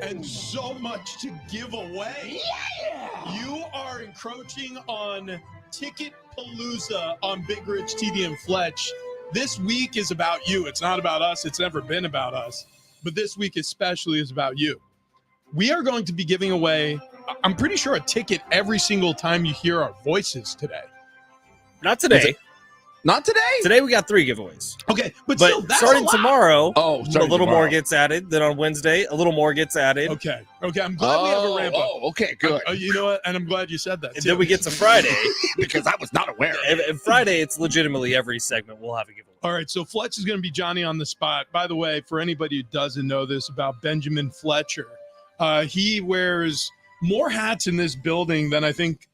and so much to give away. Yeah! You are encroaching on Ticket Palooza on Big Rich, TD, and Fletch. This week is about you. It's not about us. It's never been about us. But this week especially is about you. We are going to be giving away, I'm pretty sure, a ticket every single time you hear our voices today. Not today. Not today? Today we got 3 giveaways. Okay, but still, that's starting a lot. tomorrow, a little more gets added. Then on Wednesday, a little more gets added. Okay, I'm glad we have a ramp up. Okay, good. You know what? And I'm glad you said that, And then we get to Friday. Because I was not aware. And Friday, it's legitimately every segment we'll have a giveaway. All right, so Fletch is going to be Johnny on the spot. By the way, for anybody who doesn't know this about Benjamin Fletcher, he wears more hats in this building than I think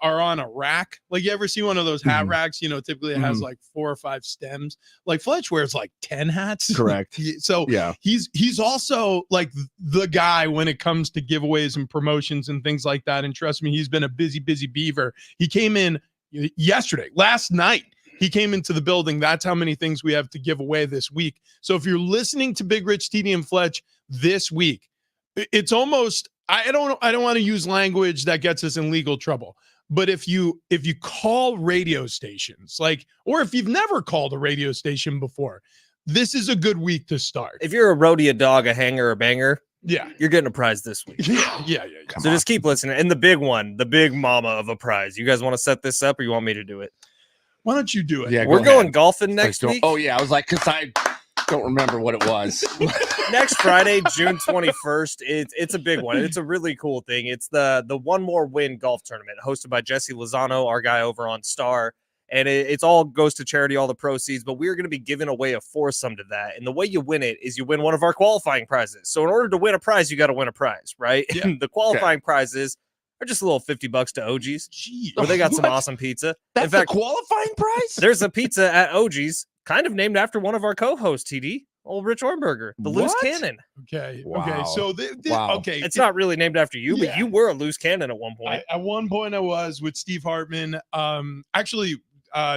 are on a rack. Like, you ever see one of those hat racks? You know, typically it has like 4 or 5 stems. Like, Fletch wears like 10 hats. Correct. So yeah, he's also like the guy when it comes to giveaways and promotions and things like that. And trust me, he's been a busy beaver. He came in last night. He came into the building. That's how many things we have to give away this week. So if you're listening to Big Rich, TD, and Fletch this week, it's almost, I don't want to use language that gets us in legal trouble. But if you call radio stations, like, or if you've never called a radio station before, this is a good week to start. If you're a roadie, a dog, a hanger, a banger, you're getting a prize this week. Yeah. So just keep listening. And the big one, the big mama of a prize. You guys want to set this up, or you want me to do it? Why don't you do it? Yeah, we're going golfing next week. Oh yeah, I was like, because I don't remember what it was. Next Friday, June 21st. It's a big one. It's a really cool thing. It's the One More Win golf tournament hosted by Jesse Lozano, our guy over on Star. And it's all goes to charity, all the proceeds, but we're going to be giving away a foursome to that. And the way you win it is you win one of our qualifying prizes. So in order to win a prize, you got to win a prize, right? Yeah. And the qualifying prizes are just a little $50 to OG's. Jeez. Where they got some awesome pizza. That's in fact, the qualifying prize? There's a pizza at OG's kind of named after one of our co-hosts, TD. Old Rich Ornberger, the loose cannon. Okay. Wow. Okay. So okay, it's not really named after you, but you were a loose cannon at one point. At one point, I was with Steve Hartman. Actually,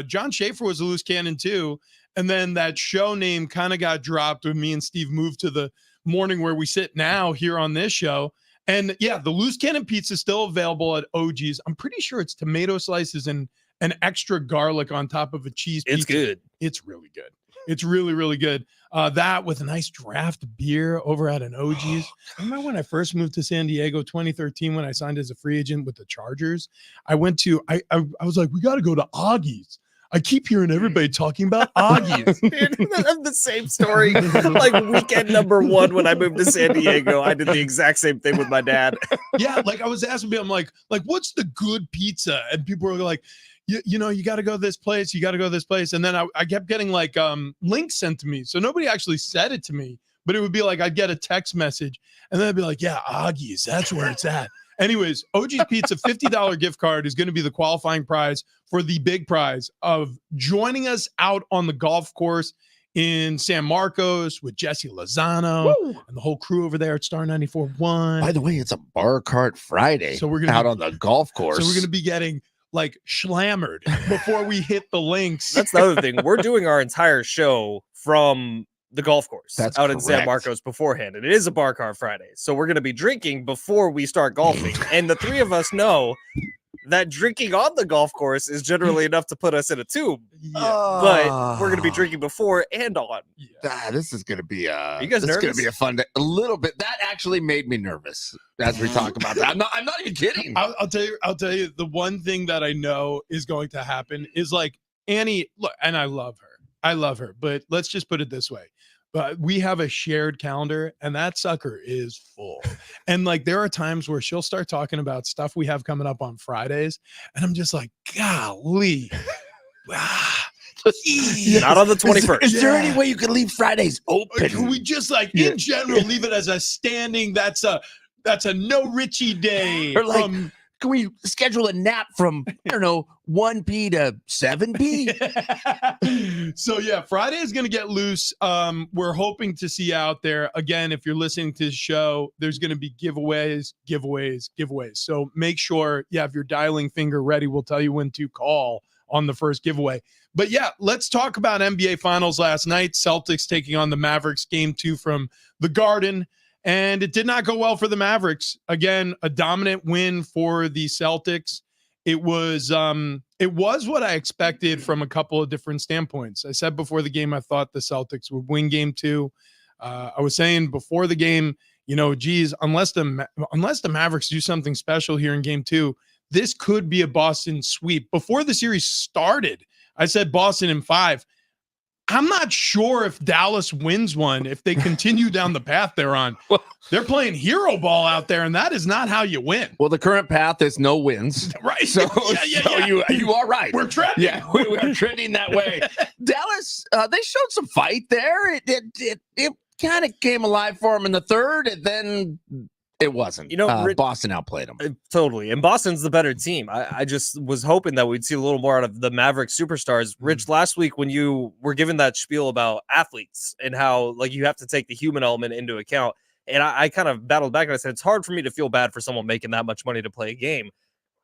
John Schaefer was a loose cannon too, and then that show name kind of got dropped when me and Steve moved to the morning where we sit now here on this show. And yeah, the loose cannon pizza is still available at OG's. I'm pretty sure it's tomato slices and an extra garlic on top of a cheese pizza. It's good. It's really good. It's really, really good. That with a nice draft beer over at an OG's. Remember when I first moved to San Diego, 2013, when I signed as a free agent with the Chargers? I went to, I was like, we got to go to Augie's. I keep hearing everybody talking about Augie's. I'm the same story. Like weekend number 1 when I moved to San Diego, I did the exact same thing with my dad. Yeah, like I was asking me, I'm like, what's the good pizza? And people were like, you know, you got to go to this place. You got to go to this place. And then I kept getting like links sent to me. So nobody actually said it to me, but it would be like, I'd get a text message and then I'd be like, yeah, Augie's, that's where it's at. Anyways, OG's Pizza $50 gift card is going to be the qualifying prize for the big prize of joining us out on the golf course in San Marcos with Jesse Lozano and the whole crew over there at Star 94.1. By the way, it's a bar cart Friday. So we're going out on the golf course. So we're going to be getting like schlammered before we hit the links. That's the other thing. We're doing our entire show from the golf course out in San Marcos beforehand. And it is a bar cart Friday. So we're going to be drinking before we start golfing. And the 3 of us know that drinking on the golf course is generally enough to put us in a tube. But we're going to be drinking before and on. This is going to be you guys nervous? Going to be a fun day. A little bit. That actually made me nervous as we talk about that. I'm not even kidding. I'll tell you the one thing that I know is going to happen is like Annie, look, and I love her, but let's just put it this way. But we have a shared calendar and that sucker is full. And like, there are times where she'll start talking about stuff we have coming up on Fridays. And I'm just like, golly. Not on the 21st. Is there any way you can leave Fridays open? Can we just like in general leave it as a standing? That's a no Richie day. Or like, can we schedule a nap from, I don't know, 1 p to 7 p? So yeah, Friday is going to get loose. We're hoping to see you out there. Again, if you're listening to the show, there's going to be giveaways. So make sure you have your dialing finger ready. We'll tell you when to call on the first giveaway. But yeah, let's talk about NBA Finals last night. Celtics taking on the Mavericks, game 2 from the Garden. And it did not go well for the Mavericks. Again, a dominant win for the Celtics. It was what I expected from a couple of different standpoints. I said before the game, I thought the Celtics would win game 2. I was saying before the game, geez, unless the Mavericks do something special here in game 2, this could be a Boston sweep. Before the series started, I said Boston in 5. I'm not sure if Dallas wins one if they continue down the path they're on. They're playing hero ball out there, and that is not how you win. Well, the current path is no wins. Right. So, you are right. We're trending. Yeah, we're trending that way. Dallas, they showed some fight there. It kind of came alive for them in the third, and then it wasn't. Boston outplayed them. Totally. And Boston's the better team. I just was hoping that we'd see a little more out of the Maverick superstars. Rich, last week when you were given that spiel about athletes and how you have to take the human element into account, and I kind of battled back and I said, it's hard for me to feel bad for someone making that much money to play a game.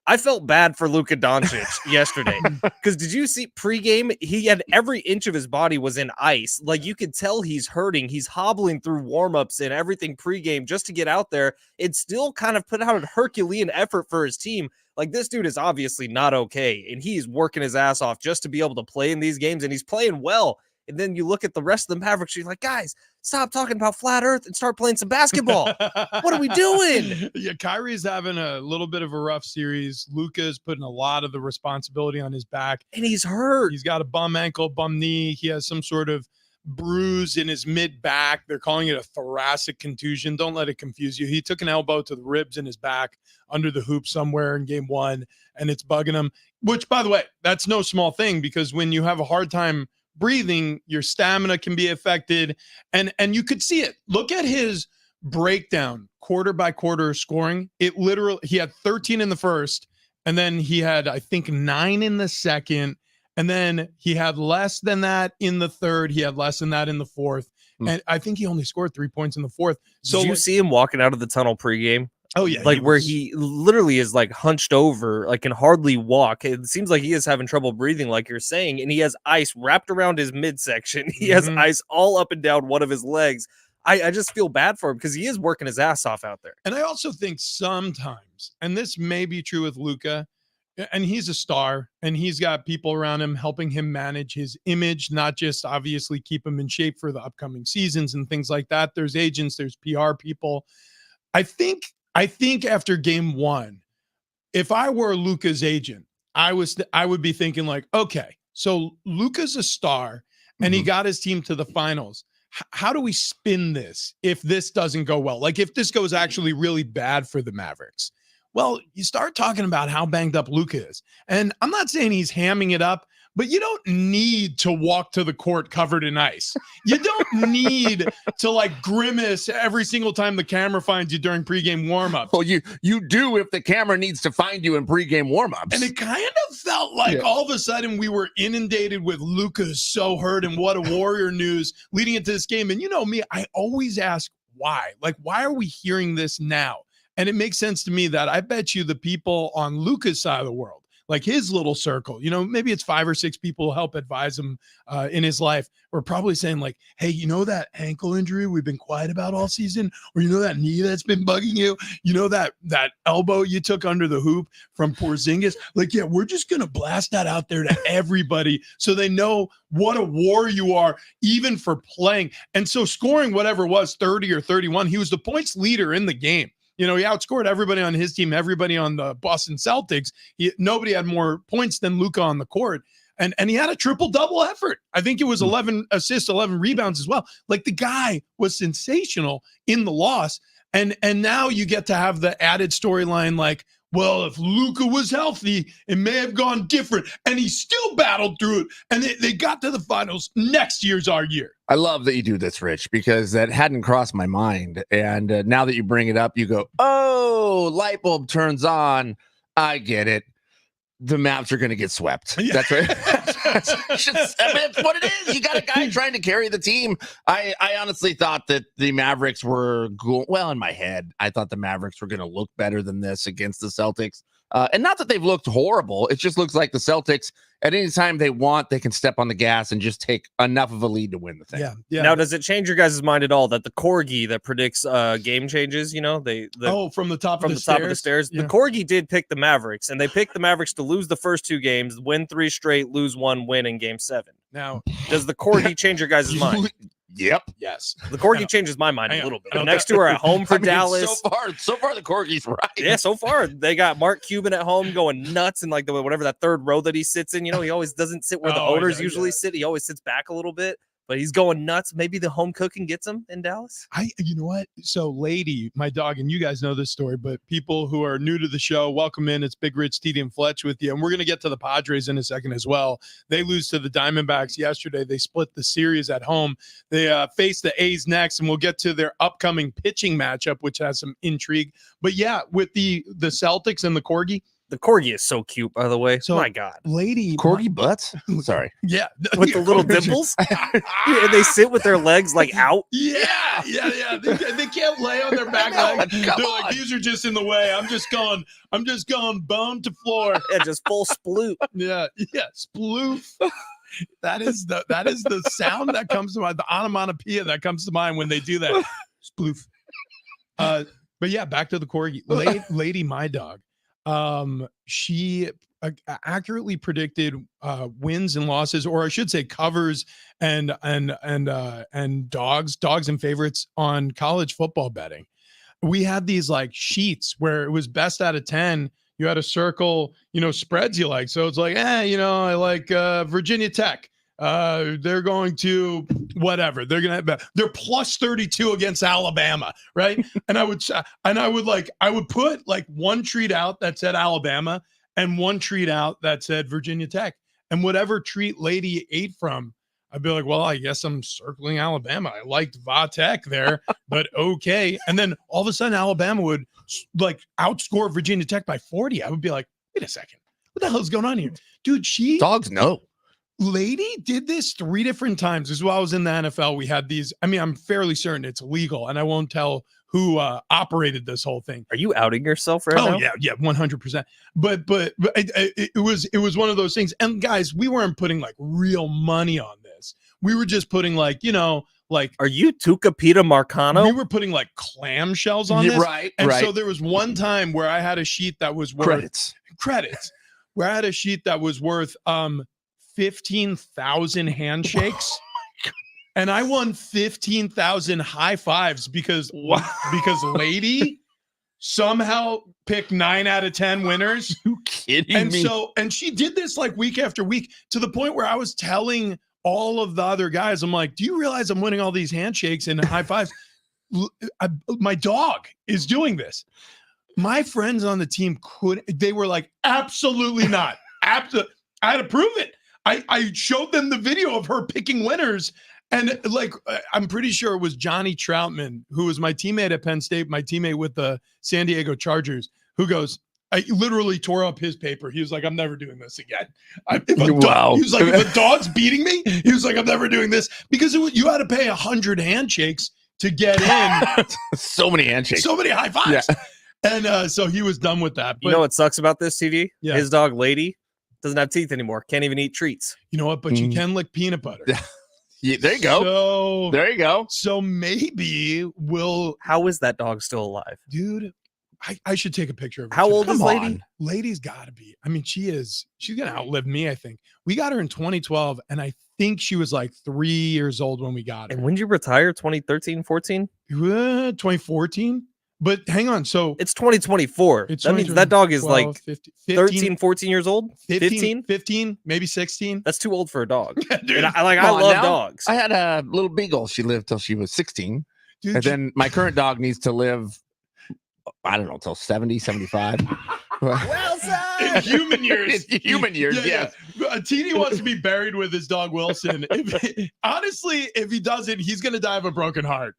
I felt bad for Luka Doncic yesterday because did you see pregame? He had every inch of his body was in ice. You could tell he's hurting. He's hobbling through warmups and everything pregame just to get out there and still kind of put out a Herculean effort for his team. This dude is obviously not okay, and he's working his ass off just to be able to play in these games, and he's playing well. And then you look at the rest of the Mavericks, you're like, guys, stop talking about flat earth and start playing some basketball. What are we doing? Yeah, Kyrie's having a little bit of a rough series. Luka's putting a lot of the responsibility on his back. And he's hurt. He's got a bum ankle, bum knee. He has some sort of bruise in his mid-back. They're calling it a thoracic contusion. Don't let it confuse you. He took an elbow to the ribs in his back under the hoop somewhere in game 1, and it's bugging him, which, by the way, that's no small thing because when you have a hard time breathing, your stamina can be affected, and you could see it. Look at his breakdown quarter by quarter scoring. He had 13 in the first, and then he had I think 9 in the second, and then he had less than that in the third. He had less than that in the fourth, and I think he only scored 3 points in the fourth. So did you see him walking out of the tunnel pregame? Oh yeah, where he literally is hunched over, can hardly walk. It seems like he is having trouble breathing, like you're saying, and he has ice wrapped around his midsection. He has ice all up and down one of his legs. I just feel bad for him because he is working his ass off out there. And I also think sometimes, and this may be true with Luka, and he's a star, and he's got people around him helping him manage his image, not just obviously keep him in shape for the upcoming seasons and things like that. There's agents, there's PR people. I think after game 1, if I were Luka's agent, I would be thinking okay, so Luka's a star and he got his team to the finals. How do we spin this if this doesn't go well? If this goes actually really bad for the Mavericks? Well, you start talking about how banged up Luka is. And I'm not saying he's hamming it up, but you don't need to walk to the court covered in ice. You don't need to grimace every single time the camera finds you during pregame warmups. Well, you do if the camera needs to find you in pregame warmups. And it kind of felt like all of a sudden we were inundated with Luka's so hurt and what a Warrior news leading into this game. And you know me, I always ask why. Why are we hearing this now? And it makes sense to me that I bet you the people on Luka's side of the world, his little circle, maybe it's 5 or 6 people who help advise him in his life. We're probably saying hey, that ankle injury we've been quiet about all season, or that knee that's been bugging you, that elbow you took under the hoop from Porzingis. Yeah, we're just going to blast that out there to everybody so they know what a war you are, even for playing. And so scoring whatever it was, 30 or 31, he was the points leader in the game. He outscored everybody on his team, everybody on the Boston Celtics. Nobody had more points than Luka on the court. And he had a triple-double effort. I think it was 11 assists, 11 rebounds as well. The guy was sensational in the loss. And now you get to have the added storyline well, if Luka was healthy, it may have gone different. And he still battled through it. And they got to the finals. Next year's our year. I love that you do this, Rich, because that hadn't crossed my mind. And now that you bring it up, you go, oh, light bulb turns on. I get it. The Mavs are going to get swept. Yeah. That's right. It's what it is. You got a guy trying to carry the team. I honestly thought that the Mavericks were in my head, I thought the Mavericks were going to look better than this against the Celtics. And not that they've looked horrible. It just looks like the Celtics, at any time they want, they can step on the gas and just take enough of a lead to win the thing. Yeah. Now, does it change your guys' mind at all that the corgi that predicts game changes, from the top of the stairs? Yeah. The corgi did pick the Mavericks, and they picked the Mavericks to lose the first 2 games, win 3 straight, lose 1, win in game 7. Now, does the corgi change your guys' mind? Yep. Yes. The corgi changes my mind a little bit. The next 2 are at home for Dallas. So far the corgi's right. Yeah, so far they got Mark Cuban at home going nuts in like whatever that third row that he sits in. He always doesn't sit where the owners usually sit. He always sits back a little bit, but he's going nuts. Maybe the home cooking gets him in Dallas. You know what? So Lady, my dog, and you guys know this story, but people who are new to the show, welcome in. It's Big Rich, Teddy, and Fletch with you. And we're going to get to the Padres in a second as well. They lose to the Diamondbacks yesterday. They split the series at home. They face the A's next, and we'll get to their upcoming pitching matchup, which has some intrigue. But yeah, with the Celtics and the corgi. The corgi is so cute, by the way. So, my God. Lady. Corgi butts? Sorry. Yeah. With the little dimples? And they sit with their legs like out. Yeah. They can't lay on their back legs. They're like, these are just in the way. I'm just going bone to floor. Yeah, just full sploot. Yeah. Sploof. That is the sound that comes to mind, the onomatopoeia that comes to mind when they do that. Sploof. But yeah, back to the corgi. Lady, my dog. She accurately predicted wins and losses, or I should say covers and dogs and favorites on college football betting. We had these like sheets where it was best out of 10. You had a circle, spreads you like. So it's like, I like Virginia Tech. They're going to whatever. They're plus 32 against Alabama, right? And I would put like one treat out that said Alabama and one treat out that said Virginia Tech. And whatever treat Lady ate from, I'd be like, well, I guess I'm circling Alabama. I liked Va Tech there, but okay. And then all of a sudden Alabama would like outscore Virginia Tech by 40. I would be like, wait a second. What the hell is going on here? Dude, dogs know. Lady did this 3 different times. This is while I was in the NFL. We had these. I mean, I'm fairly certain it's legal, and I won't tell who operated this whole thing. Are you outing yourself right now? Oh yeah, 100%. But it was one of those things. And guys, we weren't putting like real money on this. We were just putting like, are you Tuca Pita Marcano? We were putting like clamshells on this, right? And so there was one time where I had a sheet that was worth credits. Where I had a sheet that was worth 15,000 handshakes, and I won 15,000 high fives because Lady somehow picked 9 out of 10 winners. You kidding me? And she did this like week after week to the point where I was telling all of the other guys, I'm like, do you realize I'm winning all these handshakes and high fives? My dog is doing this. My friends on the team they were like, absolutely not. I had to prove it. I showed them the video of her picking winners, and like I'm pretty sure it was Johnny Troutman, who was my teammate at Penn State, my teammate with the San Diego Chargers, who goes, I literally tore up his paper. He was like, I'm never doing this again. Wow. He was like, if a dog's beating me, he was like, I'm never doing this, because you had to pay 100 handshakes to get in. So many handshakes. So many high fives. Yeah. And so he was done with that. But, you know what sucks about this, TV? Yeah. His dog, Lady, doesn't have teeth anymore. Can't even eat treats. You know what? But you can lick peanut butter. Yeah, there you go. So, there you go. So maybe we'll. How is that dog still alive? Dude, I should take a picture of her. How old is Lady? Lady's got to be. I mean, she's going to outlive me, I think. We got her in 2012, and I think she was like 3 years old when we got her. And when did you retire? 2013, 14? 2014? But hang on. So it's 2024. That means that dog is 12, like 15, 13, 14 years old? 15, maybe 16. That's too old for a dog. Dude, I love dogs. I had a little beagle. She lived till she was 16. Dude, and then my current dog needs to live, I don't know, till 70, 75. Wilson! In human years. In human years, yes. Yeah. TD wants to be buried with his dog Wilson. Honestly, if he doesn't, he's going to die of a broken heart.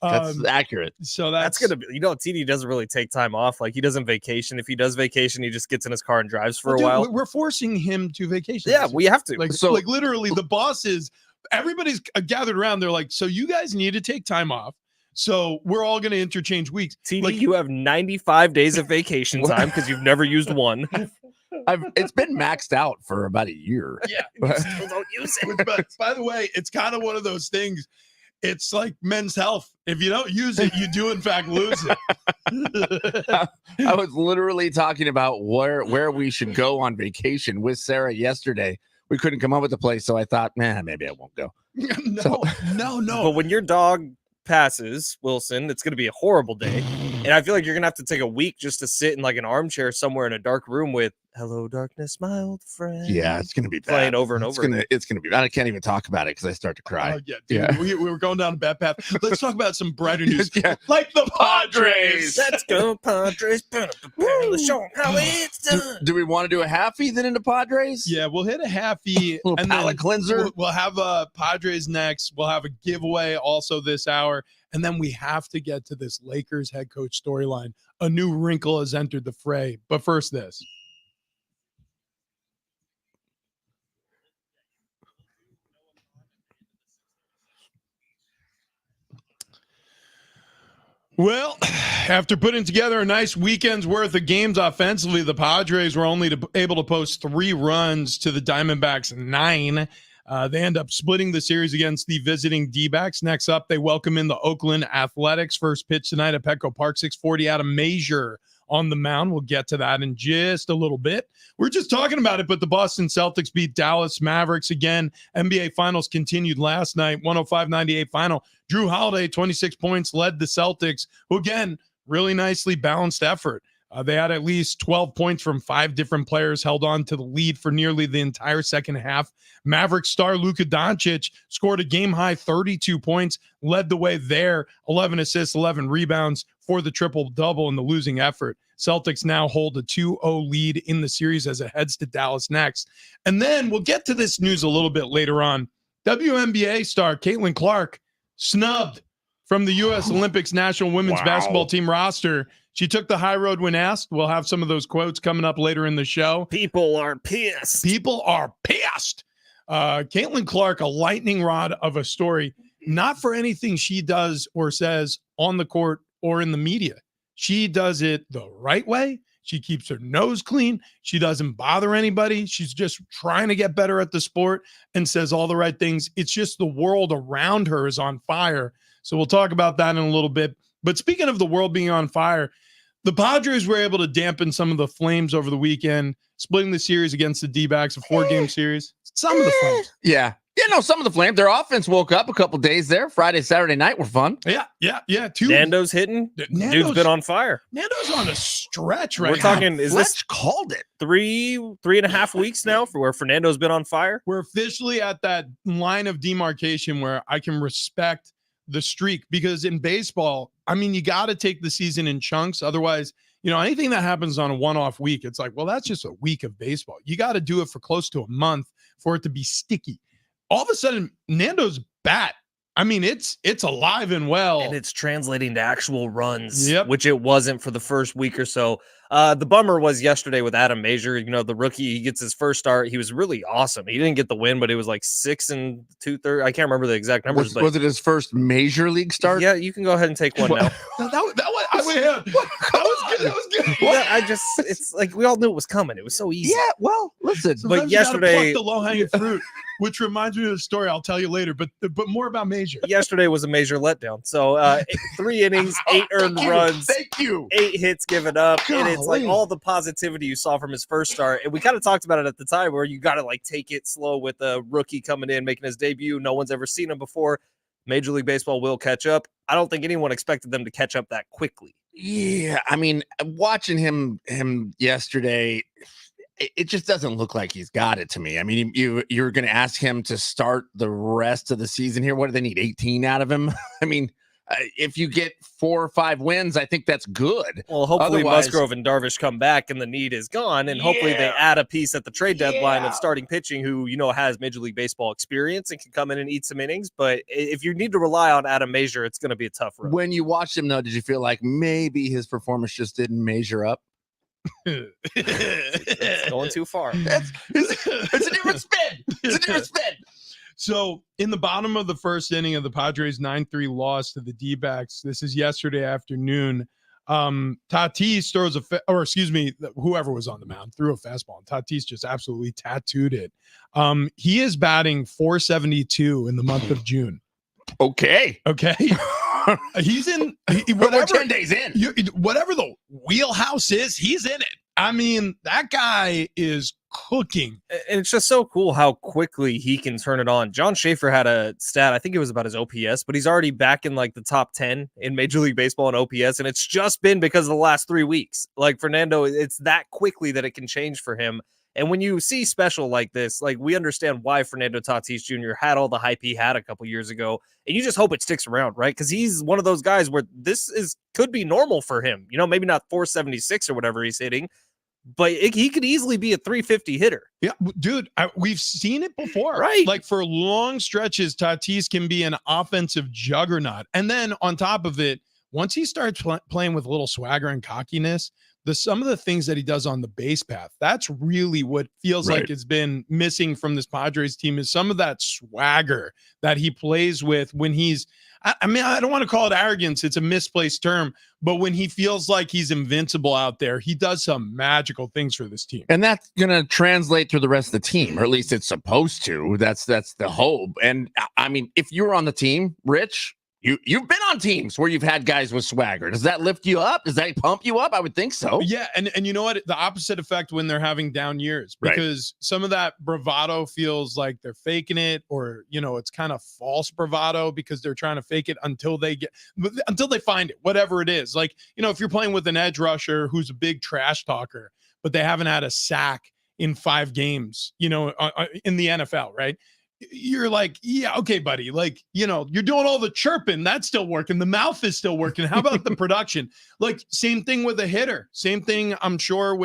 That's accurate. So That's gonna be, TD doesn't really take time off. Like, he doesn't vacation. If he does vacation, he just gets in his car and drives for a while. We're forcing him to vacation. Yeah, we have to. Like literally, the bosses, everybody's gathered around. They're like, so you guys need to take time off. So we're all going to interchange weeks. TD, you have 95 days of vacation time because you've never used one. It's been maxed out for about a year. Yeah, still don't use it. But by the way, it's kind of one of those things. It's like men's health. If you don't use it, you do in fact lose it. I was literally talking about where we should go on vacation with Sarah yesterday. We couldn't come up with a place, so I thought, maybe I won't go. No. But when your dog passes, Wilson, it's going to be a horrible day. And I feel like you're going to have to take a week just to sit in like an armchair somewhere in a dark room with "Hello, Darkness, my old friend." Yeah, it's going to be bad. Playing over and over. It's going to be. I can't even talk about it because I start to cry. Yeah. We were going down a bad path. Let's talk about some brighter news. Like the Padres. Let's go, Padres. Let's show them how it's done. Do we want to do a halfie then into Padres? Yeah, we'll hit a halfie. And palate cleanser. We'll have a Padres next. We'll have a giveaway also this hour. And then we have to get to this Lakers head coach storyline. A new wrinkle has entered the fray. But first, this. Well, after putting together a nice weekend's worth of games offensively, the Padres were only able to post 3 runs to the Diamondbacks 9. They end up splitting the series against the visiting Dbacks. Next up, they welcome in the Oakland Athletics. First pitch tonight at Petco Park, 6:40 out of Major on the mound. We'll get to that in just a little bit. We're just talking about it, but the Boston Celtics beat Dallas Mavericks again. NBA Finals continued last night, 105-98 final. Drew Holiday, 26 points, led the Celtics, who again, really nicely balanced effort. They had at least 12 points from 5 different players, held on to the lead for nearly the entire second half. Mavericks star Luka Doncic scored a game-high 32 points, led the way there, 11 assists, 11 rebounds for the triple-double in the losing effort. Celtics now hold a 2-0 lead in the series as it heads to Dallas next. And then we'll get to this news a little bit later on. WNBA star Caitlin Clark snubbed from the U.S. Olympics national women's basketball team roster. She took the high road when asked. We'll have some of those quotes coming up later in the show. People are pissed. People are pissed. Caitlin Clark, a lightning rod of a story, not for anything she does or says on the court or in the media. She does it the right way. She keeps her nose clean. She doesn't bother anybody. She's just trying to get better at the sport and says all the right things. It's just the world around her is on fire. So we'll talk about that in a little bit. But speaking of the world being on fire, the Padres were able to dampen some of the flames over the weekend, splitting the series against the Dbacks, a 4-game series. Some of the flames. Yeah, some of the flames. Their offense woke up a couple days there. Friday, Saturday night were fun. Yeah. Nando's hitting. Dude's been on fire. Nando's on a stretch right now. We're talking, is Fletch this called it 3.5 weeks now for where Fernando's been on fire? We're officially at that line of demarcation where I can respect the streak, because in baseball, I mean, you got to take the season in chunks. Otherwise, anything that happens on a one-off week, it's like, well, that's just a week of baseball. You got to do it for close to a month for it to be sticky. All of a sudden, Nando's bat, I mean, it's alive and well. And it's translating to actual runs, Yep. which it wasn't for the first week or so. The bummer was yesterday with Adam Major, the rookie. He gets his first start. He was really awesome. He didn't get the win, but it was like 6 2/3. I can't remember the exact numbers. Was it his first major league start? Yeah, you can go ahead and take one now. That was good. Yeah, it's like we all knew it was coming. It was so easy. Yeah, well, listen. Sometimes but you gotta yesterday, pluck the low-hanging fruit, which reminds me of the story I'll tell you later, but more about Major. yesterday was a major letdown. So 3 innings, 8 earned runs. Thank you. 8 hits given up. And it's like Golly. all the positivity you saw from his first start. And we kind of talked about it at the time, where you got to like take it slow with a rookie coming in, making his debut. No one's ever seen him before. Major League Baseball will catch up. I don't think anyone expected them to catch up that quickly. Yeah, I mean, watching him yesterday, it just doesn't look like he's got it to me. I mean, you're going to ask him to start the rest of the season here. What do they need? 18 out of him? I mean, if you get 4 or 5 wins, I think that's good. Well, hopefully Otherwise- Musgrove and Darvish come back and the need is gone, and hopefully they add a piece at the trade deadline of starting pitching who, has Major League Baseball experience and can come in and eat some innings. But if you need to rely on Adam Mazur, it's going to be a tough road. When you watched him, though, did you feel like maybe his performance just didn't measure up? It's going too far. It's a different spin. It's a different spin. So in the bottom of the first inning of the Padres 9-3 loss to the D-backs, this is yesterday afternoon. Tatis throws whoever was on the mound threw a fastball, and Tatis just absolutely tattooed it. He is batting .472 in the month of June. Okay. He's in whatever. We're 10 days in. Whatever the wheelhouse is, he's in it. I mean, that guy is cooking. And it's just so cool how quickly he can turn it on. John Schaefer had a stat, I think it was about his OPS, but he's already back in like the top 10 in Major League Baseball in OPS, and it's just been because of the last 3 weeks. Like Fernando, it's that quickly that it can change for him. And when you see special like this, like we understand why Fernando Tatis Jr. had all the hype he had a couple years ago, and you just hope it sticks around, right? Because he's one of those guys where could be normal for him. Maybe not 476 or whatever he's hitting, but he could easily be a 350 hitter. Yeah, dude, we've seen it before. Right. Like for long stretches, Tatis can be an offensive juggernaut. And then on top of it, once he starts playing with a little swagger and cockiness, some of the things that he does on the base path, that's really what feels like it's been missing from this Padres team, is some of that swagger that he plays with when he's, I mean, I don't want to call it arrogance. It's a misplaced term, but when he feels like he's invincible out there, he does some magical things for this team. And that's going to translate through the rest of the team, or at least it's supposed to. That's the hope. And I mean, if you're on the team, Rich, You've been on teams where you've had guys with swagger. Does that lift you up? Does that pump you up? I would think so. Yeah, and you know what? The opposite effect when they're having down years, because some of that bravado feels like they're faking it, or it's kind of false bravado because they're trying to fake it until they find it, whatever it is. Like, if you're playing with an edge rusher who's a big trash talker, but they haven't had a sack in 5 games, in the NFL, right? You're like, yeah, okay, buddy. Like, you're doing all the chirping. That's still working. The mouth is still working. How about the production? Like, same thing with a hitter. Same thing, I'm sure,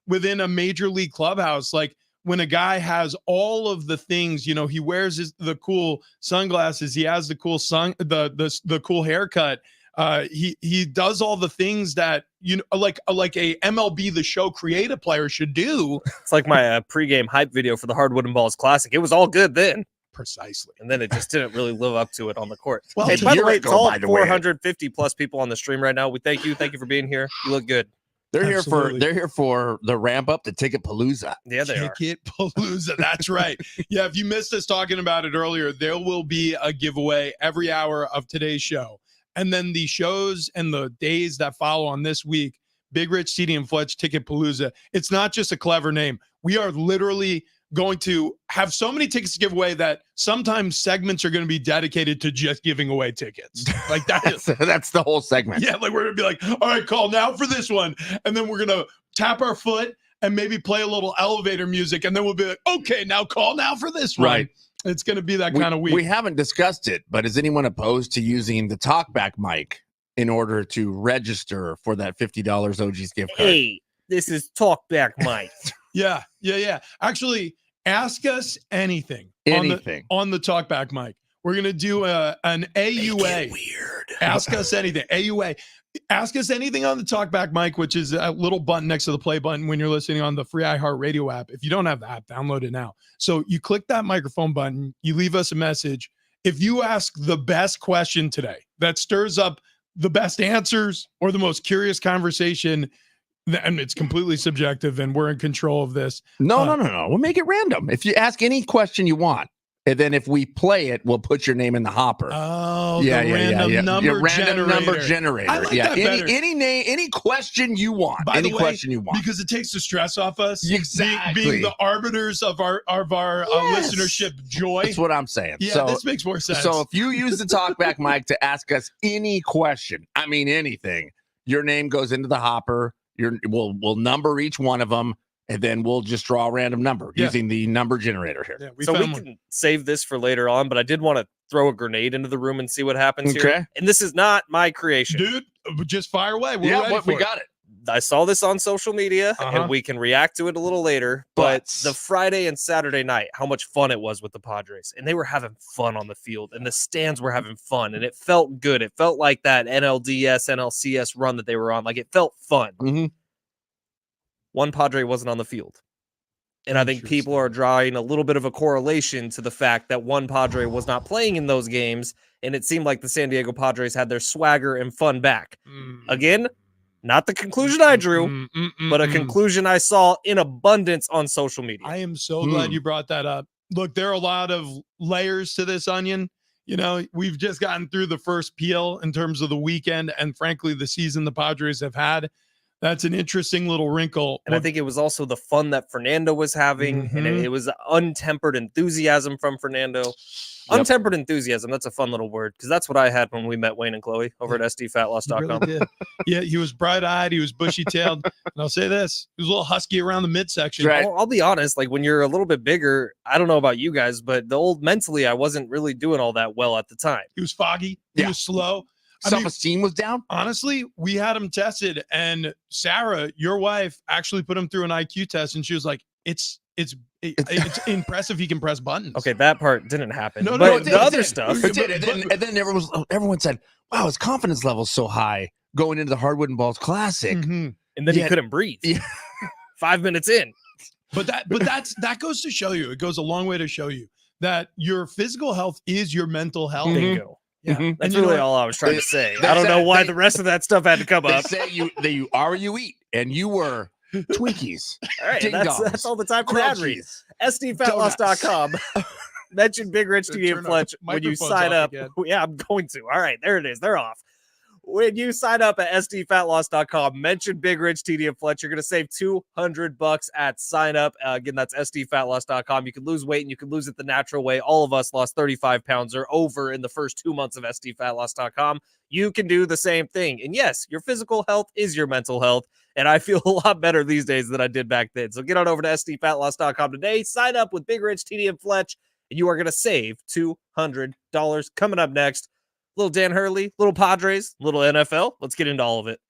within a major league clubhouse. Like, when a guy has all of the things, he wears the cool sunglasses. He has the cool the cool haircut. He does all the things that like a MLB The Show creative player should do. It's like my pregame hype video for the Hardwood and Balls Classic. It was all good then, precisely, and then it just didn't really live up to it on the court. Well, hey, by the way, it's all 450 plus people on the stream right now. We thank you for being here. You look good. They're here for the ramp up to Ticket Palooza. Yeah, they are. Ticket Palooza. That's right. Yeah, if you missed us talking about it earlier, there will be a giveaway every hour of today's show. And then the shows and the days that follow on this week, Big Rich, CD, and Fletch Ticket Palooza. It's not just a clever name. We are literally going to have so many tickets to give away that sometimes segments are going to be dedicated to just giving away tickets. Like that's the whole segment. Yeah, like we're going to be like, all right, call now for this one. And then we're going to tap our foot and maybe play a little elevator music. And then we'll be like, okay, now call now for this one. Right. It's going to be that kind of week. We haven't discussed it, but is anyone opposed to using the talkback mic in order to register for that $50 OG's gift card? Hey, this is talkback mic. Yeah. Actually, ask us anything. On the talkback mic. We're going to do an AUA. Make it weird. Ask us anything. AUA. Ask us anything on the talkback mic, which is a little button next to the play button when you're listening on the free iHeartRadio app. If you don't have the app, download it now. So you click that microphone button, you leave us a message. If you ask the best question today that stirs up the best answers or the most curious conversation, and it's completely subjective and we're in control of this. No. We'll make it random. If you ask any question you want, and then if we play it, we'll put your name in the hopper. Oh, random number generator. I like that better. Any question you want. Question you want. Because it takes the stress off us. Exactly. Being the arbiters of our listenership joy. That's what I'm saying. Yeah, this makes more sense. So if you use the talkback mic to ask us any question, I mean anything, your name goes into the hopper. We'll number each one of them. And then we'll just draw a random number using the number generator here. Yeah, we can save this for later on, but I did want to throw a grenade into the room and see what happens here. Okay. And this is not my creation. Dude, just fire away. We're ready we for got it. I saw this on social media, and we can react to it a little later. But the Friday and Saturday night, how much fun it was with the Padres. And they were having fun on the field, and the stands were having fun, and it felt good. It felt like that NLDS, NLCS run that they were on. Like, it felt fun. Mm-hmm. One Padre wasn't on the field. And I think people are drawing a little bit of a correlation to the fact that one Padre was not playing in those games, and it seemed like the San Diego Padres had their swagger and fun back. Again, not the conclusion I drew, but a conclusion I saw in abundance on social media. I am so glad you brought that up. Look, there are a lot of layers to this onion. You know, we've just gotten through the first peel in terms of the weekend and frankly, the season the Padres have had. That's an interesting little wrinkle. And I think it was also the fun that Fernando was having, and it was untempered enthusiasm from Fernando. Untempered enthusiasm, that's a fun little word, because that's what I had when we met Wayne and Chloe over at sdfatloss.com. Really did. Yeah, he was bright-eyed, he was bushy-tailed, and I'll say this, he was a little husky around the midsection. Right. I'll be honest, like when you're a little bit bigger, I don't know about you guys, but mentally, I wasn't really doing all that well at the time. He was foggy, he was slow. Self-esteem was down. Honestly, we had him tested, and Sarah, your wife, actually put him through an IQ test, and she was like, it's impressive he can press buttons. Okay, that part didn't happen. No, but the other stuff. It did. And then everyone said, wow, his confidence level's so high going into the Hardwood and Balls Classic. And then he couldn't breathe. 5 minutes in. But that goes to show you, it goes a long way to show you that your physical health is your mental health. Bingo. Yeah. That's really all I was trying to say. I don't know why the rest of that stuff had to come up. They say you are what you eat, and you were Twinkies. All right, that's all the time for that read. SDFatLoss.com. Mention Big Rich TD and Fletch when you sign up. Yeah, I'm going to. All right, there it is. They're off. When you sign up at SDFatLoss.com, mention Big Rich TD and Fletch. You're going to save $200 at sign up. Again, that's SDFatLoss.com. You can lose weight and you can lose it the natural way. All of us lost 35 pounds or over in the first 2 months of SDFatLoss.com. You can do the same thing. And yes, your physical health is your mental health. And I feel a lot better these days than I did back then. So get on over to SDFatLoss.com today. Sign up with Big Rich TD and Fletch, and you are going to save $200. Coming up next, little Dan Hurley, little Padres, little NFL. Let's get into all of it.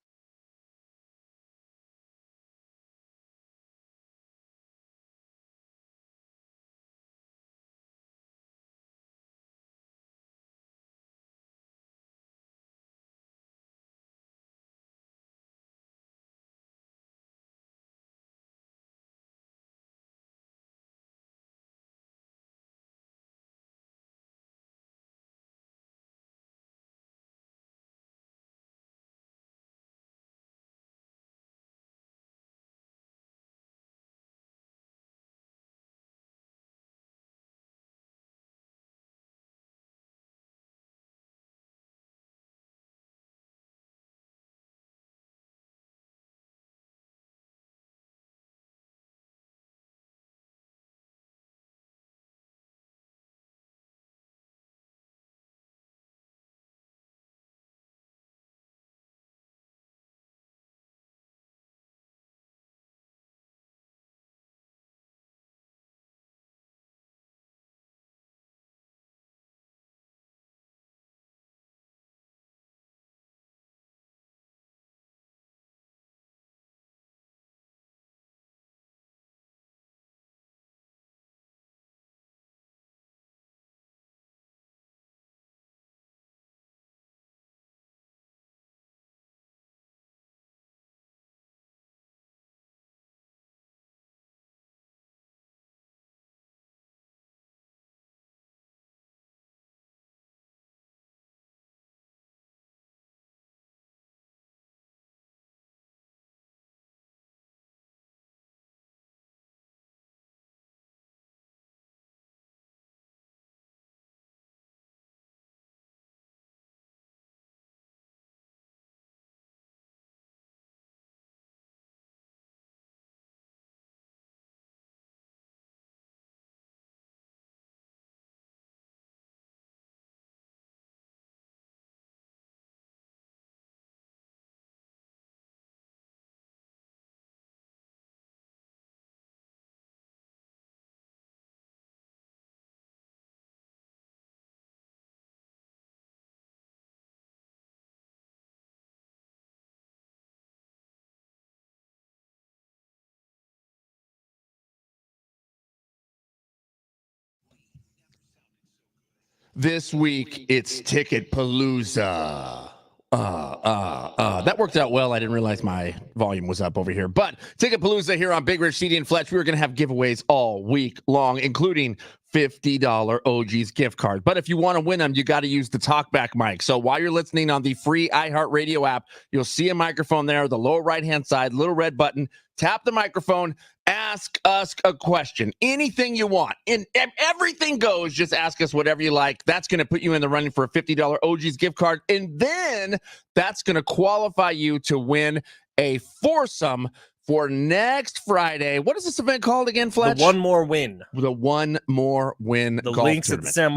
This week, it's Ticket Palooza. That worked out well. I didn't realize my volume was up over here. But Ticket Palooza here on Big Rich, CD, and Fletch. We were going to have giveaways all week long, including $50 OG's gift card. But if you want to win them, you got to use the talkback mic. So while you're listening on the free iHeartRadio app, you'll see a microphone there, the lower right-hand side, little red button. Tap the microphone, ask us a question, anything you want. And everything goes. Just ask us whatever you like. That's going to put you in the running for a $50 OG's gift card. And then that's going to qualify you to win a foursome for next Friday. What is this event called again, Fletch? The One More Win. The One More Win. The golf links tournament. at the San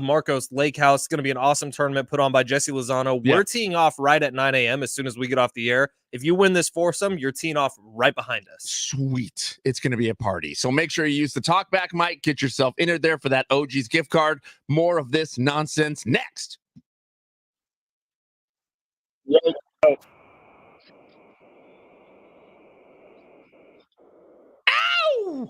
Marcos Lake House. It's going to be an awesome tournament put on by Jesse Lozano. Yeah. We're teeing off right at 9 a.m. as soon as we get off the air. If you win this foursome, you're teeing off right behind us. Sweet. It's going to be a party. So make sure you use the talkback mic. Get yourself entered there for that OG's gift card. More of this nonsense next. Ow!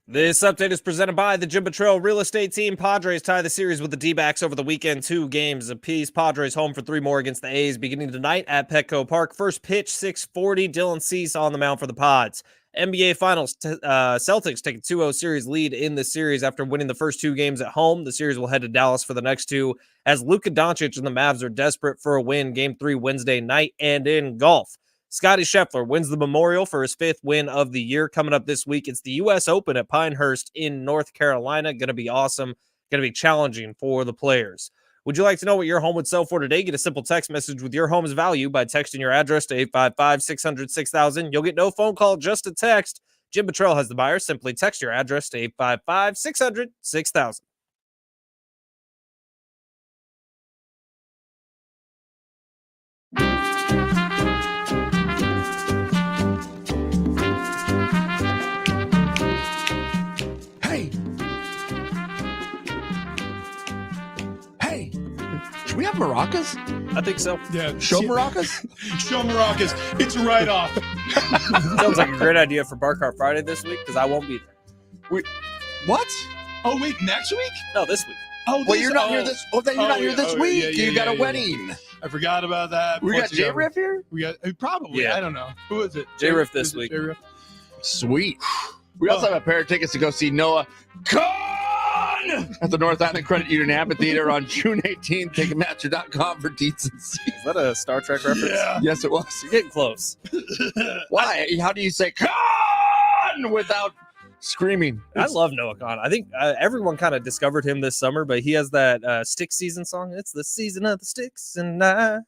This update is presented by the Jim Betrell Real Estate Team. Padres tie the series with the D-backs over the weekend, 2 games apiece. Padres home for 3 more against the A's beginning tonight at Petco Park. First pitch, 6:40. Dylan Cease on the mound for the Pods. NBA Finals, Celtics take a 2-0 series lead in the series after winning the first 2 games at home. The series will head to Dallas for the next 2 as Luka Doncic and the Mavs are desperate for a win. Game 3 Wednesday night. And in golf, Scottie Scheffler wins the Memorial for his 5th win of the year. Coming up this week, it's the U.S. Open at Pinehurst in North Carolina. Going to be awesome. Going to be challenging for the players. Would you like to know what your home would sell for today? Get a simple text message with your home's value by texting your address to 855-600-6000. You'll get no phone call, just a text. Jim Betrell has the buyer. Simply text your address to 855-600-6000. Should we have maracas? I think so. Yeah. Show maracas? Show maracas. It's right off. Sounds like a great idea for Bar Cart Friday this week because I won't be there. What? Oh, wait, next week? No, this week. Oh, Well, you're not here this. Oh, then you're not here this week. yeah, You got a yeah. wedding. I forgot about that. We got What's the J other- Riff here. We got probably. Yeah. I don't know. Who is it? J-Riff this Is it week. J-Riff? Sweet. We also have a pair of tickets to go see Noah Khan at the North Island Credit Union Amphitheater on June 18th. Ticketmaster.com for deets and seats. Is that a Star Trek reference? Yeah. Yes, it was. You're getting close. Why? How do you say Khan without screaming? I love Noah Khan. I think everyone kind of discovered him this summer, but he has that Stick Season song. It's the season of the sticks, and I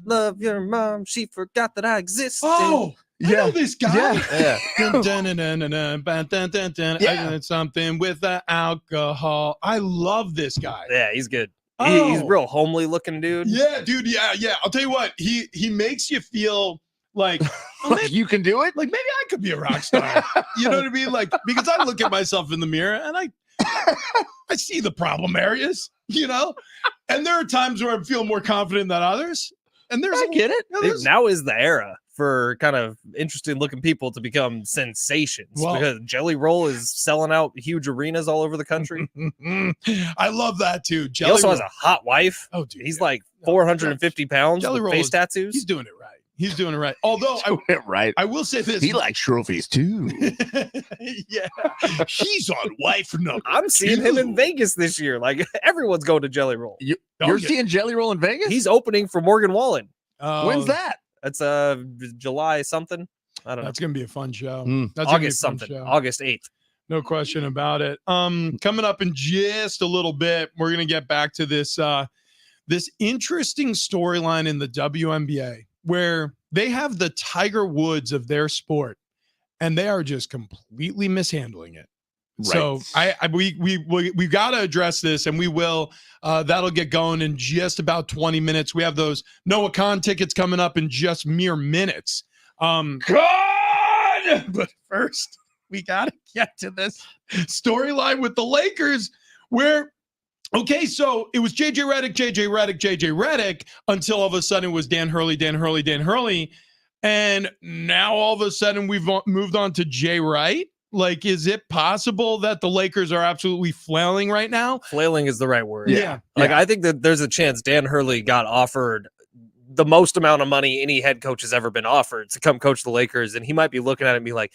love your mom. She forgot that I exist. Oh, I know this guy. Yeah. Yeah. I did something with the alcohol. I love this guy. Yeah, he's good. Oh. He's real homely looking dude. Yeah, dude. Yeah. I'll tell you what. He makes you feel Like, Like, you can do it. like maybe I could be a rock star. You know what I mean? Like, because I look at myself in the mirror and I see the problem areas, you know, and there are times where I feel more confident than others. And there's I get it. you know, there's- Now is the era for kind of interesting looking people to become sensations, Well- because Jelly Roll is selling out huge arenas all over the country. I love that too. He Jelly also Roll. has a hot wife. Oh, dude, He's yeah. like 450 pounds Jelly with Roll face is- tattoos. He's doing it right. He's doing it right. Although Right. I will say this. He likes trophies too. Yeah. He's on wife number I'm seeing him in 2. Vegas this year. Like, everyone's going to Jelly Roll. You're yeah. seeing Jelly Roll in Vegas? He's opening for Morgan Wallen. When's that? That's July something. I don't know. That's gonna be a fun show. Hmm. That's gonna be a August fun something. show. August 8th. No question about it. Coming up in just a little bit, we're gonna get back to this this interesting storyline in the WNBA where they have the Tiger Woods of their sport, and they are just completely mishandling it. So we got to address this, and we will. That'll get going in just about 20 minutes. We have those Noah Khan tickets coming up in just mere minutes. But first, we got to get to this storyline with the Lakers where, okay, so it was JJ Redick until all of a sudden it was Dan Hurley. And now all of a sudden we've moved on to Jay Wright. Like, is it possible that the Lakers are absolutely flailing right now? Flailing is the right word. Yeah. Like, I think that there's a chance Dan Hurley got offered the most amount of money any head coach has ever been offered to come coach the Lakers. And he might be looking at it and be like,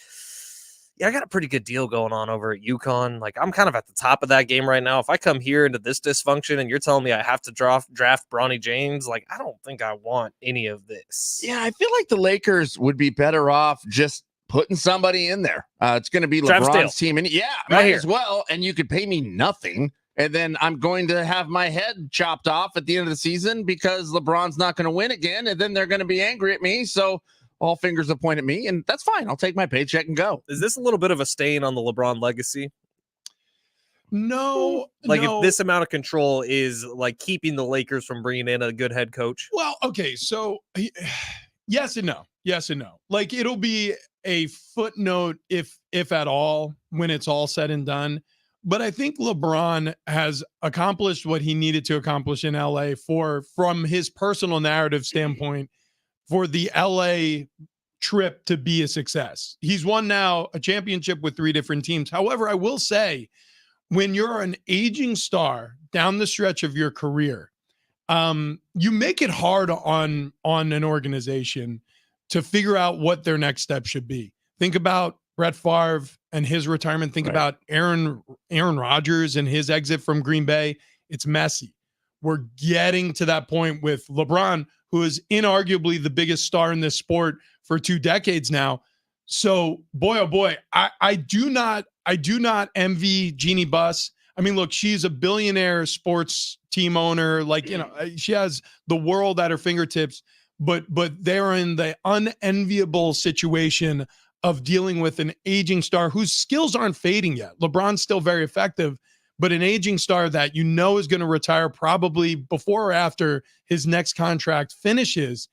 yeah, I got a pretty good deal going on over at UConn. Like, I'm kind of at the top of that game right now. If I come here into this dysfunction and you're telling me I have to draft Bronny James, like, I don't think I want any of this. Yeah, I feel like the Lakers would be better off just putting somebody in there. It's going to be Travis Dale. LeBron's team. And yeah, Right might here. as well. And you could pay me nothing. And then I'm going to have my head chopped off at the end of the season because LeBron's not going to win again. And then they're going to be angry at me. So all fingers will point at me. And that's fine. I'll take my paycheck and go. Is this a little bit of a stain on the LeBron legacy? No. Like, no. if this amount of control is like keeping the Lakers from bringing in a good head coach? Well, okay, so yes and no. Yes and no. Like, it'll be a footnote if at all when it's all said and done. But I think LeBron has accomplished what he needed to accomplish in LA from his personal narrative standpoint for the LA trip to be a success. He's won now a championship with 3 different teams. However, I will say, when you're an aging star down the stretch of your career, you make it hard on an organization to figure out what their next step should be. Think about Brett Favre and his retirement. Think about Aaron Rodgers and his exit from Green Bay. It's messy. We're getting to that point with LeBron, who is inarguably the biggest star in this sport for 2 decades now. So, boy, oh boy, I do not envy Jeannie Buss. I mean, look, she's a billionaire sports team owner. Like, you know, she has the world at her fingertips, but they're in the unenviable situation of dealing with an aging star whose skills aren't fading yet. LeBron's still very effective, but an aging star that you know is going to retire probably before or after his next contract finishes.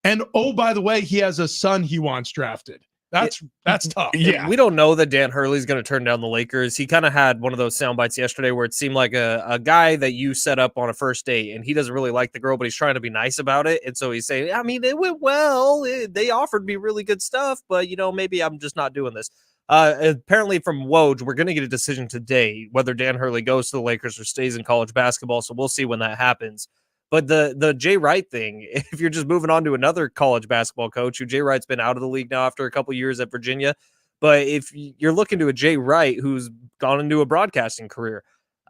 And oh, by the way, he has a son he wants drafted. That's tough. We don't know that Dan Hurley's going to turn down the Lakers. He kind of had one of those sound bites yesterday where it seemed like a guy that you set up on a first date and he doesn't really like the girl, but he's trying to be nice about it. And so he's saying, I mean, it went well. They offered me really good stuff, but, you know, maybe I'm just not doing this. Apparently from Woj, we're going to get a decision today whether Dan Hurley goes to the Lakers or stays in college basketball. So we'll see when that happens. But the Jay Wright thing, if you're just moving on to another college basketball coach, who Jay Wright's been out of the league now after a couple years at Virginia, but if you're looking to a Jay Wright who's gone into a broadcasting career,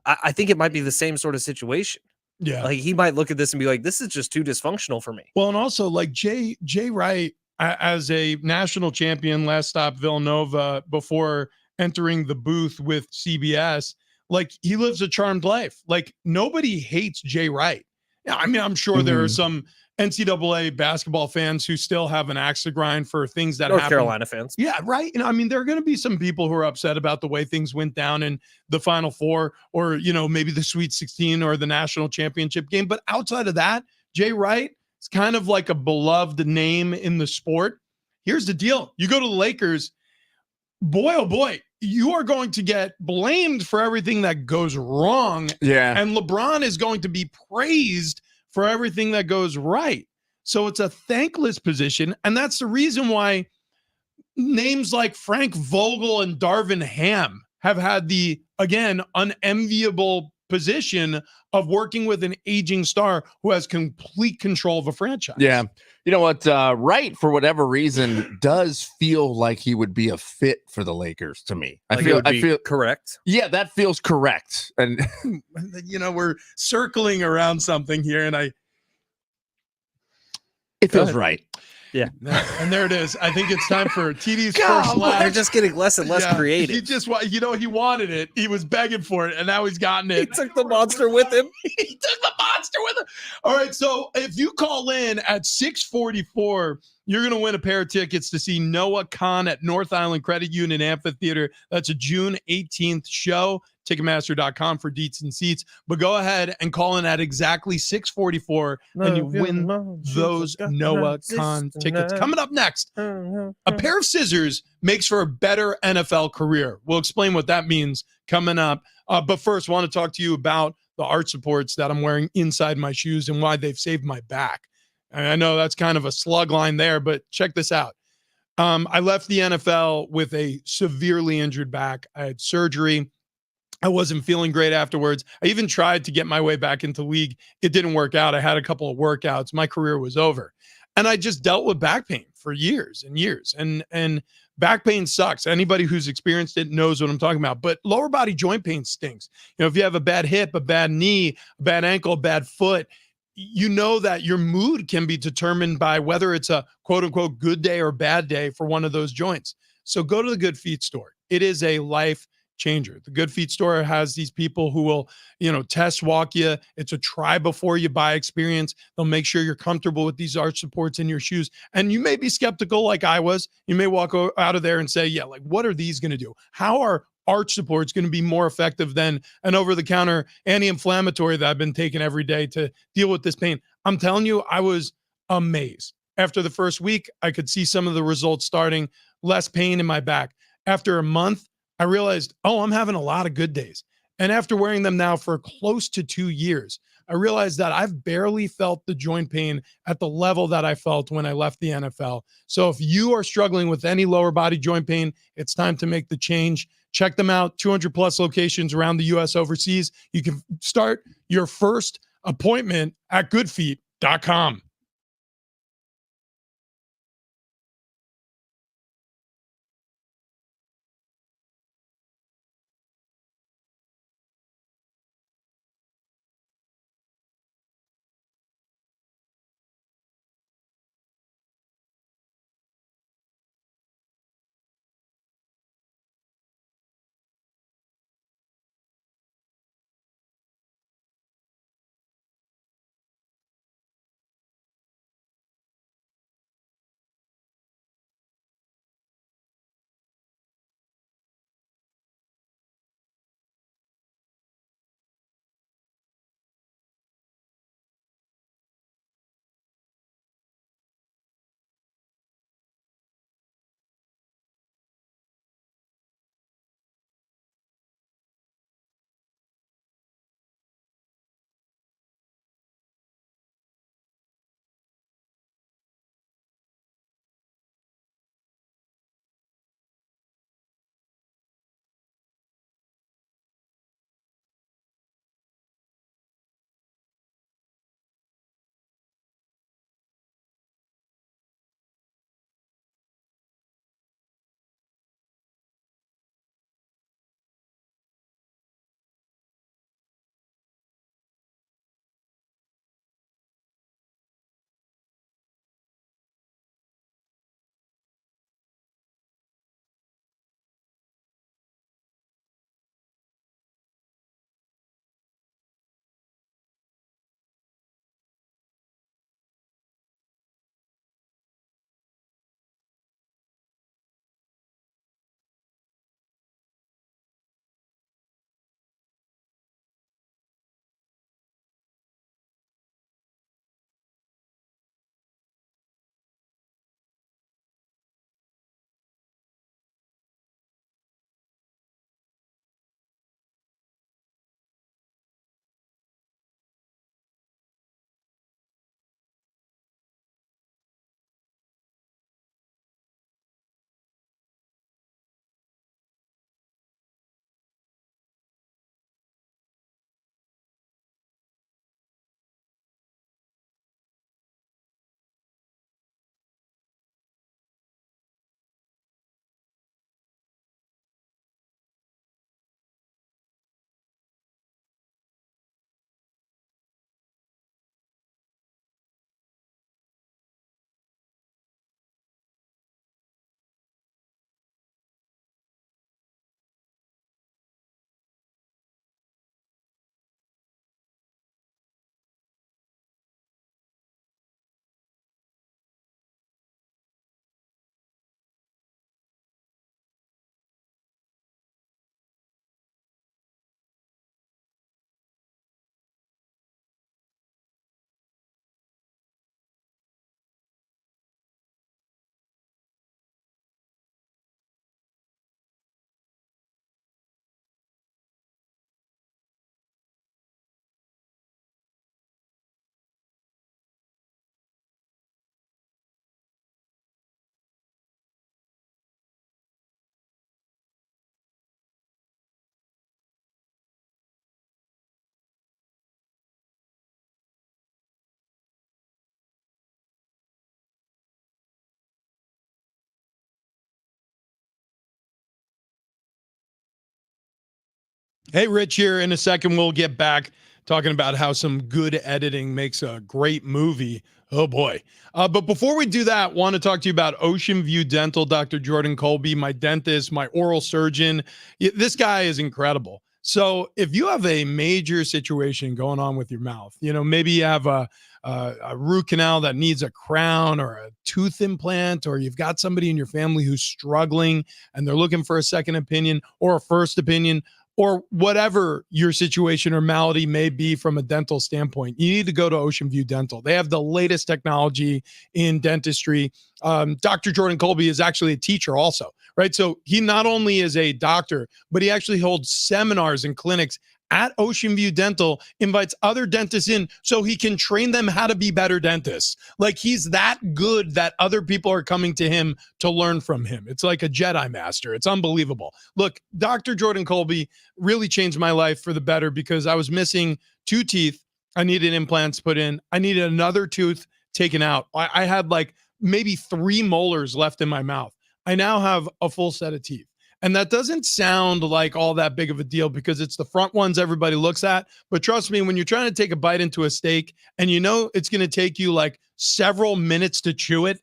I think it might be the same sort of situation. Yeah. Like, he might look at this and be like, this is just too dysfunctional for me. Well, and also like Jay Wright as a national champion, last stop Villanova, before entering the booth with CBS, like, he lives a charmed life. Like, nobody hates Jay Wright. I mean, I'm sure there are some NCAA basketball fans who still have an axe to grind for things that North happen. Carolina fans. Yeah, right. You know, I mean, there are going to be some people who are upset about the way things went down in the Final Four, or, you know, maybe the Sweet 16 or the national championship game. But outside of that, Jay Wright is kind of like a beloved name in the sport. here's the deal. You go to the Lakers, boy, oh boy, you are going to get blamed for everything that goes wrong. Yeah. And LeBron is going to be praised for everything that goes right. So it's a thankless position. And that's the reason why names like Frank Vogel and Darvin Ham have had the, again, unenviable position of working with an aging star who has complete control of a franchise. Yeah. You know what? Wright, for whatever reason, does feel like he would be a fit for the Lakers to me. I feel correct. Yeah, that feels correct. And we're circling around something here, and it feels right. Yeah. And there it is. I think it's time for TD's God, first laugh. They're just getting less and less creative. He just, he wanted it. He was begging for it, and now he's gotten it. He took the monster with him. He took the monster with him. All right, so if you call in at 644, you're going to win a pair of tickets to see Noah Khan at North Island Credit Union Amphitheater. That's a June 18th show. Ticketmaster.com for deets and seats. But go ahead and call in at exactly 644, and you win those Noah Khan tickets. Coming up next, a pair of scissors makes for a better NFL career. We'll explain what that means coming up. But first, I want to talk to you about the arch supports that I'm wearing inside my shoes and why they've saved my back. And I know that's kind of a slug line there, but check this out. I left the NFL with a severely injured back. I had surgery. I wasn't feeling great afterwards. I even tried to get my way back into league. It didn't work out. I had a couple of workouts. My career was over. And I just dealt with back pain for years and years. And back pain sucks. Anybody who's experienced it knows what I'm talking about. But lower body joint pain stinks. If you have a bad hip, a bad knee, a bad ankle, a bad foot, you know that your mood can be determined by whether it's a quote unquote good day or bad day for one of those joints. So go to the Good Feet store. It is a life changer. The Good Feet store has these people who will, test walk you. It's a try before you buy experience. They'll make sure you're comfortable with these arch supports in your shoes. And you may be skeptical like I was. You may walk out of there and say, yeah, like what are these going to do? How are arch supports going to be more effective than an over-the-counter anti-inflammatory that I've been taking every day to deal with this pain? I'm telling you, I was amazed. After the first week, I could see some of the results starting, less pain in my back. After a month, I realized, I'm having a lot of good days. And after wearing them now for close to 2 years, I realized that I've barely felt the joint pain at the level that I felt when I left the NFL. So if you are struggling with any lower body joint pain, it's time to make the change. Check them out, 200 plus locations around the U.S. overseas. You can start your first appointment at goodfeet.com. Hey, Rich here. In a second, we'll get back talking about how some good editing makes a great movie. Oh, boy. But before we do that, want to talk to you about Ocean View Dental, Dr. Jordan Colby, my dentist, my oral surgeon. This guy is incredible. So if you have a major situation going on with your mouth, maybe you have a root canal that needs a crown or a tooth implant, or you've got somebody in your family who's struggling and they're looking for a second opinion or a first opinion, or whatever your situation or malady may be from a dental standpoint, you need to go to Ocean View Dental. They have the latest technology in dentistry. Dr. Jordan Colby is actually a teacher also, right? So he not only is a doctor, but he actually holds seminars and clinics at Ocean View Dental, invites other dentists in so he can train them how to be better dentists. Like, he's that good that other people are coming to him to learn from him. It's like a Jedi master. It's unbelievable. Look, Dr. Jordan Colby really changed my life for the better because I was missing 2 teeth. I needed implants put in. I needed another tooth taken out. I had like maybe 3 molars left in my mouth. I now have a full set of teeth. And that doesn't sound like all that big of a deal because it's the front ones everybody looks at. But trust me, when you're trying to take a bite into a steak and you know it's going to take you like several minutes to chew it,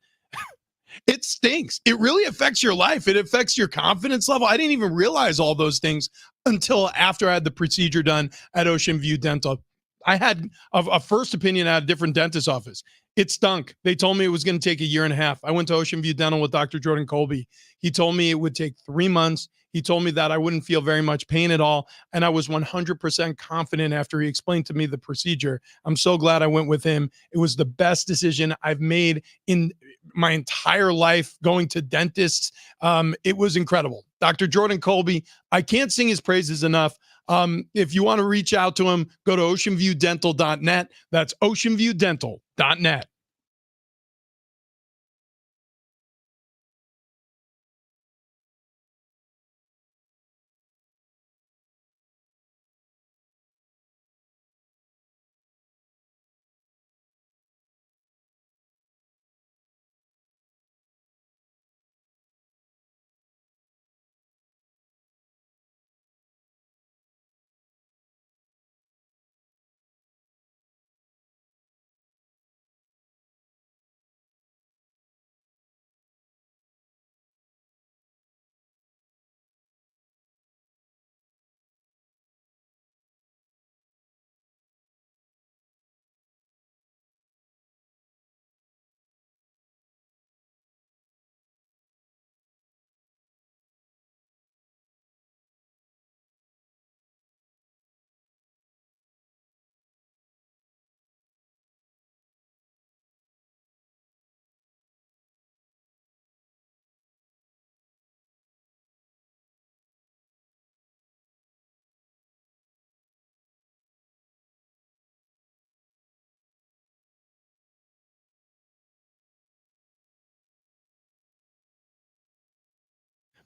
it stinks. It really affects your life. It affects your confidence level. I didn't even realize all those things until after I had the procedure done at Ocean View Dental. I had a first opinion at a different dentist's office. It stunk. They told me it was going to take 1.5 years. I went to Ocean View Dental with Dr. Jordan Colby. He told me it would take 3 months. He told me that I wouldn't feel very much pain at all. And I was 100% confident after he explained to me the procedure. I'm so glad I went with him. It was the best decision I've made in my entire life going to dentists. It was incredible. Dr. Jordan Colby, I can't sing his praises enough. If you want to reach out to him, go to oceanviewdental.net. That's oceanviewdental.net.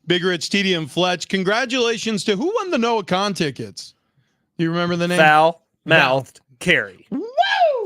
Big Rich, TD, and Fletch. Congratulations to who won the Noah Khan tickets? Do you remember the name? Foul-mouthed Carrie. Woo!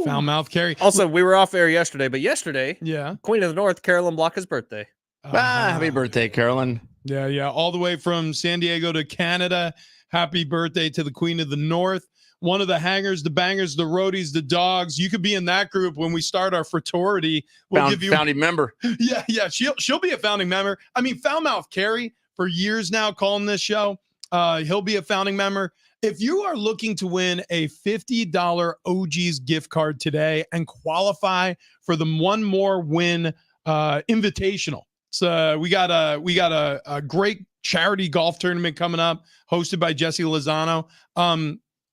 Foul-mouthed Carrie. Also, we were off air yesterday, but yesterday, Yeah. Queen of the North, Carolyn Blocka's birthday. Happy birthday, Carolyn. Yeah. All the way from San Diego to Canada. Happy birthday to the Queen of the North. One of the hangers, the bangers, the roadies, the dogs. You could be in that group when we start our fraternity. We'll give you founding member. Yeah. She'll be a founding member. I mean, Foulmouth Carrie for years now calling this show. He'll be a founding member. If you are looking to win a $50 OG's gift card today and qualify for the One More Win Invitational. So we got a great charity golf tournament coming up hosted by Jesse Lozano.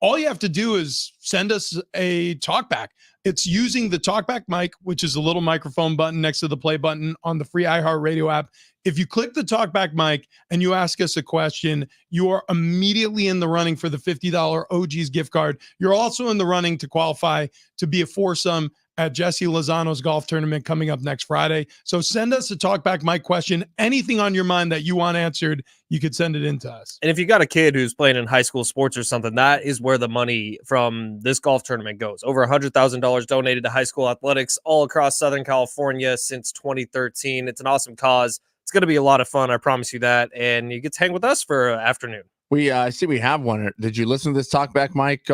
All you have to do is send us a talkback. It's using the talkback mic, which is a little microphone button next to the play button on the free iHeartRadio app. If you click the talkback mic and you ask us a question, you are immediately in the running for the $50 OG's gift card. You're also in the running to qualify to be a foursome at Jesse Lozano's golf tournament coming up next Friday. So send us a talkback mic question. Anything on your mind that you want answered, you could send it in to us. And if you got a kid who's playing in high school sports or something, that is where the money from this golf tournament goes. Over $100,000 donated to high school athletics all across Southern California since 2013. It's an awesome cause. It's going to be a lot of fun. I promise you that. And you get to hang with us for an afternoon. We I see we have one. Did you listen to this talkback mic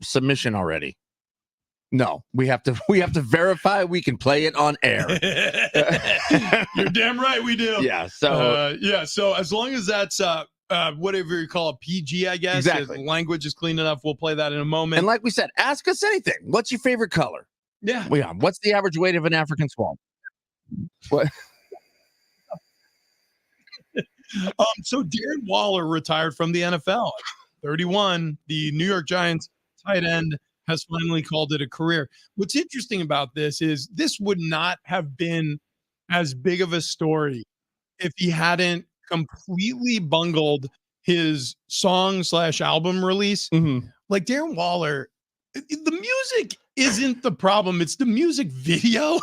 submission already? No, we have to verify we can play it on air. You're damn right we do. Yeah. So so as long as that's whatever you call it, PG, I guess. Exactly. If language is clean enough. We'll play that in a moment. and like we said, ask us anything. What's your favorite color? Yeah. Yeah. What's the average weight of an African swan? What? So Darren Waller retired from the NFL. 31. The New York Giants tight end has finally called it a career. What's interesting about this is this would not have been as big of a story if he hadn't completely bungled his song/album release. Like Darren Waller, the music isn't the problem. It's the music video.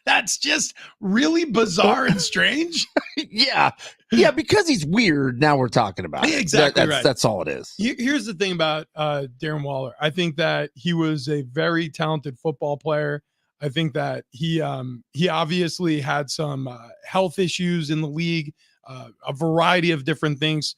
That's just really bizarre and strange. Yeah. Because he's weird. Now we're talking about it. Exactly right. That's all it is. Here's the thing about Darren Waller. I think that he was a very talented football player. I think that he obviously had some health issues in the league, a variety of different things,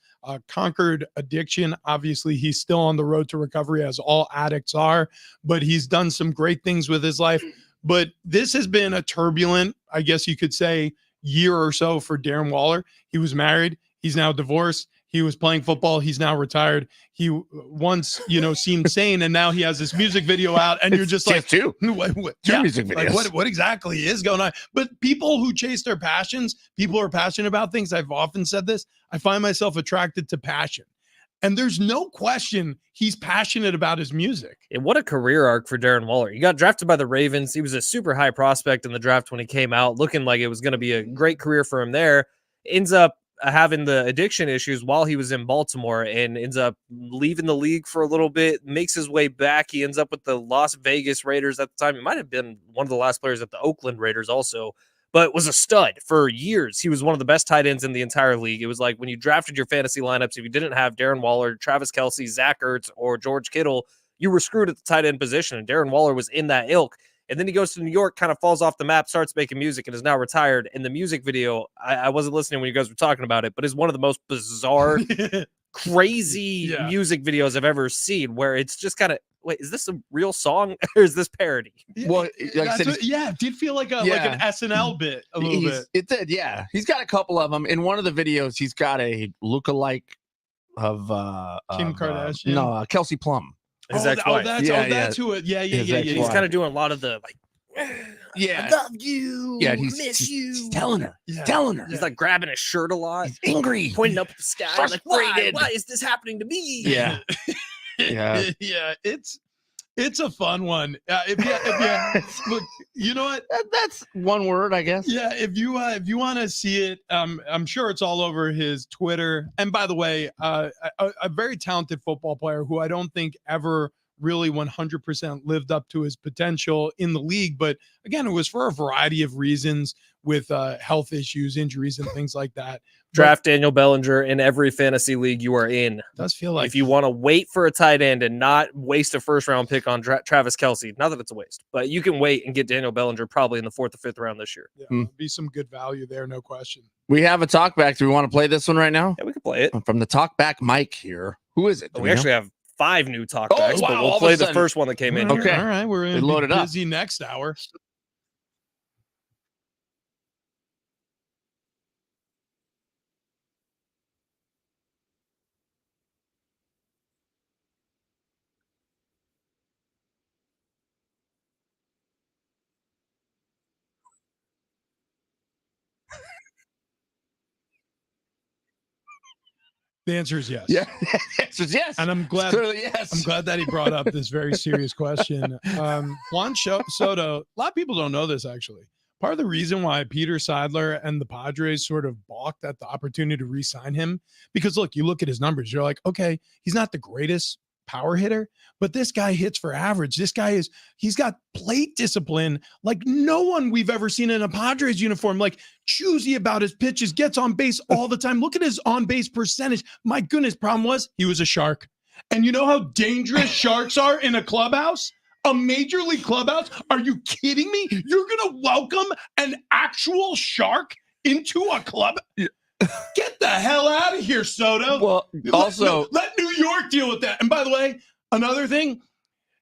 conquered addiction. Obviously, he's still on the road to recovery, as all addicts are, but he's done some great things with his life. But this has been a turbulent, I guess you could say, year or so for Darren Waller. He was married. He's now divorced. He was playing football. He's now retired. He once, seemed sane, and now he has this music video out, and you're just like, two music videos. Like, what exactly is going on? But people who chase their passions, people who are passionate about things, I've often said this, I find myself attracted to passion. And there's no question he's passionate about his music. And what a career arc for Darren Waller. He got drafted by the Ravens. He was a super high prospect in the draft when he came out, looking like it was going to be a great career for him there. Ends up having the addiction issues while he was in Baltimore and ends up leaving the league for a little bit, makes his way back. He ends up with the Las Vegas Raiders at the time. He might have been one of the last players at the Oakland Raiders also, but was a stud for years. He was one of the best tight ends in the entire league. It was like when you drafted your fantasy lineups, if you didn't have Darren Waller, Travis Kelce, Zach Ertz, or George Kittle, you were screwed at the tight end position, and Darren Waller was in that ilk. And then he goes to New York, kind of falls off the map, starts making music, and is now retired. And the music video, I wasn't listening when you guys were talking about it, but is one of the most bizarre, crazy music videos I've ever seen, where it's just kind of, wait, is this a real song or is this parody? Well, like I said, it did feel like an SNL bit a little bit. It did, yeah. He's got a couple of them. In one of the videos, he's got a lookalike of Kim Kardashian. Kelsey Plum. His ex-wife. That's who it. Yeah. He's kind of doing a lot of the like. Yeah, I love you. Yeah, he's telling her. He's telling her. He's like grabbing his shirt a lot. He's angry, pointing up at the sky. Frustrated. Like, why is this happening to me? Yeah, yeah. It's a fun one. If you look, you know what? That's one word, I guess. Yeah. If you want to see it, I'm sure it's all over his Twitter. And by the way, a very talented football player who I don't think ever really 100% lived up to his potential in the league. But again, it was for a variety of reasons with health issues, injuries, and things like that. Draft Daniel Bellinger in every fantasy league you are in. It does feel like if you want to wait for a tight end and not waste a first-round pick on Travis Kelce, not that it's a waste, but you can wait and get Daniel Bellinger probably in the 4th or 5th round this year. Yeah, be some good value there, no question. We have a talkback. Do we want to play this one right now? Yeah, we can play it. From the talkback mic here. Who is it? We actually have 5 new talkbacks, but we'll play the first one that came in. Okay. All right. We're in loaded up. Busy next hour. The answer is yes. Yeah, the answer is yes. And I'm glad. Yes. I'm glad that he brought up this very serious question. Juan Soto. A lot of people don't know this actually. Part of the reason why Peter Seidler and the Padres sort of balked at the opportunity to re-sign him, because look, you look at his numbers, you're like, okay, he's not the greatest power hitter, but this guy hits for average. He's got plate discipline like no one we've ever seen in a Padres uniform, like choosy about his pitches, gets on base all the time. Look at his on-base percentage. My goodness, problem was he was a shark. And you know how dangerous sharks are in a clubhouse? A major league clubhouse? Are you kidding me? You're going to welcome an actual shark into a club? Get the hell out of here, Soto. Well, also, let New York deal with that. And by the way, another thing,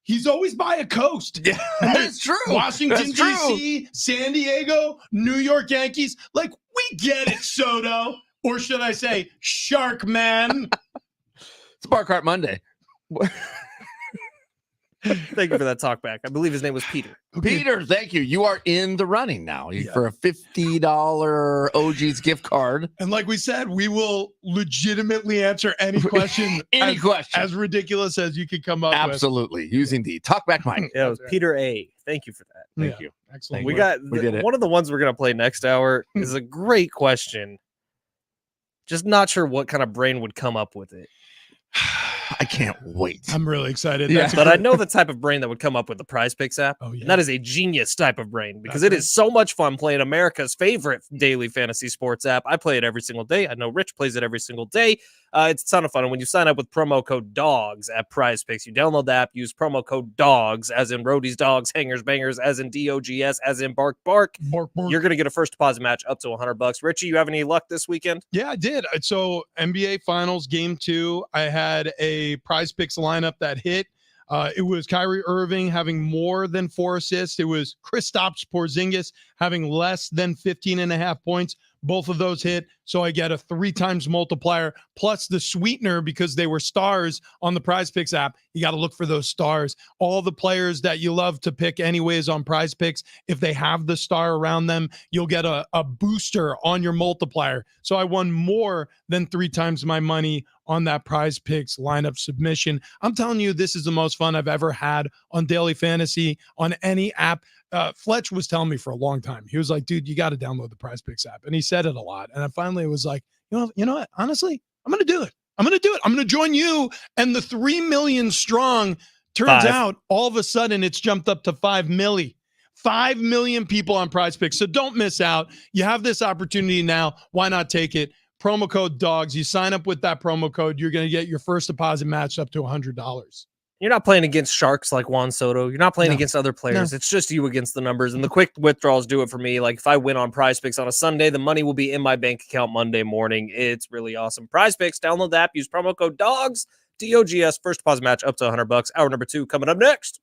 he's always by a coast. yeah, that's true. Washington, That's true. D.C., San Diego, New York Yankees. Like, we get it, Soto. Or should I say, Shark Man? It's Bar Cart Monday. Thank you for that talk back. I believe his name was Peter. Peter, thank you. You are in the running now Yeah. for a $50 OG's gift card. And like we said, we will legitimately answer any question. Any question. As ridiculous as you could come up with. Absolutely. Using the Talkback Mike. Yeah, it was That's right. Peter A. Thank you for that. Thank you. Excellent. We work. got We did it. one of the ones we're gonna play next hour is a great question. Just not sure what kind of brain would come up with it. I can't wait. I'm really excited. Yeah. That's a But I great- know the type of brain that would come up with the Prize Picks app. Oh, yeah. And that is a genius type of brain because That's it is so much fun playing America's favorite daily fantasy sports app. I play it every single day. I know Rich plays it every single day. It's a ton of fun. And when you sign up with promo code DOGS at Prize Picks, you download the app, use promo code DOGS, as in Roadies, Dogs, Hangers, Bangers, as in DOGS, as in Bark, Bark. Bark, bark. You're going to get a first deposit match up to $100. Richie, you have any luck this weekend? Yeah, I did. So NBA Finals Game 2, I had a Prize Picks lineup that hit. It was Kyrie Irving having more than 4 assists. It was Kristaps Porzingis having less than 15.5 points. Both of those hit. So I get a 3 times multiplier plus the sweetener because they were stars on the Prize Picks app. You got to look for those stars. All the players that you love to pick anyways on Prize Picks, if they have the star around them, you'll get a booster on your multiplier. So I won more than 3 times my money on that Prize Picks lineup submission. I'm telling you, this is the most fun I've ever had on Daily Fantasy on any app. Fletch was telling me for a long time. He was like, dude, you got to download the Prize Picks app. And he said it a lot. And I finally was like, you know what? Honestly, I'm going to do it. I'm going to do it. I'm going to join you. And the 3 million strong turns 5. out all of a sudden it's jumped up to 5 million. 5 million people on Prize Picks. So don't miss out. You have this opportunity now. Why not take it? Promo code DOGS. You sign up with that promo code, you're going to get your first deposit matched up to $100. You're not playing against sharks like Juan Soto. You're not playing No. against other players. No. It's just you against the numbers. And the quick withdrawals do it for me. Like if I win on Prize Picks on a Sunday, the money will be in my bank account Monday morning. It's really awesome. Prize Picks, download the app, use promo code DOGS, DOGS, first deposit match up to $100. Hour number 2 coming up next.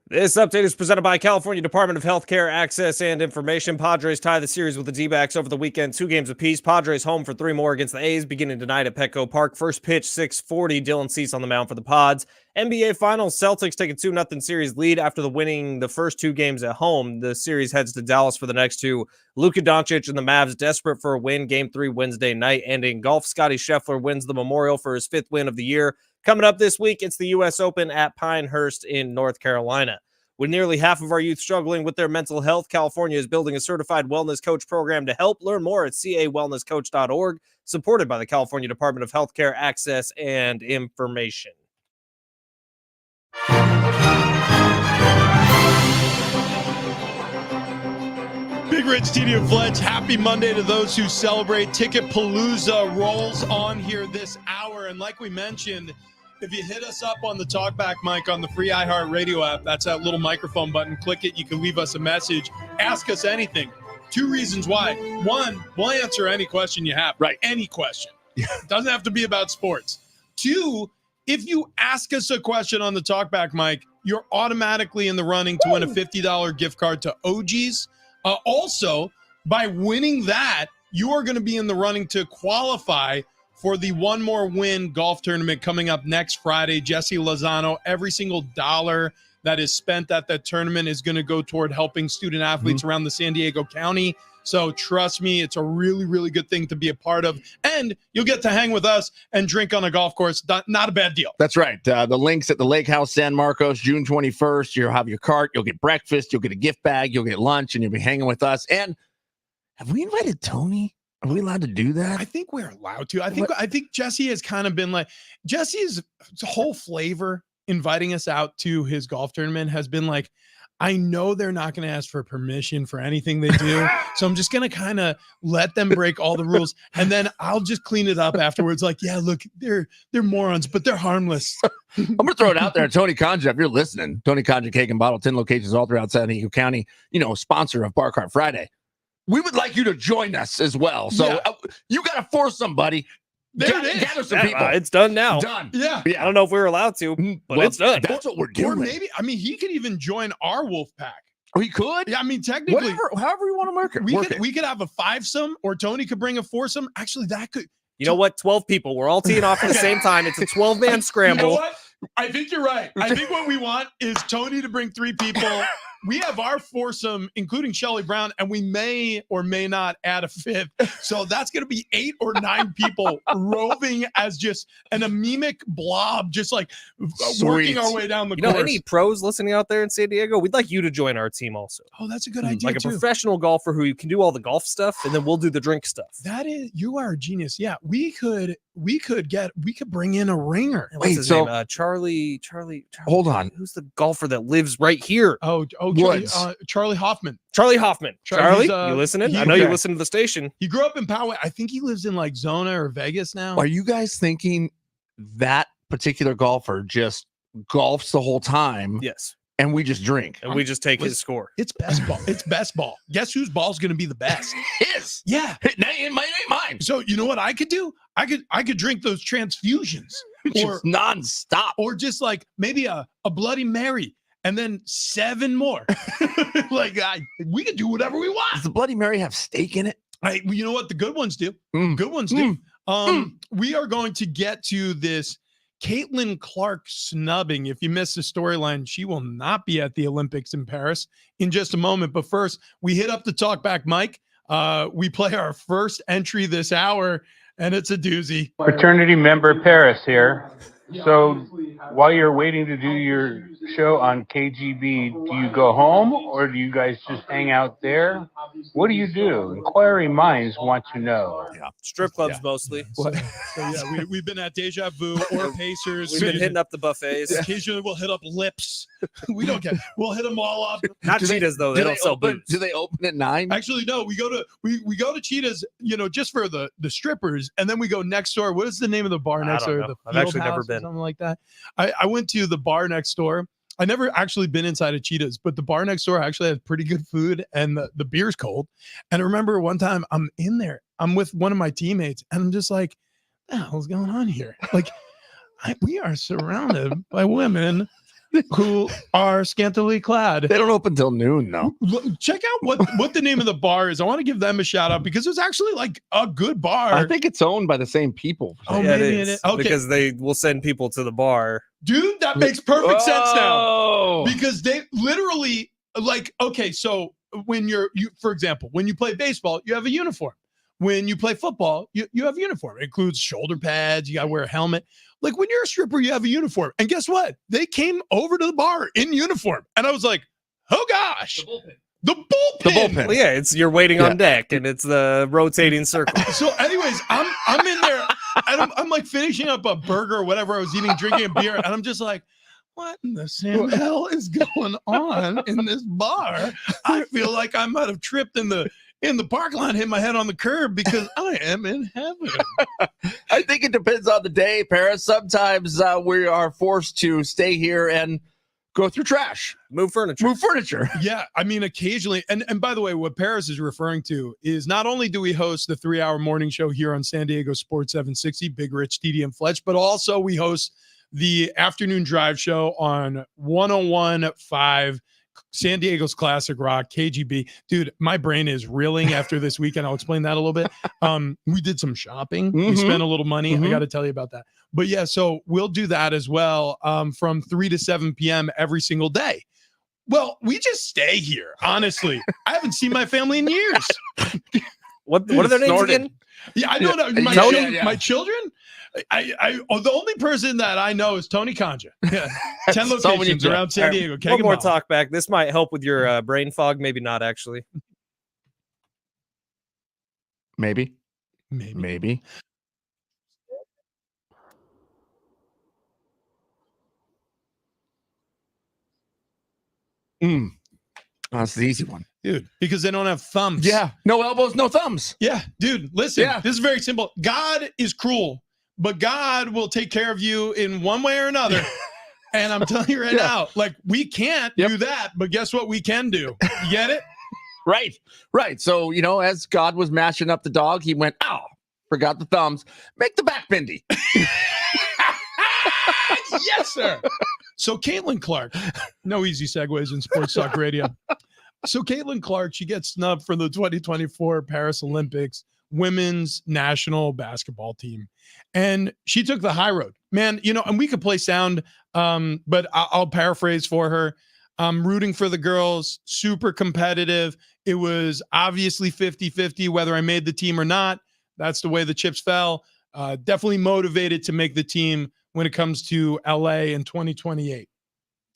This update is presented by California Department of Healthcare Access and Information. Padres tie the series with the D-backs over the weekend, 2 games apiece. Padres home for 3 more against the A's beginning tonight at Petco Park. First pitch, 6:40. Dylan Cease on the mound for the Pods. NBA Finals, Celtics take a 2-0 series lead after winning the first 2 games at home. The series heads to Dallas for the next 2. Luka Doncic and the Mavs desperate for a win. Game 3 Wednesday night. And in golf, Scotty Scheffler wins the Memorial for his 5th win of the year. Coming up this week, it's the U.S. Open at Pinehurst in North Carolina. With nearly half of our youth struggling with their mental health, California is building a certified wellness coach program to help. Learn more at cawellnesscoach.org, supported by the California Department of Healthcare Access and Information. Big Rich, TD and Fletch, happy Monday to those who celebrate. Ticket Palooza rolls on here this hour. And like we mentioned, if you hit us up on the talkback mic on the free iHeartRadio app, that's that little microphone button. Click it. You can leave us a message. Ask us anything. 2 reasons why. 1, we'll answer any question you have. Right. Any question. It doesn't have to be about sports. 2, if you ask us a question on the talkback mic, you're automatically in the running to win a $50 gift card to OG's. Also, by winning that, you are going to be in the running to qualify for the One More Win golf tournament coming up next Friday. Jesse Lozano, every single dollar that is spent at that tournament is going to go toward helping student athletes around the San Diego County. So trust me, it's a really, really good thing to be a part of. And you'll get to hang with us and drink on a golf course. Not a bad deal. That's right. The links at the Lake House San Marcos, June 21st. You'll have your cart. You'll get breakfast. You'll get a gift bag. You'll get lunch, and you'll be hanging with us. And have we invited Tony? Are we allowed to do that? I think we're allowed to. I think Jesse has kind of been like, Jesse's whole flavor inviting us out to his golf tournament has been like, I know they're not going to ask for permission for anything they do. So I'm just going to kind of let them break all the rules. And then I'll just clean it up afterwards. Like, yeah, look, they're morons, but they're harmless. I'm going to throw it out there. Tony Conja, if you're listening, Tony Conja Cake and Bottle, 10 locations all throughout San Diego County, sponsor of Bar Cart Friday. We would like you to join us as well. So you got to force somebody. There it is. Gather some people. It's done now. Done. Yeah. I don't know if we were allowed to, but it's done. That's what we're doing. Or maybe, he could even join our wolf pack. Oh, he could? Yeah, technically. However you want to mark it. We could have a 5-some, or Tony could bring a 4-some. Actually, that could. You know what? 12 people. We're all teeing off at the same time. It's a 12-man scramble. You know what? I think you're right. I think what we want is Tony to bring 3 people. We have our 4-some, including Shelly Brown, and we may or may not add a 5th. So that's going to be 8 or 9 people roving as just an anemic blob, just like working our way down the course. Any pros listening out there in San Diego, we'd like you to join our team also. Oh, that's a good idea. Like a professional golfer who can do all the golf stuff, and then we'll do the drink stuff. You are a genius. Yeah, we could bring in a ringer. What's his name? Charlie. Hold on. Who's the golfer that lives right here? Charlie Hoffman. Charlie, you listening? I know you listen to the station. He grew up in Poway. I think he lives in like Zona or Vegas now. Are you guys thinking that particular golfer just golfs the whole time? Yes. And we just drink. And we just take his score. It's best ball. It's best ball. Guess whose ball's going to be the best? His. Yeah. It ain't mine. So you know what I could do? I could drink those transfusions. Or nonstop. Or just like maybe a Bloody Mary. And then 7 more. We can do whatever we want. Does the Bloody Mary have steak in it? You know what? The good ones do. Good ones do. We are going to get to this Caitlin Clark snubbing. If you missed the storyline, she will not be at the Olympics in Paris in just a moment. But first, we hit up the talkback mic. We play our first entry this hour, and it's a doozy. Fraternity member Paris here. So while you're waiting to do your show on KGB, do you go home or do you guys just hang out there? What do you do? Inquiring minds want to know. Yeah. Strip clubs mostly. We've been at Deja Vu or Pacers. We've been hitting up the buffets. Occasionally we'll hit up Lips. We don't care. We'll hit them all up. Not Cheetahs though. They don't sell booze. Do they open at 9? Actually, no. We go to Cheetahs, just for the strippers, and then we go next door. What is the name of the bar next door? I've actually never been. Something like that. I went to the bar next door. I never actually been inside of Cheetahs, but the bar next door actually had pretty good food and the beer's cold. And I remember one time I'm in there, I'm with one of my teammates, and I'm just like, what the hell's going on here? Like, we are surrounded by women who are scantily clad. They don't open till noon, though. Check out what the name of the bar is. I want to give them a shout out because it's actually like a good bar. I think it's owned by the same people. Oh, Yeah, maybe it it is, is. Okay. because they will send people to the bar. Dude, that makes perfect sense now. Oh. Because they literally like, okay, so when you for example, when you play baseball, you have a uniform. When you play football, you have a uniform. It includes shoulder pads. You got to wear a helmet. Like when you're a stripper, you have a uniform. And guess what? They came over to the bar in uniform. And I was like, oh gosh. The bullpen. Well, yeah, you're waiting on deck, and it's the rotating circle. So anyways, I'm in there. And I'm like finishing up a burger or whatever I was eating, drinking a beer. And I'm just like, what in the hell is going on in this bar? I feel like I might have tripped in the parking lot, hit my head on the curb because I am in heaven. I think it depends on the day, Paris. Sometimes we are forced to stay here and go through trash. Move furniture. Yeah, I mean, occasionally. And by the way, what Paris is referring to is not only do we host the 3-hour morning show here on San Diego Sports 760, Big Rich, TD, and Fletch, but also we host the afternoon drive show on 101.5 San Diego's Classic Rock, KGB. Dude, my brain is reeling after this weekend. I'll explain that a little bit. We did some shopping. We spent a little money. I got to tell you about that. But yeah, so we'll do that as well from 3 to 7 p.m. every single day. Well, we just stay here, honestly. I haven't seen my family in years. What are their names again? Yeah, I don't know. My children? The only person that I know is Tony Conja. Yeah. 10 locations around San Diego. One more talk back. This might help with your brain fog. Maybe not, actually. Maybe. That's the easy one. Dude, because they don't have thumbs. Yeah. No elbows, no thumbs. Yeah, dude, listen. This is very simple. God is cruel, but God will take care of you in one way or another. And I'm telling you right now, like, we can't do that, but guess what we can do? You get it? Right. So, as God was mashing up the dog, he went, oh, forgot the thumbs. Make the back bendy. Yes, sir. So Caitlin Clark, no easy segues in sports talk radio. So Caitlin Clark, she gets snubbed for the 2024 Paris Olympics women's national basketball team. And she took the high road, man, and we could play sound, but I'll paraphrase for her. I'm rooting for the girls, super competitive. It was obviously 50-50 whether I made the team or not. That's the way the chips fell. Definitely motivated to make the team when it comes to LA in 2028.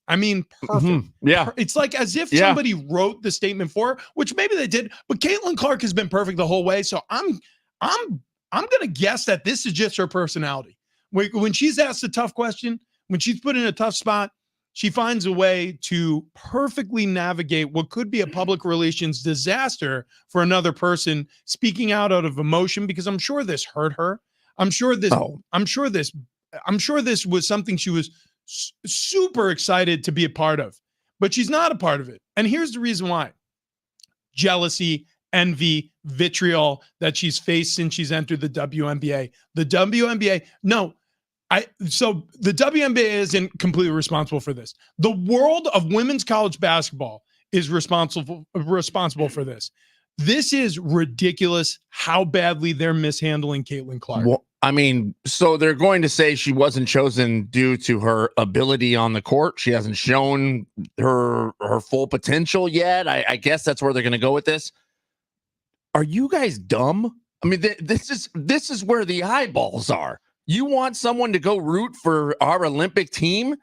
I mean, perfect. Yeah. It's like as if somebody wrote the statement for her, which maybe they did, but Caitlin Clark has been perfect the whole way. So I'm going to guess that this is just her personality. When she's asked a tough question, when she's put in a tough spot, she finds a way to perfectly navigate what could be a public relations disaster for another person, speaking out of emotion, because I'm sure this hurt her. I'm sure this was something she was super excited to be a part of, but she's not a part of it. And here's the reason why: jealousy, envy, vitriol that she's faced since she's entered the WNBA. The WNBA isn't completely responsible for this. The world of women's college basketball is responsible for this. This is ridiculous how badly they're mishandling Caitlin Clark. Well, I mean, so they're going to say she wasn't chosen due to her ability on the court. She hasn't shown her full potential yet. I guess that's where they're going to go with this. Are you guys dumb? I mean, this is where the eyeballs are. You want someone to go root for our Olympic team?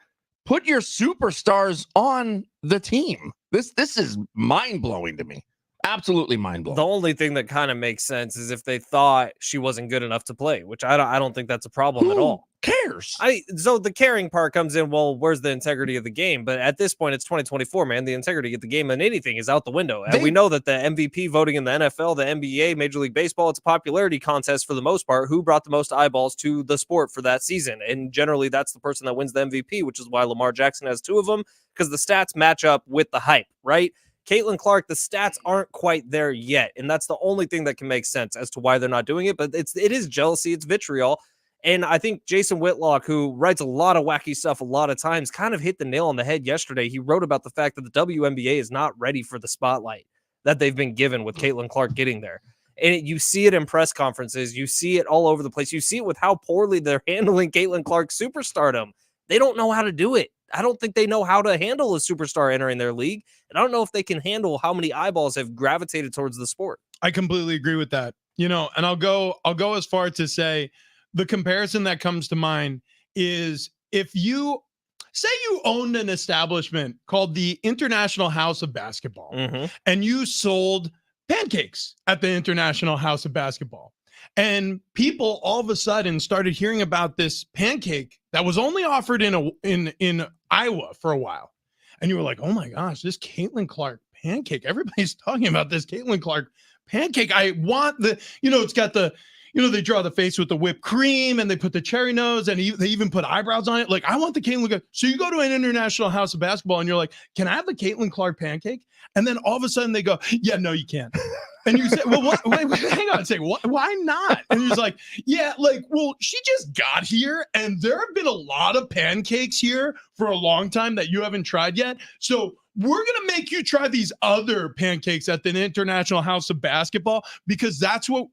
Put your superstars on the team. This is mind-blowing to me. Absolutely mind-blowing. The only thing that kind of makes sense is if they thought she wasn't good enough to play, which I don't think that's a problem at all. Cares? So the caring part comes in, well, where's the integrity of the game? But at this point, it's 2024, man. The integrity of the game and anything is out the window. And we know that the MVP voting in the NFL, the NBA, Major League Baseball, it's a popularity contest for the most part. Who brought the most eyeballs to the sport for that season? And generally, that's the person that wins the MVP, which is why Lamar Jackson has 2 of them, because the stats match up with the hype, right? Caitlin Clark, the stats aren't quite there yet. And that's the only thing that can make sense as to why they're not doing it. But it is jealousy. It's vitriol. And I think Jason Whitlock, who writes a lot of wacky stuff a lot of times, kind of hit the nail on the head yesterday. He wrote about the fact that the WNBA is not ready for the spotlight that they've been given with Caitlin Clark getting there. And you see it in press conferences. You see it all over the place. You see it with how poorly they're handling Caitlin Clark's superstardom. They don't know how to do it. I don't think they know how to handle a superstar entering their league. And I don't know if they can handle how many eyeballs have gravitated towards the sport. I completely agree with that. And I'll go as far to say the comparison that comes to mind is if you say you owned an establishment called the International House of Basketball and you sold pancakes at the International House of Basketball, and people all of a sudden started hearing about this pancake that was only offered in Iowa for a while. And you were like, oh my gosh, this Caitlin Clark pancake. Everybody's talking about this Caitlin Clark pancake. I want it's got the, they draw the face with the whipped cream and they put the cherry nose and they even put eyebrows on it. Like, I want the Caitlin Clark. So you go to an International House of Basketball and you're like, can I have the Caitlin Clark pancake? And then all of a sudden they go, yeah, no, you can't. And you say, well, wait, hang on. Say, why not? And he's like, yeah, well, she just got here and there have been a lot of pancakes here for a long time that you haven't tried yet. So we're going to make you try these other pancakes at the International House of Basketball because that's what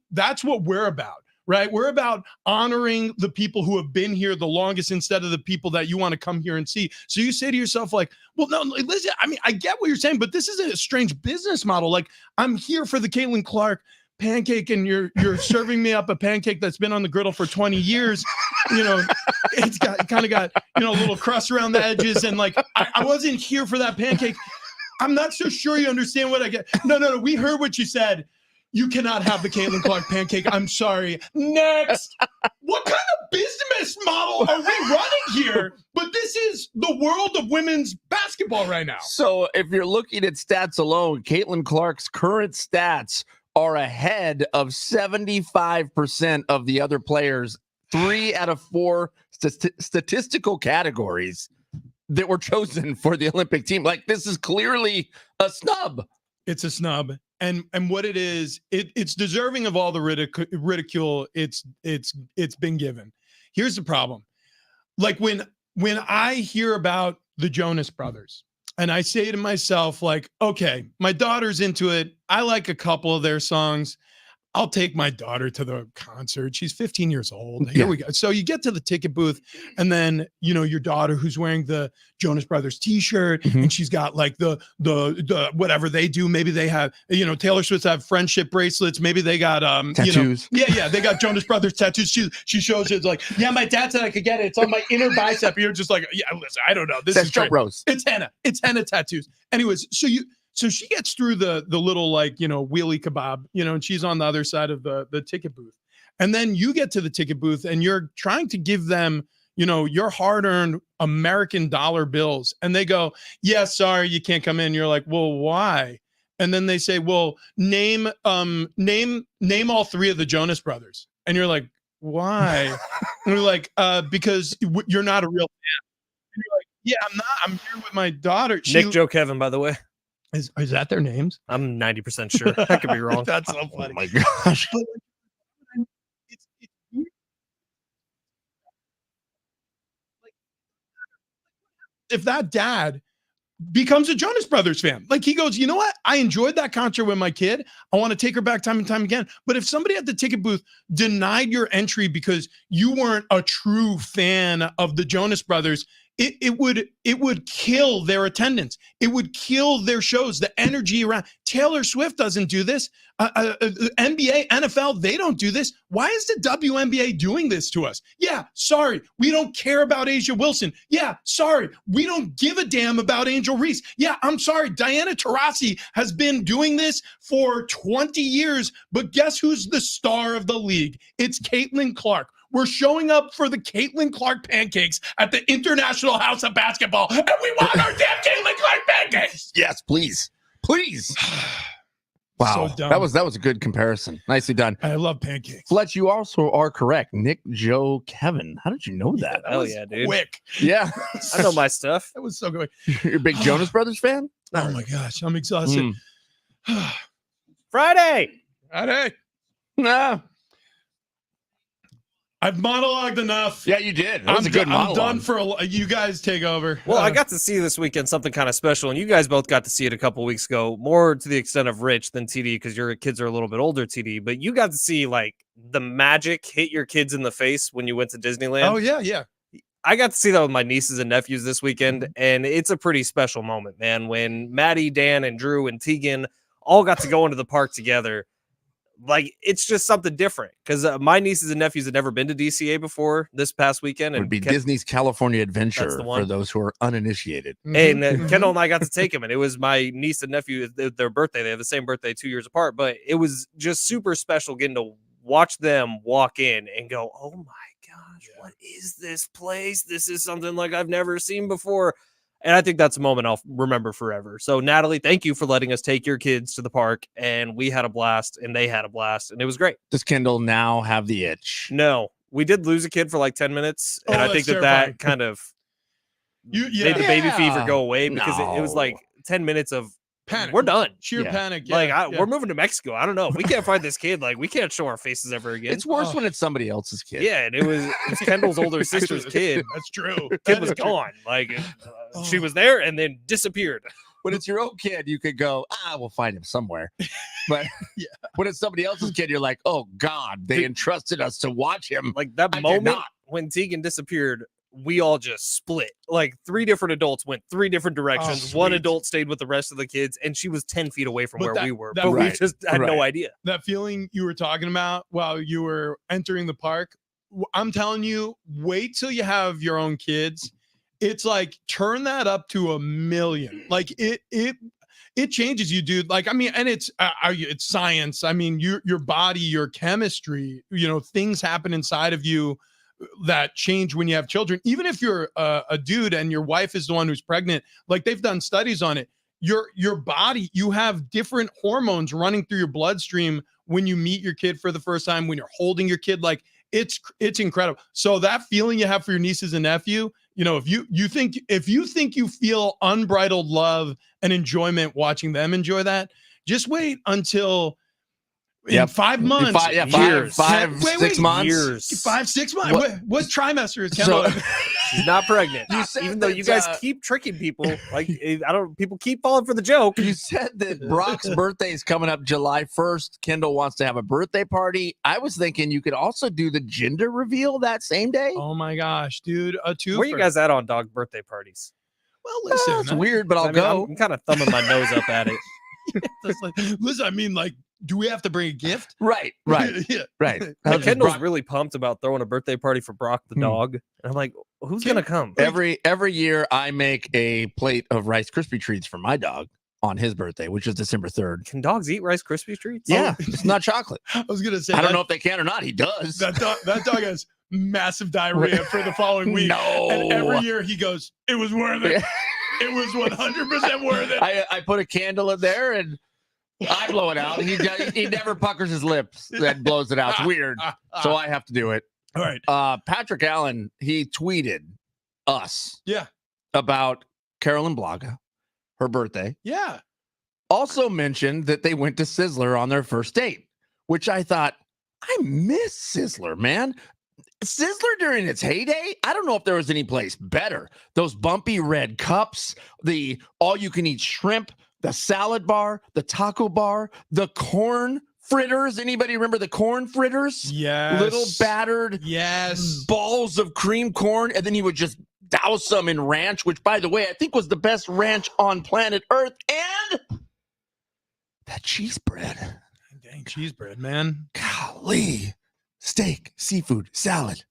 we're about, right? We're about honoring the people who have been here the longest instead of the people that you want to come here and see. So you say to yourself, like, well, no, listen, I mean, I get what you're saying, but this is a strange business model. Like, I'm here for the Caitlin Clark pancake and you're serving me up a pancake that's been on the griddle for 20 years. It's got a little crust around the edges. And like, I wasn't here for that pancake. I'm not so sure you understand what I get. No. We heard what you said. You cannot have the Caitlin Clark pancake. I'm sorry. Next. What kind of business model are we running here? But this is the world of women's basketball right now. So if you're looking at stats alone, Caitlin Clark's current stats are ahead of 75% of the other players, 3 out of 4 statistical categories that were chosen for the Olympic team. Like, this is clearly a snub. It's a snub. And what it is, it's deserving of all the ridicule it's been given. Here's the problem. Like, when I hear about the Jonas Brothers, and I say to myself, like, okay, my daughter's into it. I like a couple of their songs. I'll take my daughter to the concert. She's 15 years old. Here we go. So you get to the ticket booth, and then, your daughter who's wearing the Jonas Brothers t-shirt, and she's got like the whatever they do. Maybe they have, Taylor Swift have friendship bracelets. Maybe they got tattoos. They got Jonas Brothers tattoos. She shows it like, yeah, my dad said I could get it. It's on my inner bicep. You're just like, yeah, listen, I don't know. This is Joe Rose. It's henna tattoos. Anyways, so she gets through the little, like, wheelie kebab, and she's on the other side of the ticket booth. And then you get to the ticket booth and you're trying to give them, your hard-earned American dollar bills. And they go, yeah, sorry, you can't come in. You're like, well, why? And then they say, well, name all 3 of the Jonas Brothers. And you're like, why? And you're like, because you're not a real fan. And you're like, yeah, I'm not. I'm here with my daughter. Nick, Joe, Kevin, by the way. Is that their names? I'm 90% sure. I could be wrong. That's so funny. Oh my gosh. If that dad becomes a Jonas Brothers fan, like, he goes, you know what? I enjoyed that concert with my kid. I want to take her back time and time again. But if somebody at the ticket booth denied your entry because you weren't a true fan of the Jonas Brothers, it would kill their attendance. It would kill their shows, the energy around. Taylor Swift doesn't do this. NBA, NFL, they don't do this. Why is the WNBA doing this to us? Yeah, sorry, we don't care about Asia Wilson. Yeah, sorry, we don't give a damn about Angel Reese. Yeah, I'm sorry, Diana Taurasi has been doing this for 20 years, but guess who's the star of the league? It's Caitlin Clark. We're showing up for the Caitlin Clark pancakes at the International House of Basketball, and we want our damn Caitlin Clark pancakes. Yes, please. Wow, So dumb. that was a good comparison. Nicely done. I love pancakes. Fletch, you also are correct. Nick, Joe, Kevin. How did you know that? Hell yeah, dude. Quick. Yeah, I know my stuff. That was so good. you're a big Jonas Brothers fan. Oh my gosh, I'm exhausted. Friday. Hey. Nah. I've monologued enough. Yeah, you did. That was a good monologue. I'm done for you guys take over. Well, I got to see this weekend something kind of special, and you guys both got to see it a couple weeks ago, more to the extent of Rich than TD because your kids are a little bit older, TD, but you got to see like the magic hit your kids in the face when you went to Disneyland. Oh, yeah. I got to see that with my nieces and nephews this weekend, and it's a pretty special moment, man, when Maddie, Dan, and Drew and Tegan all got to go into the park together. Like, it's just something different because my nieces and nephews had never been to DCA before this past weekend. It would be Disney's California Adventure for those who are uninitiated. And Kendall and I got to take them, and it was my niece and nephew, their birthday. They have the same birthday 2 years apart, but it was just super special getting to watch them walk in and go, oh my gosh, what is this place? This is something like I've never seen before. And I think that's a moment I'll remember forever. So, Natalie, thank you for letting us take your kids to the park. And we had a blast, and they had a blast, and it was great. Does Kendall now have the itch? No, we did lose a kid for like 10 minutes. And I think that kind of made the baby fever go away because it was like 10 minutes of panic. We're done. Sheer panic. We're moving to Mexico. I don't know. If we can't find this kid, like, we can't show our faces ever again. It's worse when it's somebody else's kid. Yeah, and it's Kendall's older sister's kid. That's true. Kid was gone. Like, she was there and then disappeared. When it's your own kid, you could go, we'll find him somewhere. But when it's somebody else's kid, you're like, oh, God, they entrusted us to watch him. Like, that moment when Tegan disappeared, we all just split. Like, 3 different adults went 3 different directions. One adult stayed with the rest of the kids, and she was 10 feet away from where we were. But we just had no idea. That feeling you were talking about while you were entering the park, I'm telling you, wait till you have your own kids. It's like, turn that up to 1,000,000. Like, it changes you, dude. Like, I mean, and it's science. I mean, your body, your chemistry, things happen inside of you that change when you have children. Even if you're a dude and your wife is the one who's pregnant, like, they've done studies on it. Your body, you have different hormones running through your bloodstream when you meet your kid for the first time, when you're holding your kid. Like, it's incredible. So that feeling you have for your nieces and nephew, if you think you feel unbridled love and enjoyment watching them enjoy that, just wait until in 5 months, 6 months, years. 5, 6 months. What trimester is Kendall? She's not pregnant. Even though you guys keep tricking people, like, people keep falling for the joke. You said that Brock's birthday is coming up July 1st. Kendall wants to have a birthday party. I was thinking you could also do the gender reveal that same day. Oh my gosh, dude! Where you guys at on dog birthday parties? Well, listen, it's weird, but I'll go. I'm kind of thumbing my nose up at it. Listen, I mean, like, do we have to bring a gift? Right. Right. Kendall's really pumped about throwing a birthday party for Brock the dog. And I'm like, who's going to come? Every year I make a plate of Rice Krispie treats for my dog on his birthday, which is December 3rd. Can dogs eat Rice Krispie treats? Yeah, it's not chocolate. I was going to say, I don't know if they can or not. He does. That dog has massive diarrhea for the following week. No. And every year he goes, it was worth it. It was 100% worth it. I put a candle in there and I blow it out. He never puckers his lips and blows it out. It's weird. So I have to do it. All right. Patrick Allen, he tweeted us about Carolyn Blaga, her birthday. Yeah. Also mentioned that they went to Sizzler on their first date, which I thought, I miss Sizzler, man. Sizzler during its heyday, I don't know if there was any place better. Those bumpy red cups, the all-you-can-eat shrimp, the salad bar, the taco bar, the corn fritters. Anybody remember the corn fritters? Yes. Little battered balls of cream corn, and then he would just douse them in ranch, which, by the way, I think was the best ranch on planet Earth. And that cheese bread. Dang cheese bread, man. Golly. Steak, seafood, salad,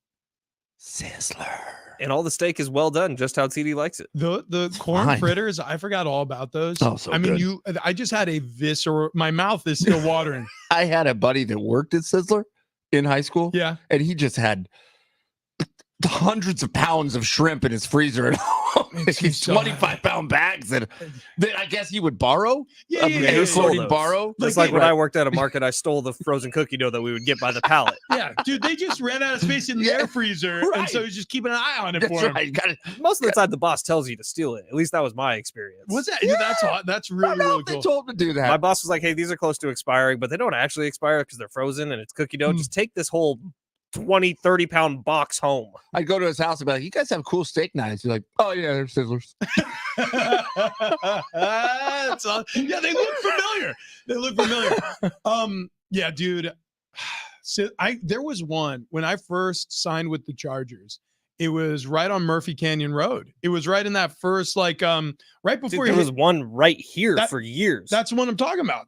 Sizzler. And all the steak is well done, just how TD likes it. The corn fritters, I forgot all about those. Oh, so good. I just had a visceral, my mouth is still watering. I had a buddy that worked at Sizzler in high school. Yeah. And he just had hundreds of pounds of shrimp in his freezer at home. These 25-pound bags that I guess he would borrow. Borrow. Just like when I worked at a market, I stole the frozen cookie dough that we would get by the pallet. Yeah, dude, they just ran out of space in their freezer, and so he's just keeping an eye on it for him. Most of the time, the boss tells you to steal it. At least that was my experience. What's that? Yeah. That's really cool. They told him to do that. My boss was like, "Hey, these are close to expiring, but they don't actually expire because they're frozen and it's cookie dough. Just take this whole 20, 30-pound box home. I'd go to his house and be like, "You guys have cool steak knives." He's like, "Oh yeah, they're Sizzlers." Yeah, they look familiar. They look familiar. Yeah, dude. So there was one when I first signed with the Chargers. It was right on Murphy Canyon Road. It was right in that first, right before Dude, there was one right here for years. That's the one I'm talking about.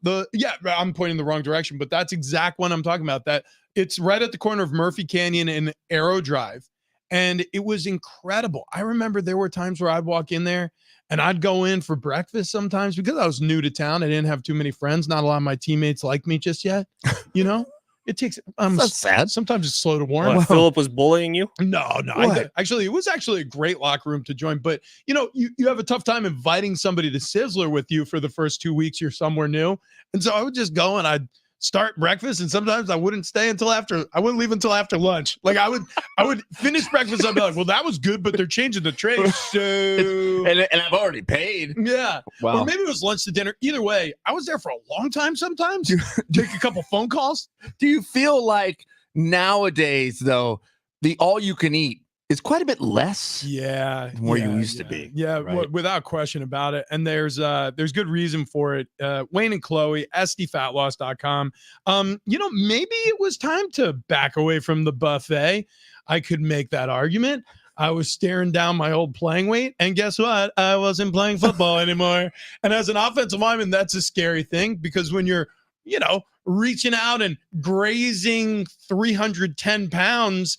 I'm pointing the wrong direction, but that's exact one I'm talking about. That it's right at the corner of Murphy Canyon and Arrow Drive. And it was incredible. I remember there were times where I'd walk in there and I'd go in for breakfast sometimes because I was new to town. I didn't have too many friends. Not a lot of my teammates like me just yet. You know, it takes, That's sad. Sometimes it's slow to warm. What, Philip was bullying you? No. It was actually a great locker room to join. But, you have a tough time inviting somebody to Sizzler with you for the first 2 weeks you're somewhere new. And so I would just go and I'd start breakfast, and sometimes I wouldn't leave until after lunch. Like I would finish breakfast. I'd be like, well, that was good, but they're changing the tray. So and I've already paid. Yeah. Wow. Or maybe it was lunch to dinner. Either way, I was there for a long time sometimes. Take a couple phone calls. Do you feel like nowadays, though, the all you can eat is quite a bit less than where you used to be? Yeah, right? Without question about it. And there's good reason for it. Wayne and Chloe, sdfatloss.com. Maybe it was time to back away from the buffet. I could make that argument. I was staring down my old playing weight, and guess what? I wasn't playing football anymore. And as an offensive lineman, that's a scary thing because when you're, reaching out and grazing 310 pounds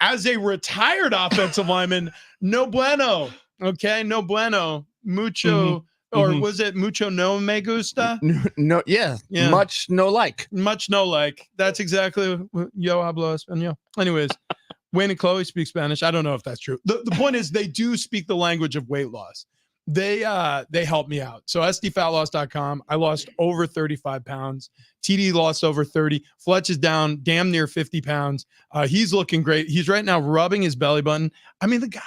as a retired offensive lineman, no bueno. Okay, no bueno. Mucho, or was it mucho no me gusta? No, yeah. Much no like. Much no like. That's exactly what yo hablo español. Anyways, Wayne and Chloe speak Spanish. I don't know if that's true. The point is they do speak the language of weight loss. They help me out. So sdfatloss.com. I lost over 35 pounds. TD lost over 30. Fletch is down damn near 50 pounds. He's looking great. He's right now rubbing his belly button. I mean, the guy,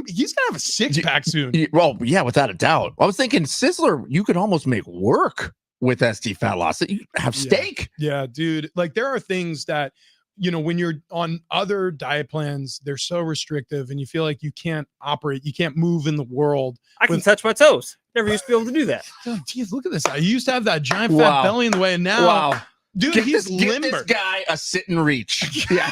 he's gonna have a six-pack soon. Well, yeah, without a doubt. I was thinking Sizzler, you could almost make work with SD Fat Loss. You have steak. Yeah, dude. Like there are things that, when you're on other diet plans, they're so restrictive and you feel like you can't operate, you can't move in the world. I can touch my toes. Never used to be able to do that. Oh, geez, look at this. I used to have that giant fat belly in the way, and now, dude, he's limber. Give this guy a sit and reach. Yeah.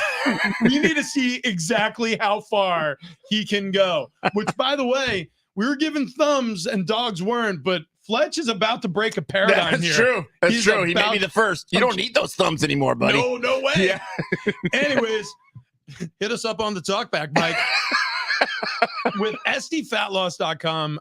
You need to see exactly how far he can go, which, by the way, we were given thumbs and dogs weren't, but Fletch is about to break a paradigm here. True. That's He's true. He may be the first. You don't need those thumbs anymore, buddy. No way. Yeah. Anyways, hit us up on the talkback, Mike. With sdfatloss.com,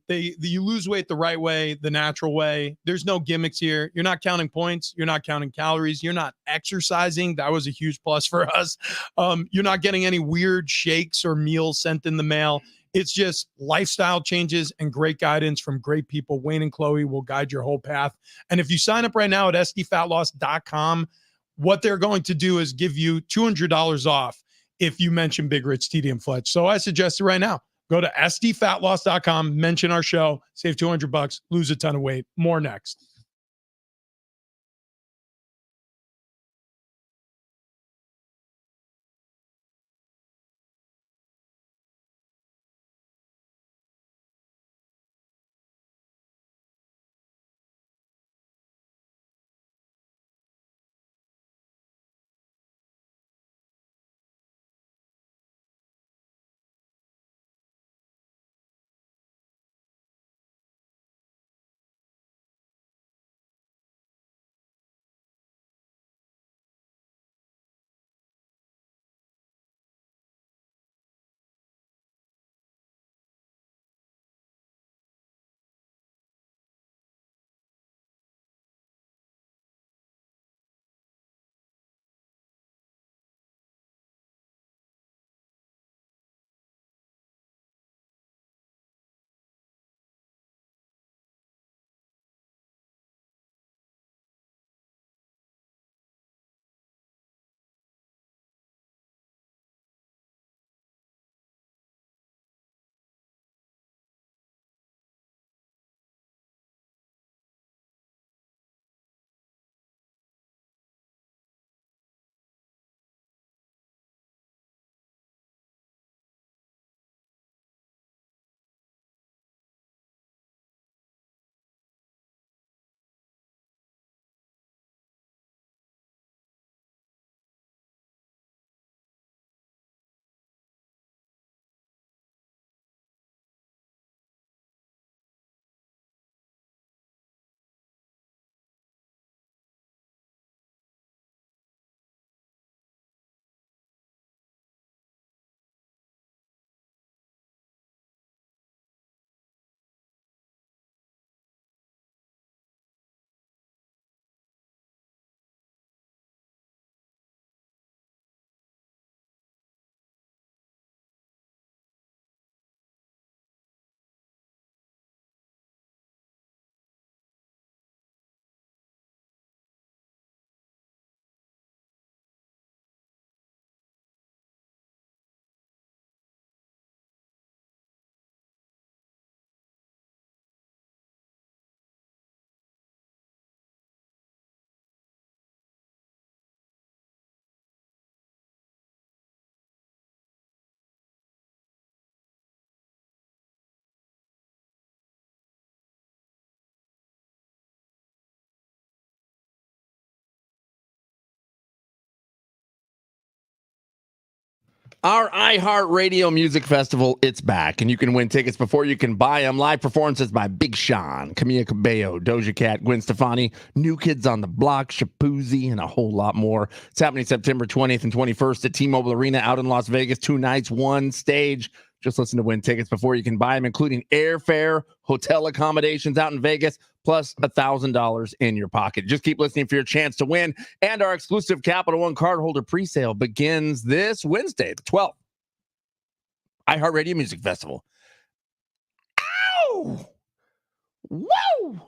you lose weight the right way, the natural way. There's no gimmicks here. You're not counting points. You're not counting calories. You're not exercising. That was a huge plus for us. You're not getting any weird shakes or meals sent in the mail. It's just lifestyle changes and great guidance from great people. Wayne and Chloe will guide your whole path. And if you sign up right now at sdfatloss.com, what they're going to do is give you $200 off if you mention Big Rich, TD, and Fletch. So I suggest it right now. Go to sdfatloss.com, mention our show, save $200, lose a ton of weight. More next. Our iHeartRadio Music Festival, it's back, and you can win tickets before you can buy them. Live performances by Big Sean, Camila Cabello, Doja Cat, Gwen Stefani, New Kids on the Block, Shapoozzy, and a whole lot more. It's happening September 20th and 21st at T-Mobile Arena out in Las Vegas. 2 nights, 1 stage. Just listen to win tickets before you can buy them, including airfare, hotel accommodations out in Vegas, plus $1,000 in your pocket. Just keep listening for your chance to win. And our exclusive Capital One cardholder presale begins this Wednesday, the 12th. iHeartRadio Music Festival. Ow! Woo!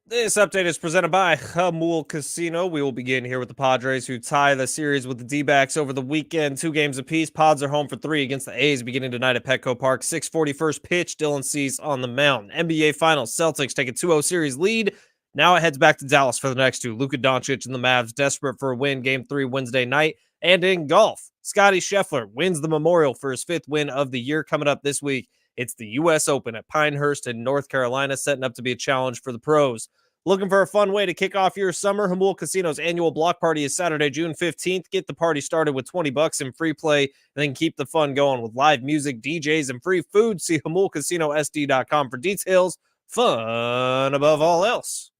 This update is presented by Hamul Casino. We will begin here with the Padres, who tie the series with the D-backs over the weekend, 2 games apiece. Pods are home for 3 against the A's beginning tonight at Petco Park. 6:40 first pitch. Dylan Cease on the mound. NBA Finals. Celtics take a 2-0 series lead. Now it heads back to Dallas for the next 2. Luka Doncic and the Mavs desperate for a win. Game 3 Wednesday night. And in golf, Scotty Scheffler wins the Memorial for his 5th win of the year. Coming up this week, it's the U.S. Open at Pinehurst in North Carolina, setting up to be a challenge for the pros. Looking for a fun way to kick off your summer? Hamul Casino's annual block party is Saturday, June 15th. Get the party started with $20 in free play, and then keep the fun going with live music, DJs, and free food. See HamulCasinoSD.com for details. Fun above all else.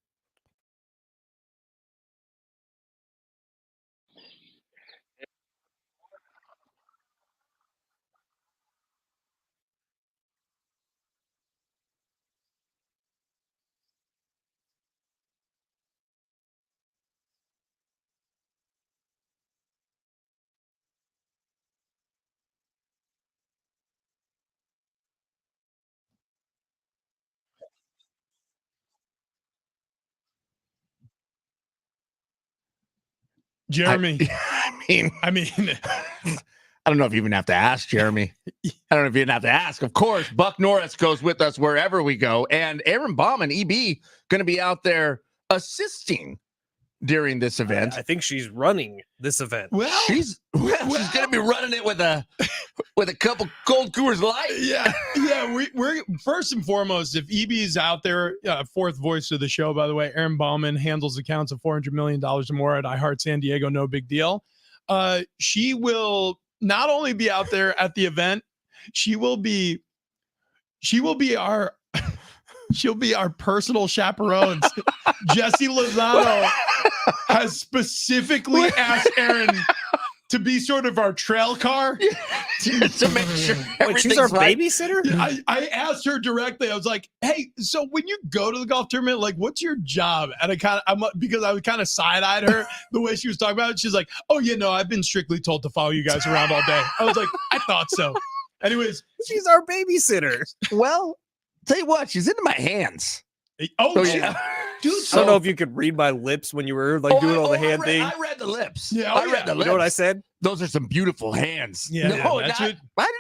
Jeremy. I mean, I don't know if you even have to ask, Jeremy. I don't know if you even have to ask. Of course, Buck Norris goes with us wherever we go. And Aaron Baum and EB going to be out there assisting during this event. I think she's running this event. Well, She's going to be running it with a couple cold Coors Light. Yeah. We're first and foremost, if EB is out there, 4th voice of the show, by the way, Aaron Bauman handles accounts of $400 million or more at iHeart San Diego. No big deal. She will not only be out there at the event, she will be our She'll be our personal chaperones. Jesse Lozano has specifically asked Aaron to be sort of our trail car to make sure Wait, she's our right. babysitter? I asked her directly. I was like, "Hey, so when you go to the golf tournament, like, what's your job?" And because I was kind of side-eyed her the way she was talking about it. She's like, "Oh, yeah, no, I've been strictly told to follow you guys around all day." I was like, "I thought so." Anyways, She's our babysitter. Well, tell you what, she's into my hands. oh, So, shit. yeah. Dude, I don't know if you could read my lips when you were like doing all the hand thing. I read the lips. Yeah, I read the lips. You know what I said? Those are some beautiful hands. Yeah, no, that's not, it. I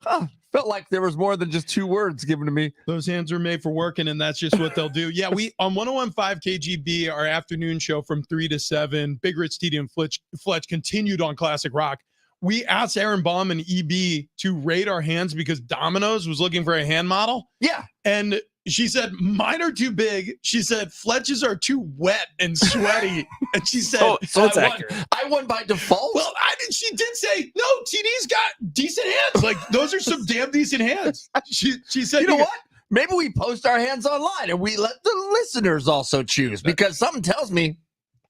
didn't. Felt like there was more than just 2 words given to me. Those hands are made for working, and that's just what they'll do. Yeah, we on 101.5 KGB, our afternoon show from 3 to 7, Big Rich Stevie and Fletch continued on Classic Rock. We asked Aaron Baum and EB to rate our hands because Domino's was looking for a hand model. Yeah. And she said, mine are too big. She said, Fletch's are too wet and sweaty. And she said, So it's I won. accurate. I won by default. Well, she did say, no, TD's got decent hands. Like, those are some damn decent hands. She said, you know what? Maybe we post our hands online and we let the listeners also choose because something tells me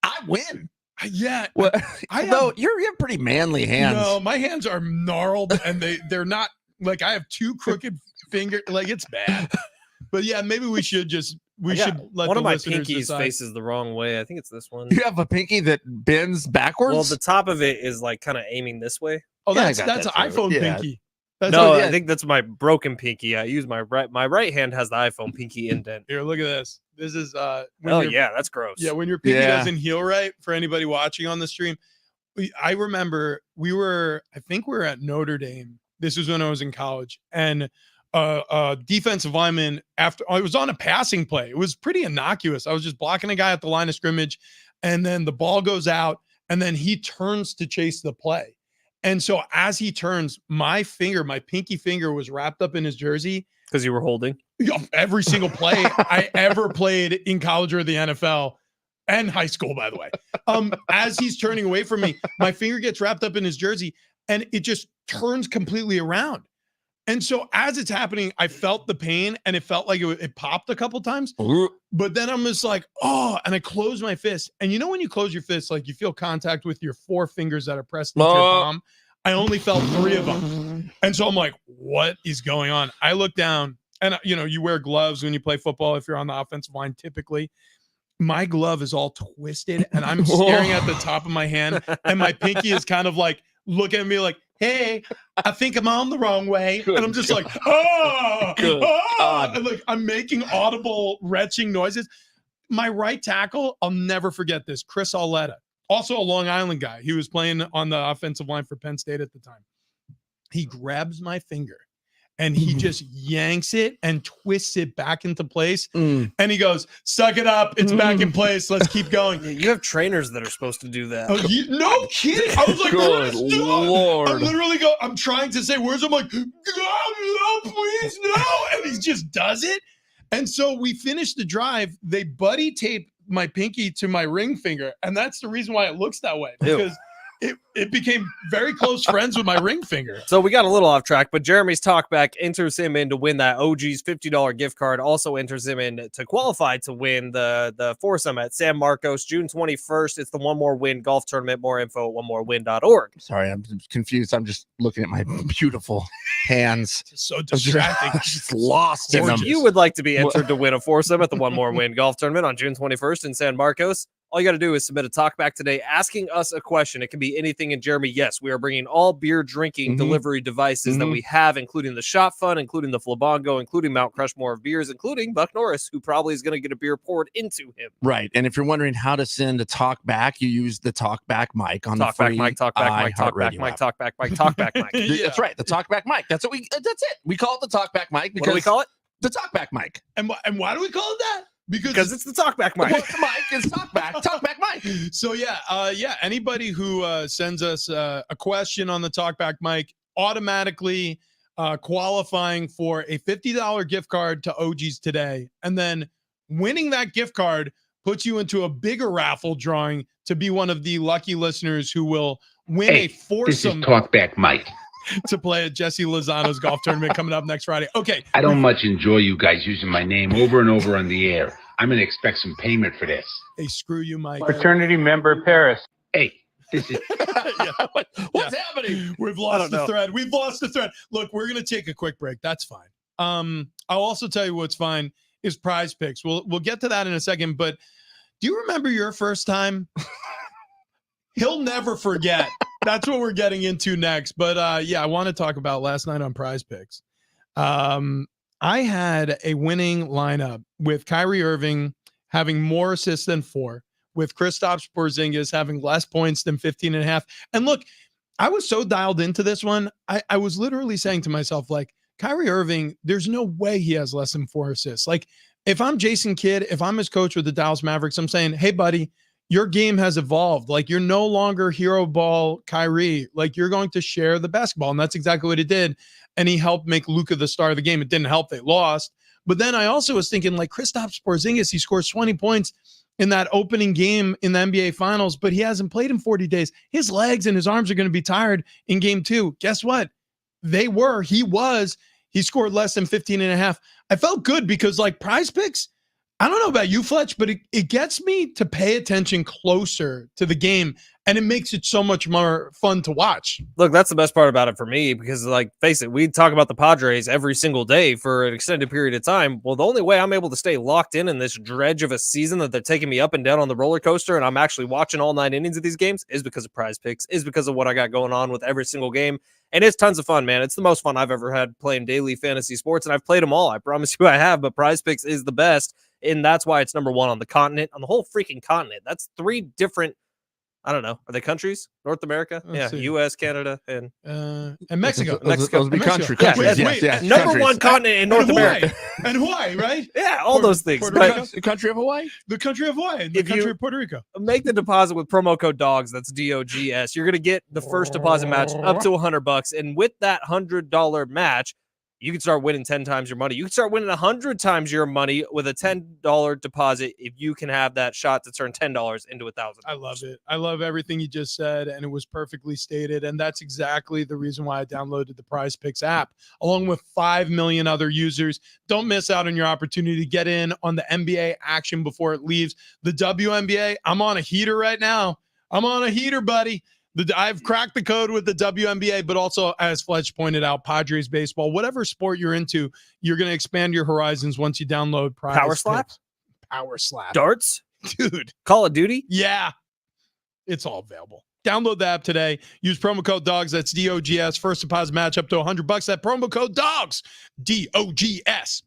I win. Yeah. Well, I though you have pretty manly hands. No, my hands are gnarled and they're not like I have 2 crooked fingers. Like, it's bad. But yeah, maybe we should let one the of my listeners pinkies decide. faces the wrong way. I think it's this one. You have a pinky that bends backwards. Well, the top of it is like kind of aiming this way. Oh, Yeah, I that's got an that too. iPhone Yeah. pinky. That's No, what- I think that's my broken pinky. I use my right hand has the iPhone pinky indent. Here, look at this. This is Oh yeah, that's gross. Yeah, when your pinky Yeah. doesn't heal right, for anybody watching on the stream. I remember I think we were at Notre Dame. This was when I was in college, and defensive lineman, after I was on a passing play, it was pretty innocuous. I was just blocking a guy at the line of scrimmage, and then the ball goes out, and then he turns to chase the play. And so as he turns, my pinky finger was wrapped up in his jersey. Because you were holding. Every single play I ever played in college or the NFL and high school, by the way. As he's turning away from me, my finger gets wrapped up in his jersey and it just turns completely around. And so as it's happening, I felt the pain and it felt like it popped a couple times. But then I'm just like, oh, and I close my fist. And you know when you close your fist, like you feel contact with your 4 fingers that are pressed into your palm? I only felt 3 of them. And so I'm like, what is going on? I look down and, you wear gloves when you play football if you're on the offensive line typically. My glove is all twisted and I'm staring at the top of my hand and my pinky is kind of like looking at me like, hey, I think I'm on the wrong way. Good and I'm just God. like, oh, Good oh. God. And like I'm making audible retching noises. My right tackle, I'll never forget this, Chris Auletta, also a Long Island guy. He was playing on the offensive line for Penn State at the time. He grabs my finger and he just yanks it and twists it back into place. And he goes, suck it up. It's back in place. Let's keep going. You have trainers that are supposed to do that. Oh, no kidding. I was like, Good what is Lord. I'm literally I'm trying to say words. I'm like, God, no, please, no. And he just does it. And so we finished the drive. They buddy taped my pinky to my ring finger. And that's the reason why it looks that way. Because it became very close friends with my ring finger. So we got a little off track, but Jeremy's talkback enters him in to win that OG's $50 gift card. Also enters him in to qualify to win the foursome at San Marcos, June 21st. It's the One More Win golf tournament. More info at onemorewin.org. Sorry, I'm confused. I'm just looking at my beautiful hands. It's so distracting. Just lost in them. If you would like to be entered to win a foursome at the One More Win golf tournament on June 21st in San Marcos, all you got to do is submit a talkback today asking us a question. It can be anything. And Jeremy, yes, we are bringing all beer drinking delivery devices that we have, including the Shot Fun, including the Flabongo, including Mount Crushmore of beers, including Buck Norris, who probably is going to get a beer poured into him. Right. And if you're wondering how to send a talk back, you use the talkback mic on Talkback the free mic, talkback mic, talkback iHeartRadio mic, app. talkback mic, talkback mic. Yeah. That's right. The talkback mic. That's it. We call it the talkback mic because What do we call it? the talkback mic. And why do we call it that? Because it's the talkback mic. Well, the mic is talkback mic. So anybody who sends us a question on the talkback mic automatically qualifying for a $50 gift card to OG's today, and then winning that gift card puts you into a bigger raffle drawing to be one of the lucky listeners who will win a foursome. This is Talkback Mike. to play at Jesse Lozano's golf tournament coming up next Friday. Okay. I don't much enjoy you guys using my name over and over on the air. I'm going to expect some payment for this. Hey, screw you, Mike. Fraternity member Paris. Hey, this is... What's happening? We've lost the thread. We've lost the thread. Look, we're going to take a quick break. That's fine. I'll also tell you what's fine is Prize Picks. We'll get to that in a second, but do you remember your first time? He'll never forget. That's what we're getting into next. But yeah, I want to talk about last night on Prize Picks. I had a winning lineup with Kyrie Irving having more assists than 4, with Kristaps Porzingis having less points than 15.5. And look, I was so dialed into this one. I was literally saying to myself, like, Kyrie Irving, there's no way he has less than 4 assists. Like, if I'm Jason Kidd, if I'm his coach with the Dallas Mavericks, I'm saying, hey, buddy, your game has evolved. Like, you're no longer hero ball Kyrie. Like, you're going to share the basketball. And that's exactly what it did. And he helped make Luka the star of the game. It didn't help. They lost. But then I also was thinking, like, Kristaps Porzingis, he scores 20 points in that opening game in the NBA Finals, but he hasn't played in 40 days. His legs and his arms are going to be tired in game 2. Guess what? He scored less than 15.5. I felt good because, like, Prize Picks, I don't know about you, Fletch, but it gets me to pay attention closer to the game, and it makes it so much more fun to watch. Look, that's the best part about it for me because, like, face it, we talk about the Padres every single day for an extended period of time. Well, the only way I'm able to stay locked in this dredge of a season that they're taking me up and down on the roller coaster, and I'm actually watching all 9 innings of these games, is because of Prize Picks, is because of what I got going on with every single game. And it's tons of fun, man. It's the most fun I've ever had playing daily fantasy sports, and I've played them all. I promise you I have, but Prize Picks is the best, and that's why it's number 1 on the continent, on the whole freaking continent. That's 3 different, I don't know, are they countries? North America? Let's see. U.S., Canada, and Mexico. Those would be countries. Wait, number countries. 1 continent in North America. And Hawaii, right? Yeah, all those things. Puerto But Rico. The country of Hawaii. The country of Hawaii, the If country you- of Puerto Rico. make the deposit with promo code DOGS. That's DOGS. You're going to get the first deposit match up to $100. And with that $100 match, you can start winning 10 times your money. You can start winning 100 times your money with a $10 deposit if you can have that shot to turn $10 into $1,000. I love it. I love everything you just said, and it was perfectly stated. And that's exactly the reason why I downloaded the Prize Picks app, along with 5 million other users. Don't miss out on your opportunity to get in on the NBA action before it leaves. The WNBA, I'm on a heater right now. I'm on a heater, buddy. I've cracked the code with the WNBA, but also, as Fletch pointed out, Padres baseball, whatever sport you're into, you're going to expand your horizons once you download Prize Power slap? Picks. Power slap. Darts? Dude. Call of Duty? Yeah. It's all available. Download the app today. Use promo code DOGS. That's DOGS. First deposit match up to $100. That promo code DOGS. DOGS.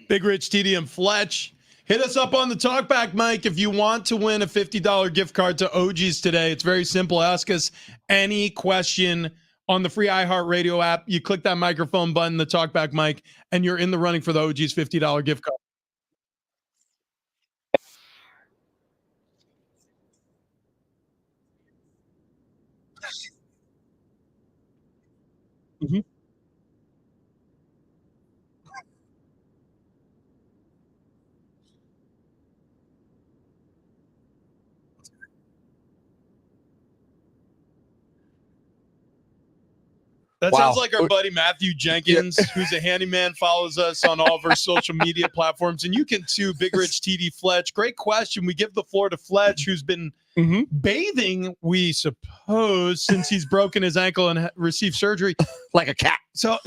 Big Rich, TD, and Fletch. Hit us up on the talkback mic if you want to win a $50 gift card to OG's today. It's very simple. Ask us any question on the free iHeartRadio app. You click that microphone button, the talkback mic, and you're in the running for the OG's $50 gift card. Mm-hmm. That sounds like our buddy Matthew Jenkins, who's a handyman, follows us on all of our social media platforms. And you can too, Big Rich, TD, Fletch. Great question. We give the floor to Fletch, who's been bathing, we suppose, since he's broken his ankle and received surgery. Like a cat. So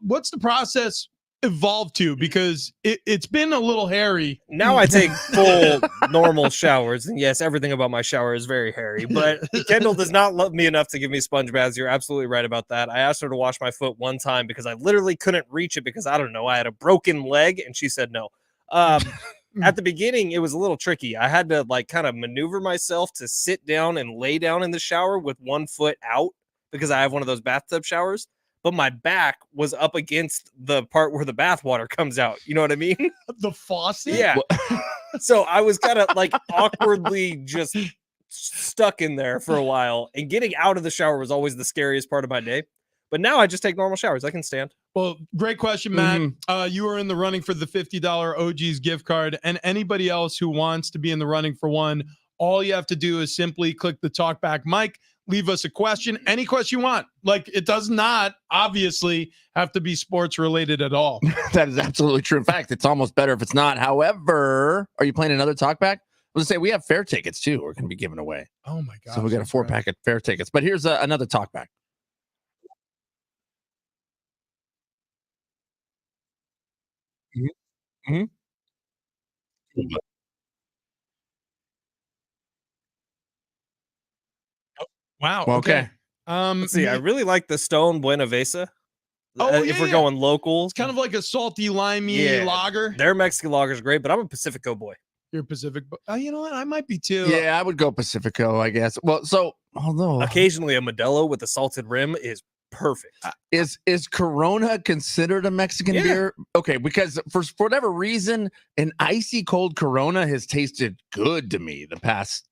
what's the process evolved to? Because it's been a little hairy. Now I take full normal showers, and yes, everything about my shower is very hairy, but Kendall does not love me enough to give me sponge baths. You're absolutely right about that. I asked her to wash my foot one time because I literally couldn't reach it because I don't know, I had a broken leg, and she said no. At the beginning, it was a little tricky. I had to like kind of maneuver myself to sit down and lay down in the shower with one foot out because I have one of those bathtub showers. But my back was up against the part where the bath water comes out. You know what I mean? The faucet? Yeah. So I was kind of like awkwardly just stuck in there for a while. And getting out of the shower was always the scariest part of my day. But now I just take normal showers. I can stand. Well, great question, Matt. You are in the running for the $50 OG's gift card. And anybody else who wants to be in the running for one, all you have to do is simply click the talkback mic. Leave us a question, any question you want. Like, it does not obviously have to be sports related at all. That is absolutely true. In fact, it's almost better if it's not. However, are you playing another talkback? Let's say we have fair tickets too. We're going to be giving away. Oh my God. So we got a 4-pack of fair tickets. But here's another talkback. Wow. Well, okay. Let's see. I really like the Stone Buena Vesa. Oh, if we're going local, it's kind of like a salty, limey lager. Their Mexican lager is great, but I'm a Pacifico boy. You're Pacific. You know what? I might be too. Yeah, I would go Pacifico, I guess. Well, so although occasionally a Modelo with a salted rim is perfect. Is Corona considered a Mexican beer? Okay, because for whatever reason, an icy cold Corona has tasted good to me the past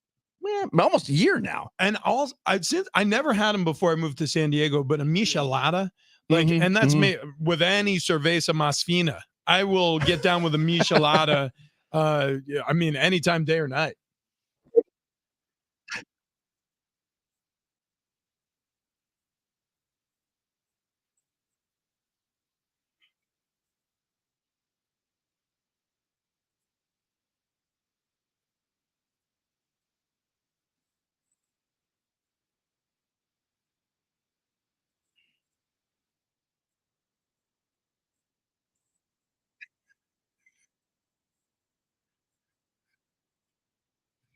almost a year now. And also, I never had them before I moved to San Diego, but a michelada, and that's made with any cerveza más fina. I will get down with a michelada. I mean, anytime, day or night.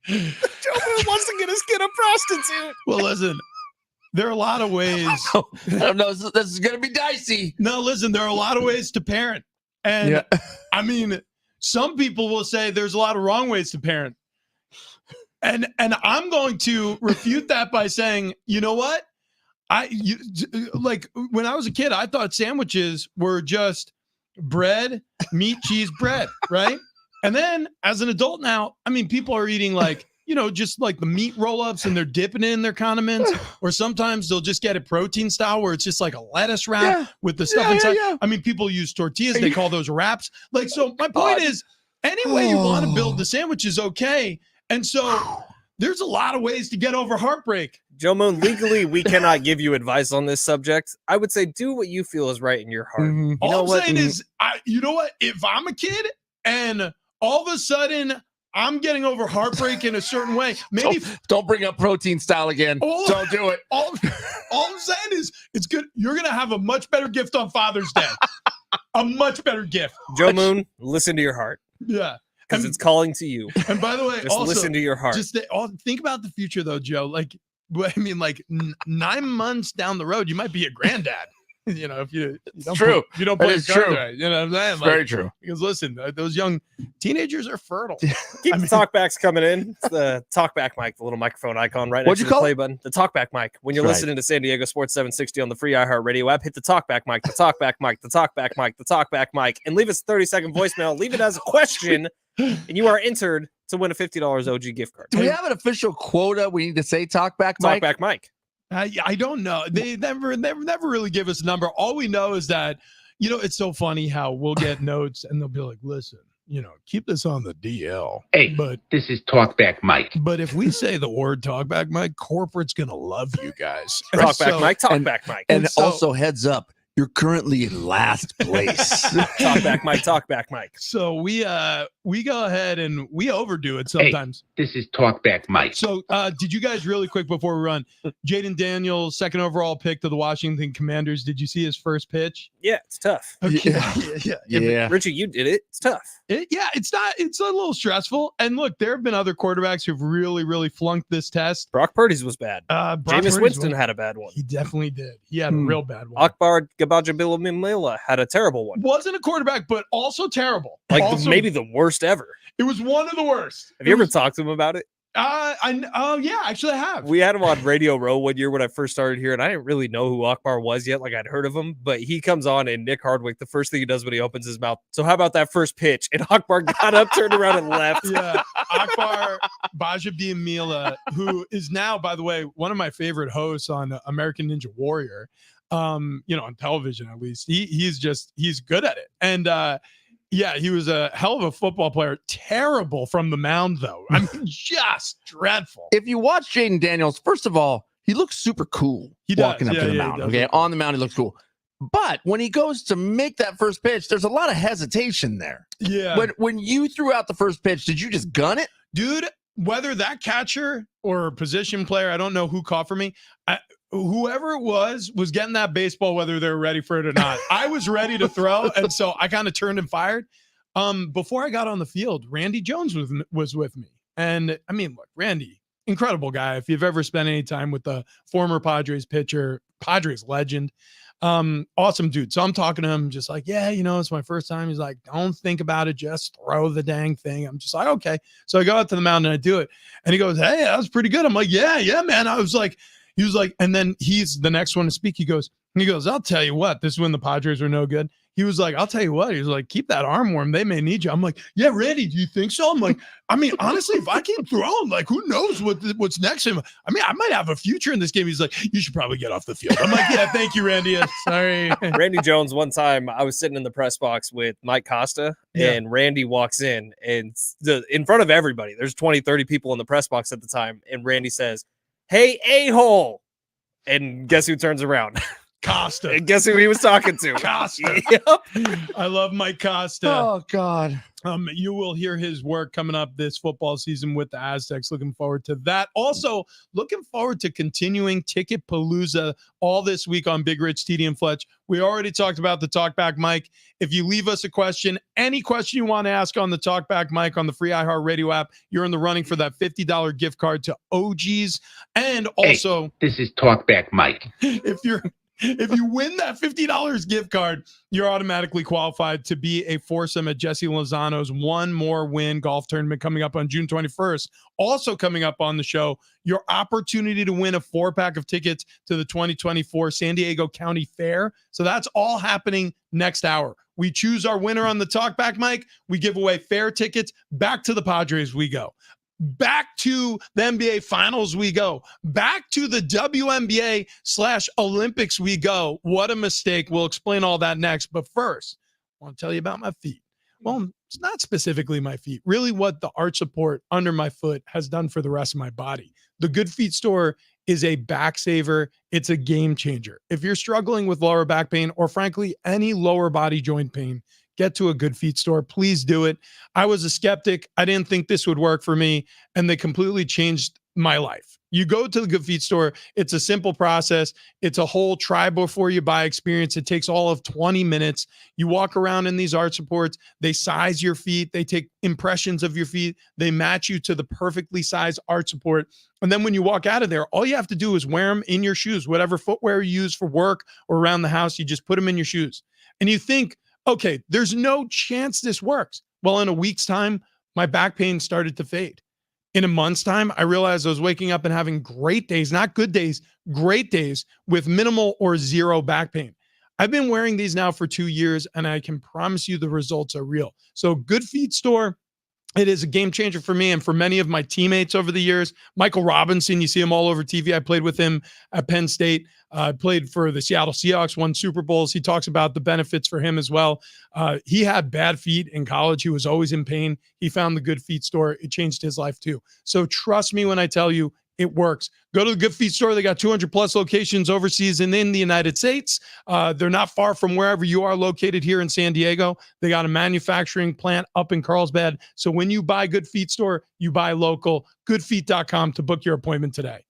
Joe Moon wants to get his kid a prostitute. Well, listen, there are a lot of ways. I don't know. This is going to be dicey. No, listen, there are a lot of ways to parent. And I mean, some people will say there's a lot of wrong ways to parent. And I'm going to refute that by saying, you know what? Like when I was a kid, I thought sandwiches were just bread, meat, cheese, bread, right? And then as an adult now, I mean, people are eating like, just like the meat roll-ups and they're dipping in their condiments, or sometimes they'll just get it protein style where it's just like a lettuce wrap with the stuff inside. I mean, people use tortillas. They call those wraps. Like, so my point is, any way you want to build the sandwich is okay. And so there's a lot of ways to get over heartbreak. Joe Moon, legally, we cannot give you advice on this subject. I would say do what you feel is right in your heart. All I'm saying is, you know what? If I'm a kid and all of a sudden I'm getting over heartbreak in a certain way, maybe don't bring up protein style again. Don't do it. All I'm saying is it's good. You're going to have a much better gift on Father's Day. A much better gift. Joe Moon, listen to your heart. Yeah. Because it's calling to you. And by the way, just also listen to your heart. Just think about the future though, Joe. Like, I mean, like 9 months down the road, you might be a granddad. if you don't true. if you don't That play is your cards true. right, you know what I'm saying? It's very true. Because listen, those young teenagers are fertile. Keep the talkbacks coming in. It's the talkback mic, the little microphone icon right What'd next you to the call play it? button. The talkback mic. When you're Right. listening to San Diego Sports 760 on the free iHeartRadio app, hit the talkback mic, the talkback mic, the talkback mic, the talkback mic, and leave us a 30-second voicemail. Leave it as a question, and you are entered to win a $50 OG gift card. Do we have an official quota? We need to say talkback, Mike. Talkback mic. I don't know. They never really give us a number. All we know is that, it's so funny how we'll get notes and they'll be like, listen, keep this on the DL. Hey, But this is Talkback Mike. But if we say the word talkback mic, corporate's going to love you guys. Talkback mic, talkback mic. And so- also, heads up, you're currently in last place. Talkback mic, talkback mic. So we go ahead and we overdo it sometimes. This is Talkback Mike. So did you guys really quick before we run, Jaden Daniels, second overall pick to the Washington Commanders. Did you see his first pitch? Yeah, it's tough. Okay. Yeah. Richie, you did it. It's tough. It's a little stressful. And look, there have been other quarterbacks who've really, really flunked this test. Brock Purdy's was bad. Brock Jameis Purdy's Winston one. had a bad one. He definitely did. He had a real bad one. Akbar Gabajabilamimila had a terrible one. Wasn't a quarterback, but also terrible. Like Also- maybe the worst ever. it was one of the worst. Have you ever talked to him about it? Yeah, actually I have. We had him on Radio Row one year when I first started here, and I didn't really know who Akbar was yet. Like I'd heard of him, but he comes on, and Nick Hardwick, the first thing he does when he opens his mouth. So how about that first pitch? And Akbar got up, turned around, and left. Yeah, Akbar Bajabiamila, who is now, by the way, one of my favorite hosts on American Ninja Warrior. On television at least. He's good at it. And yeah, he was a hell of a football player. Terrible from the mound, though. I mean, just dreadful. If you watch Jaden Daniels, first of all, he looks super cool He does. walking up to the Yeah, he mound. does Okay, look cool. on the mound, he looks cool. But when he goes to make that first pitch, there's a lot of hesitation there. Yeah. When you threw out the first pitch, did you just gun it? Dude, whether that catcher or position player, I don't know who caught for me. Whoever it was getting that baseball, whether they're ready for it or not. I was ready to throw, and so I kind of turned and fired. Before I got on the field, Randy Jones was with me. And I mean, look, Randy, incredible guy. If you've ever spent any time with the former Padres pitcher, Padres legend, awesome dude. So I'm talking to him just like, yeah, it's my first time. He's like, don't think about it. Just throw the dang thing. I'm just like, okay. So I go out to the mound and I do it. And he goes, hey, that was pretty good. I'm like, yeah, man. He was like, and then he's the next one to speak. He goes, I'll tell you what, this is when the Padres were no good. He was like, I'll tell you what. He was like, keep that arm warm. They may need you. I'm like, yeah, Randy, do you think so? I'm like, I mean, honestly, if I keep throwing, like, who knows what's next? I mean, I might have a future in this game. He's like, you should probably get off the field. I'm like, yeah, thank you, Randy. Sorry. Randy Jones, one time I was sitting in the press box with Mike Costa, and Randy walks in, and in front of everybody, there's 20, 30 people in the press box at the time, and Randy says, hey, a-hole. And guess who turns around? Costa. And guess who he was talking to? Costa. Yep. I love Mike Costa. Oh, God. You will hear his work coming up this football season with the Aztecs. Looking forward to that. Also, looking forward to continuing Ticket Palooza all this week on Big Rich, TD, and Fletch. We already talked about the Talkback Mic. If you leave us a question, any question you want to ask on the Talkback Mic on the free iHeartRadio app, you're in the running for that $50 gift card to OGs. And also, This is Talkback Mike. if you win that $50 gift card, you're automatically qualified to be a foursome at Jesse Lozano's One More Win golf tournament coming up on June 21st. Also coming up on the show, your opportunity to win a 4-pack of tickets to the 2024 San Diego County Fair. So that's all happening next hour. We choose our winner on the Talkback Mic. We give away fair tickets. Back to the Padres we go. Back to the NBA Finals we go. Back to the WNBA/Olympics we go. What a mistake. We'll explain all that next. But first, I want to tell you about my feet. Well, it's not specifically my feet. Really what the arch support under my foot has done for the rest of my body. The Good Feet store is a back saver. It's a game changer. If you're struggling with lower back pain or frankly, any lower body joint pain, get to a Good Feet store. Please do it. I was a skeptic. I didn't think this would work for me, and they completely changed my life. You go to the Good Feet store. It's a simple process. It's a whole try before you buy experience. It takes all of 20 minutes. You walk around in these arch supports. They size your feet. They take impressions of your feet. They match you to the perfectly sized arch support. And then when you walk out of there, all you have to do is wear them in your shoes. Whatever footwear you use for work or around the house, you just put them in your shoes. And you think, okay, there's no chance this works. Well, in a week's time, my back pain started to fade. In a month's time, I realized I was waking up and having great days, not good days, great days with minimal or zero back pain. I've been wearing these now for 2 years, and I can promise you the results are real. So Good Feet store, it is a game changer for me and for many of my teammates over the years. Michael Robinson, you see him all over TV. I played with him at Penn State. Played for the Seattle Seahawks, won Super Bowls. He talks about the benefits for him as well. He had bad feet in college. He was always in pain. He found the Good Feet store. It changed his life too. So trust me when I tell you it works. Go to the Good Feet store. They got 200 plus locations overseas and in the United States. They're not far from wherever you are located here in San Diego. They got a manufacturing plant up in Carlsbad. So when you buy Good Feet store, you buy local. Goodfeet.com to book your appointment today.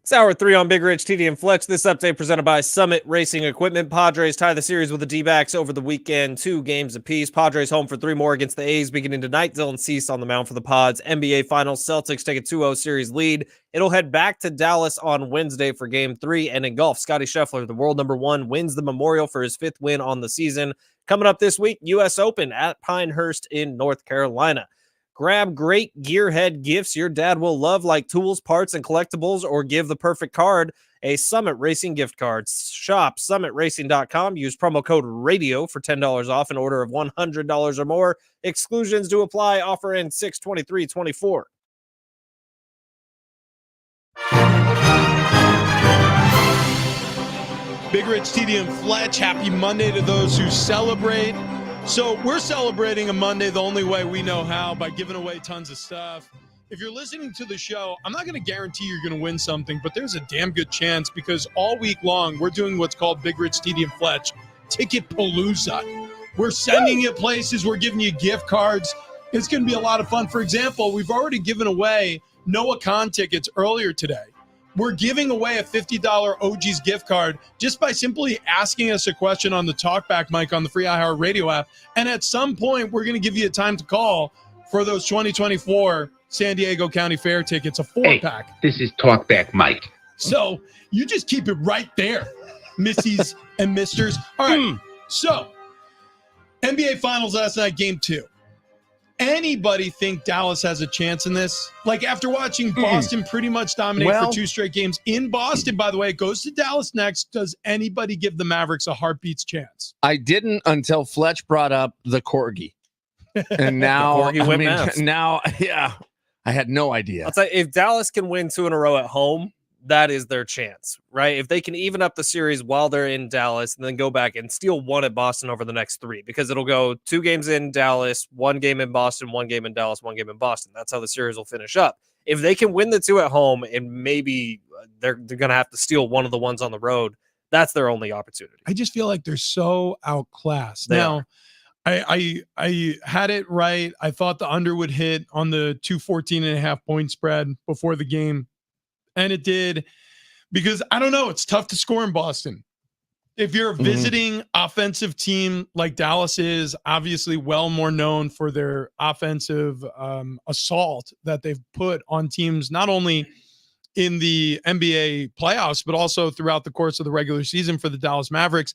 It's hour 3 on Big Rich, TD, and Flex. This update presented by Summit Racing Equipment. Padres tie the series with the D-backs over the weekend, 2 games apiece. Padres home for 3 more against the A's beginning tonight. Dylan Cease on the mound for the Pods. NBA Finals, Celtics take a 2-0 series lead. It'll head back to Dallas on Wednesday for Game 3. And in golf, Scotty Scheffler, the world number 1, wins the Memorial for his 5th win on the season. Coming up this week, U.S. Open at Pinehurst in North Carolina. Grab great gearhead gifts your dad will love, like tools, parts, and collectibles, or give the perfect card a Summit Racing gift card. Shop summitracing.com. Use promo code RADIO for $10 off an order of $100 or more. Exclusions do apply. Offer ends 6/23/24. Big Rich, TD, and Fletch, happy Monday to those who celebrate. So we're celebrating a Monday the only way we know how, by giving away tons of stuff. If you're listening to the show, I'm not going to guarantee you're going to win something, but there's a damn good chance, because all week long we're doing what's called Big Rich, TD, and Fletch Ticket Palooza. We're sending you places. We're giving you gift cards. It's going to be a lot of fun. For example, we've already given away Noah Khan tickets earlier today. We're giving away a $50 OG's gift card just by simply asking us a question on the talkback mic on the free iHeart Radio app. And at some point, we're going to give you a time to call for those 2024 San Diego County Fair tickets, a 4-pack. Hey, this is Talkback Mike. So you just keep it right there, missies and misters. All right, so NBA Finals last night, Game 2. Anybody think Dallas has a chance in this? Like, after watching Boston pretty much dominate for 2 straight games in Boston, by the way, it goes to Dallas next. Does anybody give the Mavericks a heartbeat's chance? I didn't until Fletch brought up the Corgi. And now, yeah, I had no idea. I'll tell you, if Dallas can win 2 in a row at home, that is their chance, right? If they can even up the series while they're in Dallas and then go back and steal 1 at Boston over the next 3, because it'll go 2 games in Dallas, 1 game in Boston, 1 game in Dallas, 1 game in Boston. That's how the series will finish up. If they can win the 2 at home, and maybe they're going to have to steal 1 of the ones on the road, that's their only opportunity. I just feel like they're so outclassed. Now, I had it right. I thought the under would hit on the 214.5 point spread before the game. And it did, because I don't know, it's tough to score in Boston. If you're a visiting offensive team like Dallas is, obviously well more known for their offensive assault that they've put on teams, not only in the NBA playoffs, but also throughout the course of the regular season for the Dallas Mavericks.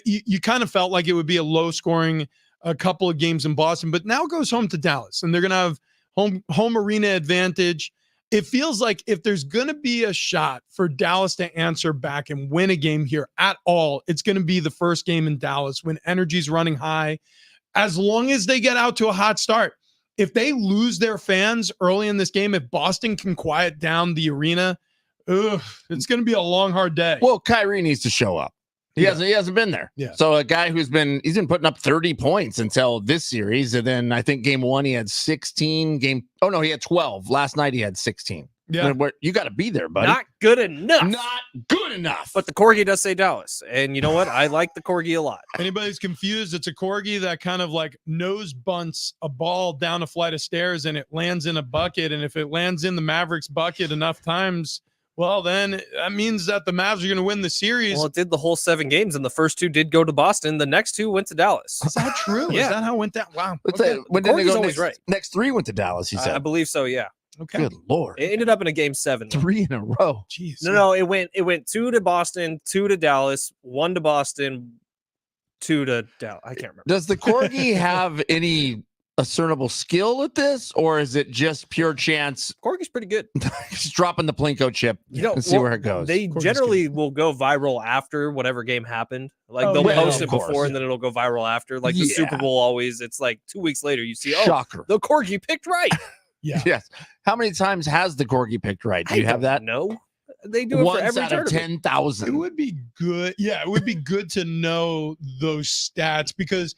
You kind of felt like it would be a low scoring a couple of games in Boston, but now it goes home to Dallas, and they're going to have home arena advantage. It feels like if there's going to be a shot for Dallas to answer back and win a game here at all, it's going to be the first game in Dallas when energy's running high, as long as they get out to a hot start. If they lose their fans early in this game, if Boston can quiet down the arena, it's going to be a long, hard day. Well, Kyrie needs to show up. He hasn't been there. Yeah. So a guy he's been putting up 30 points until this series. And then I think game 1, he had 16. He had 12. Last night he had 16. Yeah. You got to be there, buddy. Not good enough. Not good enough. But the Corgi does say Dallas. And you know what? I like the Corgi a lot. Anybody's confused, it's a Corgi that kind of like nose bunts a ball down a flight of stairs and it lands in a bucket. And if it lands in the Mavericks bucket enough times, well, then that means that the Mavs are going to win the series. Well, it did the whole 7 games, and the first 2 did go to Boston. The next 2 went to Dallas. Is that true? Yeah. Is that how it went down? Wow. When did they go always right. Next 3 went to Dallas, he said. I believe so, yeah. Okay. Good Lord. It ended up in a game 7. 3 in a row. Jeez. No, it went 2 to Boston, 2 to Dallas, 1 to Boston, 2 to Dallas. I can't remember. Does the Corgi have any discernible skill at this, or is it just pure chance? Corgi's pretty good. Just dropping the Plinko chip and see where it goes. They Corgi's generally will go viral after whatever game happened. Like they'll post it before and then it'll go viral after. Like the Super Bowl always, it's like 2 weeks later you see, shocker, the Corgi picked right. Yeah. Yes. How many times has the Corgi picked right? Do you have that? No. They do it Once for every out tournament. of 10,000. It would be good. Yeah, it would be good to know those stats, because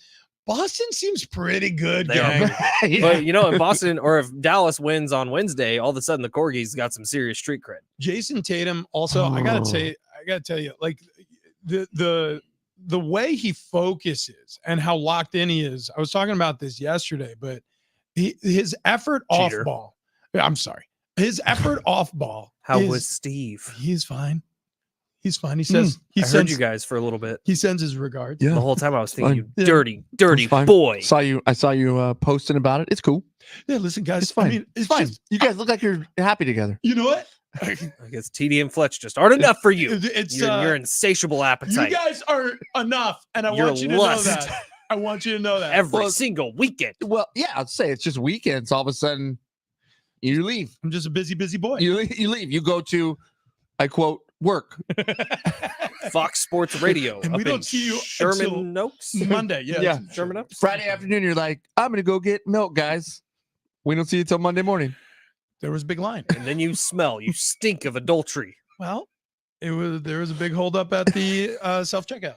Boston seems pretty good. They are gang. But if Boston or if Dallas wins on Wednesday, all of a sudden the Corgi's got some serious street cred. Jason Tatum also, I gotta tell you, like the way he focuses and how locked in he is. I was talking about this yesterday, but his effort Cheater. off ball. I'm sorry. His effort off ball. How was Steve? He's fine. He's fine. He says I heard you guys for a little bit. He sends his regards. Yeah. The whole time I was thinking, Yeah. dirty fine. boy. I saw you posting about it. It's cool. Yeah, listen, guys. It's fine. I mean, It's fine. just- You guys look like you're happy together. you know what? I guess TD and Fletch just aren't enough for you. It's Your insatiable appetite. you guys are enough, and I Your want you to lust. know that. I want you to know that. Every single weekend. Well, yeah, I'd say it's just weekends. All of a sudden, you leave. I'm just a busy boy. You leave. You go to, I quote, work. Fox Sports Radio. And we up don't in see you Sherman until Oaks. Monday. Yeah. Yeah. Sherman Oaks. Friday afternoon, you're like, I'm gonna go get milk, guys. We don't see you till Monday morning. There was a big line. And then you stink of adultery. Well, there was a big holdup at the self checkout.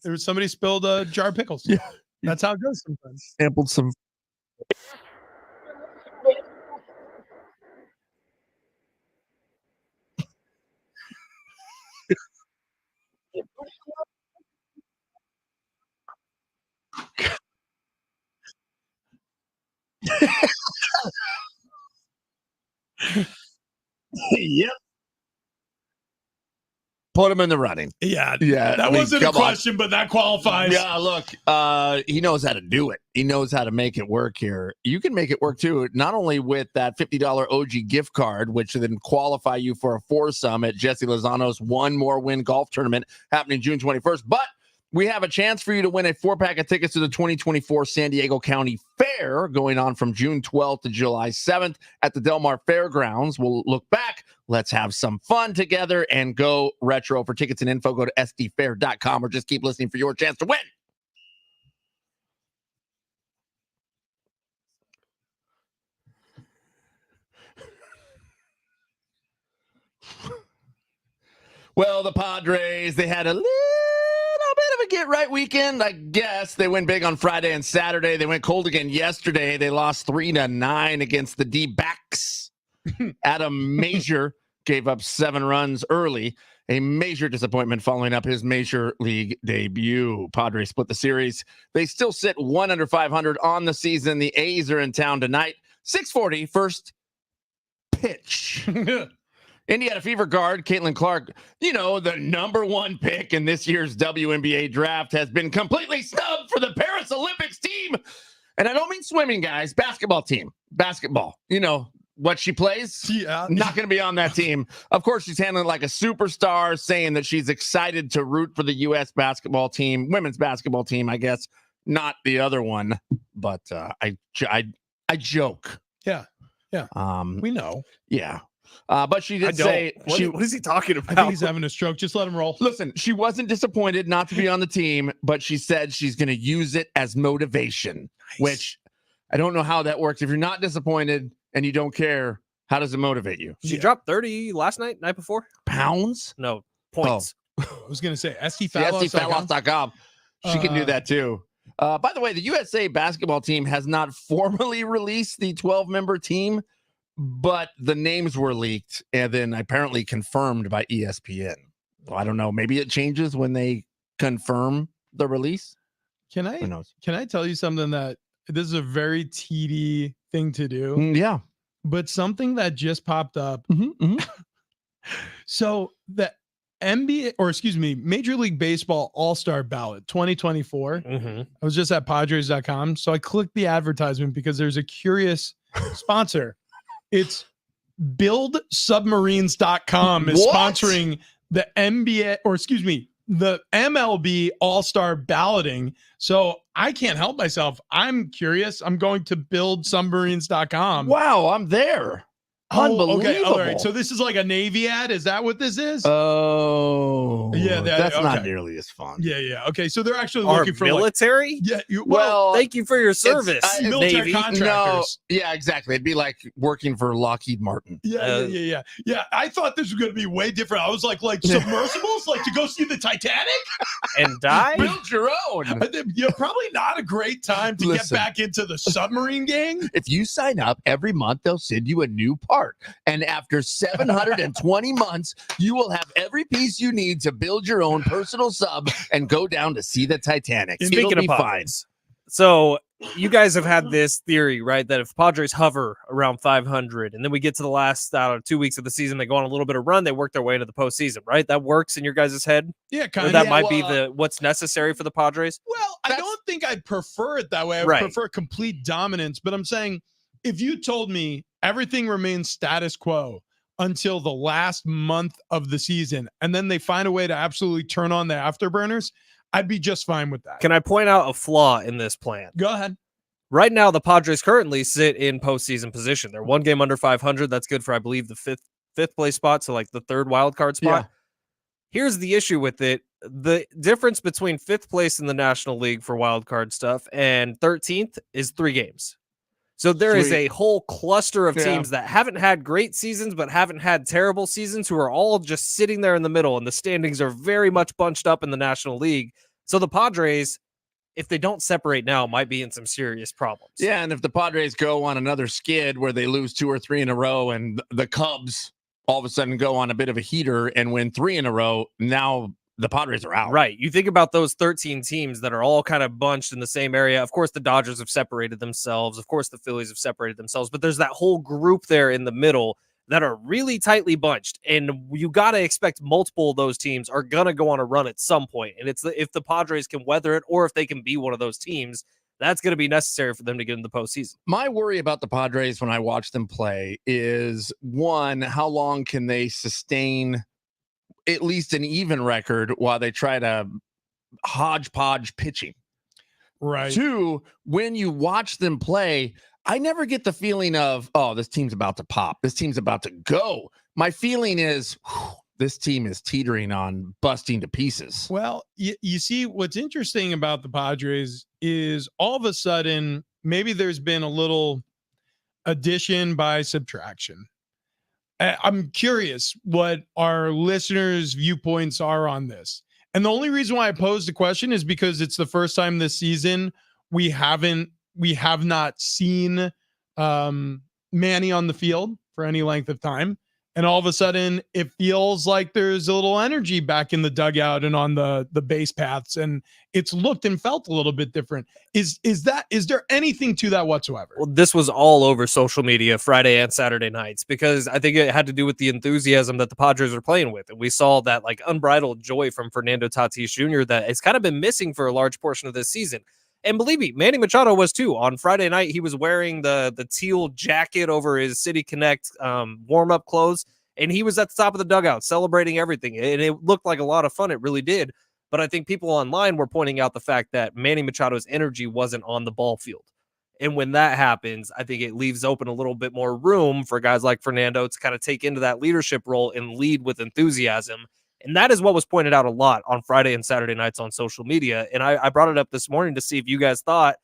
There was somebody spilled a jar of pickles. Yeah. That's how it goes sometimes. Sampled some. Yep. Put him in the running. Yeah. Yeah. That wasn't a question, but that qualifies. Yeah, look, he knows how to do it. He knows how to make it work here. You can make it work too, not only with that $50 OG gift card, which then qualify you for a foursome at Jesse Lozano's One More Win golf tournament happening June 21st. But we have a chance for you to win a 4-pack of tickets to the 2024 San Diego County Fair going on from June 12th to July 7th at the Del Mar Fairgrounds. We'll look back. Let's have some fun together and go retro. For tickets and info, go to sdfair.com or just keep listening for your chance to win. Well, the Padres, they had a little bit of a get-right weekend, I guess. They went big on Friday and Saturday. They went cold again yesterday. They lost 3-9 against the Dbacks. Adam Major gave up 7 runs early. A major disappointment following up his Major League debut. Padres split the series. They still sit 1 under 500 on the season. The A's are in town tonight. 6:40, first pitch. Indiana Fever guard Caitlin Clark, the #1 pick in this year's WNBA draft, has been completely snubbed for the Paris Olympics team. And I don't mean swimming, guys. Basketball team. Basketball. You know what she plays? Yeah. Not going to be on that team. Of course, she's handling like a superstar, saying that she's excited to root for the U.S. basketball team, women's basketball team, I guess. Not the other one. But I joke. Yeah. Yeah. We know. Yeah. But she did say what is he talking I about? think he's having a stroke. Just let him roll. Listen, she wasn't disappointed not to be on the team, but she said she's going to use it as motivation, which I don't know how that works. If you're not disappointed and you don't care, how does it motivate you? She dropped 30 night before? Pounds? No, points. I was going to say SDFallows.com. SDFallows.com. She can do that too. By the way, the USA basketball team has not formally released the 12-member team, but the names were leaked and then apparently confirmed by ESPN. So I don't know. Maybe it changes when they confirm the release. Who knows? Can I tell you something that this is a very TD thing to do? Yeah. But something that just popped up. Mm-hmm. So the Major League Baseball All-Star Ballot 2024. Mm-hmm. I was just at Padres.com. So I clicked the advertisement because there's a curious sponsor. It's buildsubmarines.com is sponsoring the the MLB All-Star balloting. So I can't help myself. I'm curious. I'm going to buildsubmarines.com. Wow, I'm there. Unbelievable. Okay. All right. So this is like a Navy ad. Is that what this is? Oh, Yeah, that's not nearly as fun. Yeah. Okay. So they're actually Our looking for military? Well, thank you for your service. military Navy. contractors. No, yeah, exactly. It'd be like working for Lockheed Martin. Yeah. I thought this was going to be way different. I was like submersibles, like to go see the Titanic And die? Build your own. Probably not a great time to get back into the submarine gang. If you sign up every month, they'll send you a new part. And after 720 months, you will have every piece you need to build your own personal sub and go down to see the Titanic. Speaking It'll of be fine. so you guys have had this theory, right? That if Padres hover around 500 and then we get to the last 2 weeks of the season, they go on a little bit of run, they work their way into the postseason, right? That works in your guys' head? Yeah, Or kind of. that might be what's necessary for the Padres? Well, I don't think I'd prefer it that way. I would Right. prefer complete dominance. But I'm saying if you told me everything remains status quo until the last month of the season, and then they find a way to absolutely turn on the afterburners, I'd be just fine with that. Can I point out a flaw in this plan? Go ahead. Right now, the Padres currently sit in postseason position. They're one game under 500. That's good for, I believe, the fifth place spot, so like the third wild card spot. Yeah. Here's the issue with it. The difference between 5th place in the National League for wild card stuff and 13th is 3 games. So there is a whole cluster of teams that haven't had great seasons, but haven't had terrible seasons, who are all just sitting there in the middle, and the standings are very much bunched up in the National League. So the Padres, if they don't separate now, might be in some serious problems. Yeah, and if the Padres go on another skid where they lose 2 or 3 in a row, and the Cubs all of a sudden go on a bit of a heater and win 3 in a row, now the Padres are out. Right. You think about those 13 teams that are all kind of bunched in the same area. Of course, the Dodgers have separated themselves. Of course, the Phillies have separated themselves. But there's that whole group there in the middle that are really tightly bunched. And you got to expect multiple of those teams are going to go on a run at some point. And it's if the Padres can weather it, or if they can be one of those teams, that's going to be necessary for them to get in the postseason. My worry about the Padres when I watch them play is, one, how long can they sustain at least an even record while they try to hodgepodge pitching? Right. 2, when you watch them play, I never get the feeling of, oh, this team's about to pop. This team's about to go. My feeling is, this team is teetering on busting to pieces. Well, you see, what's interesting about the Padres is all of a sudden, maybe there's been a little addition by subtraction. I'm curious what our listeners' viewpoints are on this. And the only reason why I posed the question is because it's the first time this season we have not seen Manny on the field for any length of time. And all of a sudden it feels like there's a little energy back in the dugout and on the base paths. And it's looked and felt a little bit different. Is there anything to that whatsoever? Well, this was all over social media Friday and Saturday nights, because I think it had to do with the enthusiasm that the Padres were playing with. And we saw that like unbridled joy from Fernando Tatis Jr. that it's kind of been missing for a large portion of this season. And believe me, Manny Machado was too. On Friday night, he was wearing the teal jacket over his City Connect warm-up clothes, and he was at the top of the dugout celebrating everything. And it looked like a lot of fun. It really did. But I think people online were pointing out the fact that Manny Machado's energy wasn't on the ball field. And when that happens, I think it leaves open a little bit more room for guys like Fernando to kind of take into that leadership role and lead with enthusiasm. And that is what was pointed out a lot on Friday and Saturday nights on social media. And I brought it up this morning to see if you guys thought,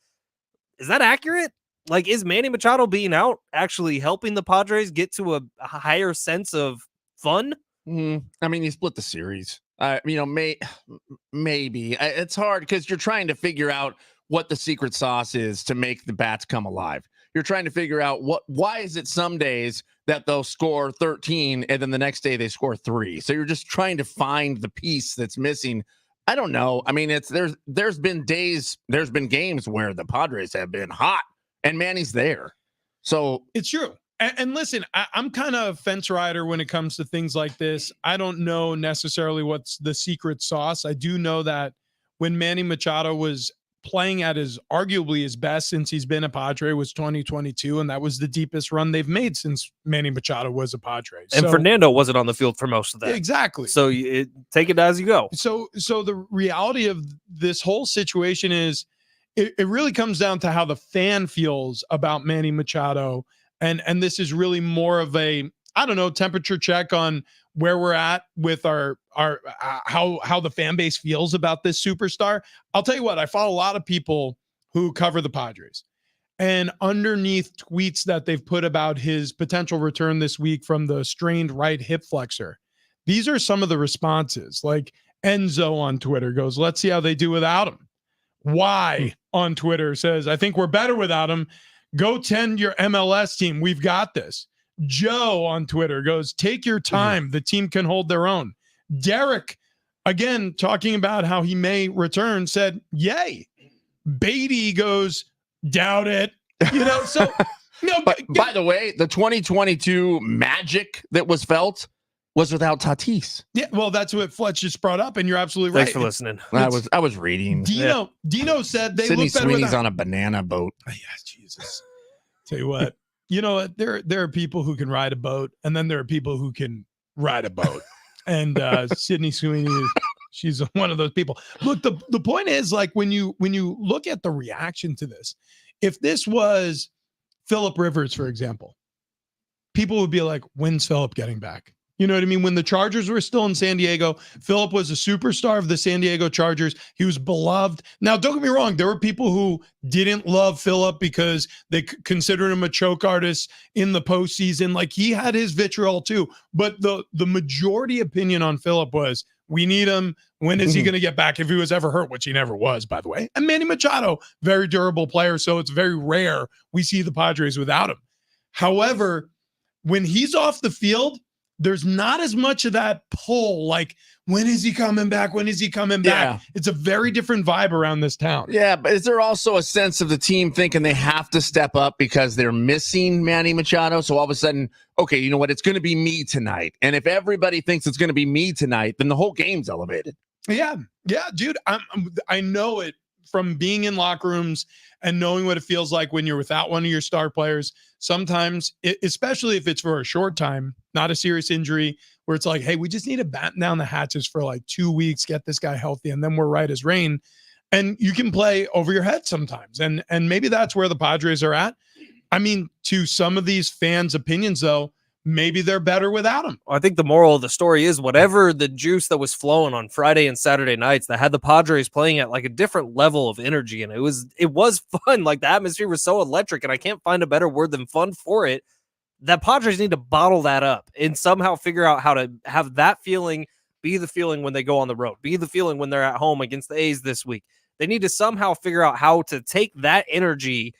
is that accurate? Like, is Manny Machado being out actually helping the Padres get to a higher sense of fun? I mean, you split the series. Maybe. It's hard because you're trying to figure out what the secret sauce is to make the bats come alive. You're trying to figure out why is it some days that they'll score 13 and then the next day they score 3. So you're just trying to find the piece that's missing. I don't know. I mean, there's been games where the Padres have been hot and Manny's there. So it's true. And listen, I'm kind of a fence rider when it comes to things like this. I don't know necessarily what's the secret sauce. I do know that when Manny Machado was playing at arguably his best since he's been a Padre was 2022, and that was the deepest run they've made since Manny Machado was a Padre. And Fernando wasn't on the field for most of that. Exactly. So take it as you go. So the reality of this whole situation is it really comes down to how the fan feels about Manny Machado. And this is really more of a, I don't know, temperature check on where we're at with our how the fan base feels about this superstar. I'll tell you what, I follow a lot of people who cover the Padres, and underneath tweets that they've put about his potential return this week from the strained right hip flexor, these are some of the responses. Like Enzo on Twitter goes, let's see how they do without him. Y on Twitter says, I think we're better without him. Go tend your MLS team. We've got this. Joe on Twitter goes, take your time. The team can hold their own. Derek, again, talking about how he may return, said, yay. Beatty goes, Doubt it. So no. But by the way, the 2022 magic that was felt was without Tatis. Yeah, well, that's what Fletch just brought up, and you're absolutely right. Thanks for listening. I was reading. Dino said they Sydney look better Sweeney's without. on a banana boat. Oh, yeah, Jesus. Tell you what, there are people who can ride a boat, and then there are people who can ride a boat. And Sydney Sweeney, she's one of those people. Look, the point is, like, when you look at the reaction to this, if this was Phillip Rivers, for example, people would be like, when's Phillip getting back? You know what I mean? When the Chargers were still in San Diego, Phillip was a superstar of the San Diego Chargers. He was beloved. Now, don't get me wrong. There were people who didn't love Phillip because they considered him a choke artist in the postseason. Like, he had his vitriol too. But the majority opinion on Phillip was, we need him. When is he going to get back? If he was ever hurt, which he never was, by the way. And Manny Machado, very durable player. So it's very rare we see the Padres without him. However, when he's off the field, there's not as much of that pull, like, when is he coming back? When is he coming back? It's a very different vibe around this town. Yeah, but is there also a sense of the team thinking they have to step up because they're missing Manny Machado? So all of a sudden, okay, you know what? It's going to be me tonight. And if everybody thinks it's going to be me tonight, then the whole game's elevated. Yeah, dude. I know it from being in locker rooms and knowing what it feels like when you're without one of your star players. Sometimes, especially if it's for a short time, not a serious injury, where it's like, hey, we just need to batten down the hatches for like 2 weeks, get this guy healthy, and then we're right as rain. And you can play over your head sometimes. And maybe that's where the Padres are at. I mean, to some of these fans' opinions, though, maybe they're better without him. I think the moral of the story is whatever the juice that was flowing on Friday and Saturday nights that had the Padres playing at like a different level of energy. And it was fun. Like, the atmosphere was so electric, and I can't find a better word than fun for it. That Padres need to bottle that up and somehow figure out how to have that feeling be the feeling when they go on the road, be the feeling when they're at home against the A's this week. They need to somehow figure out how to take that energy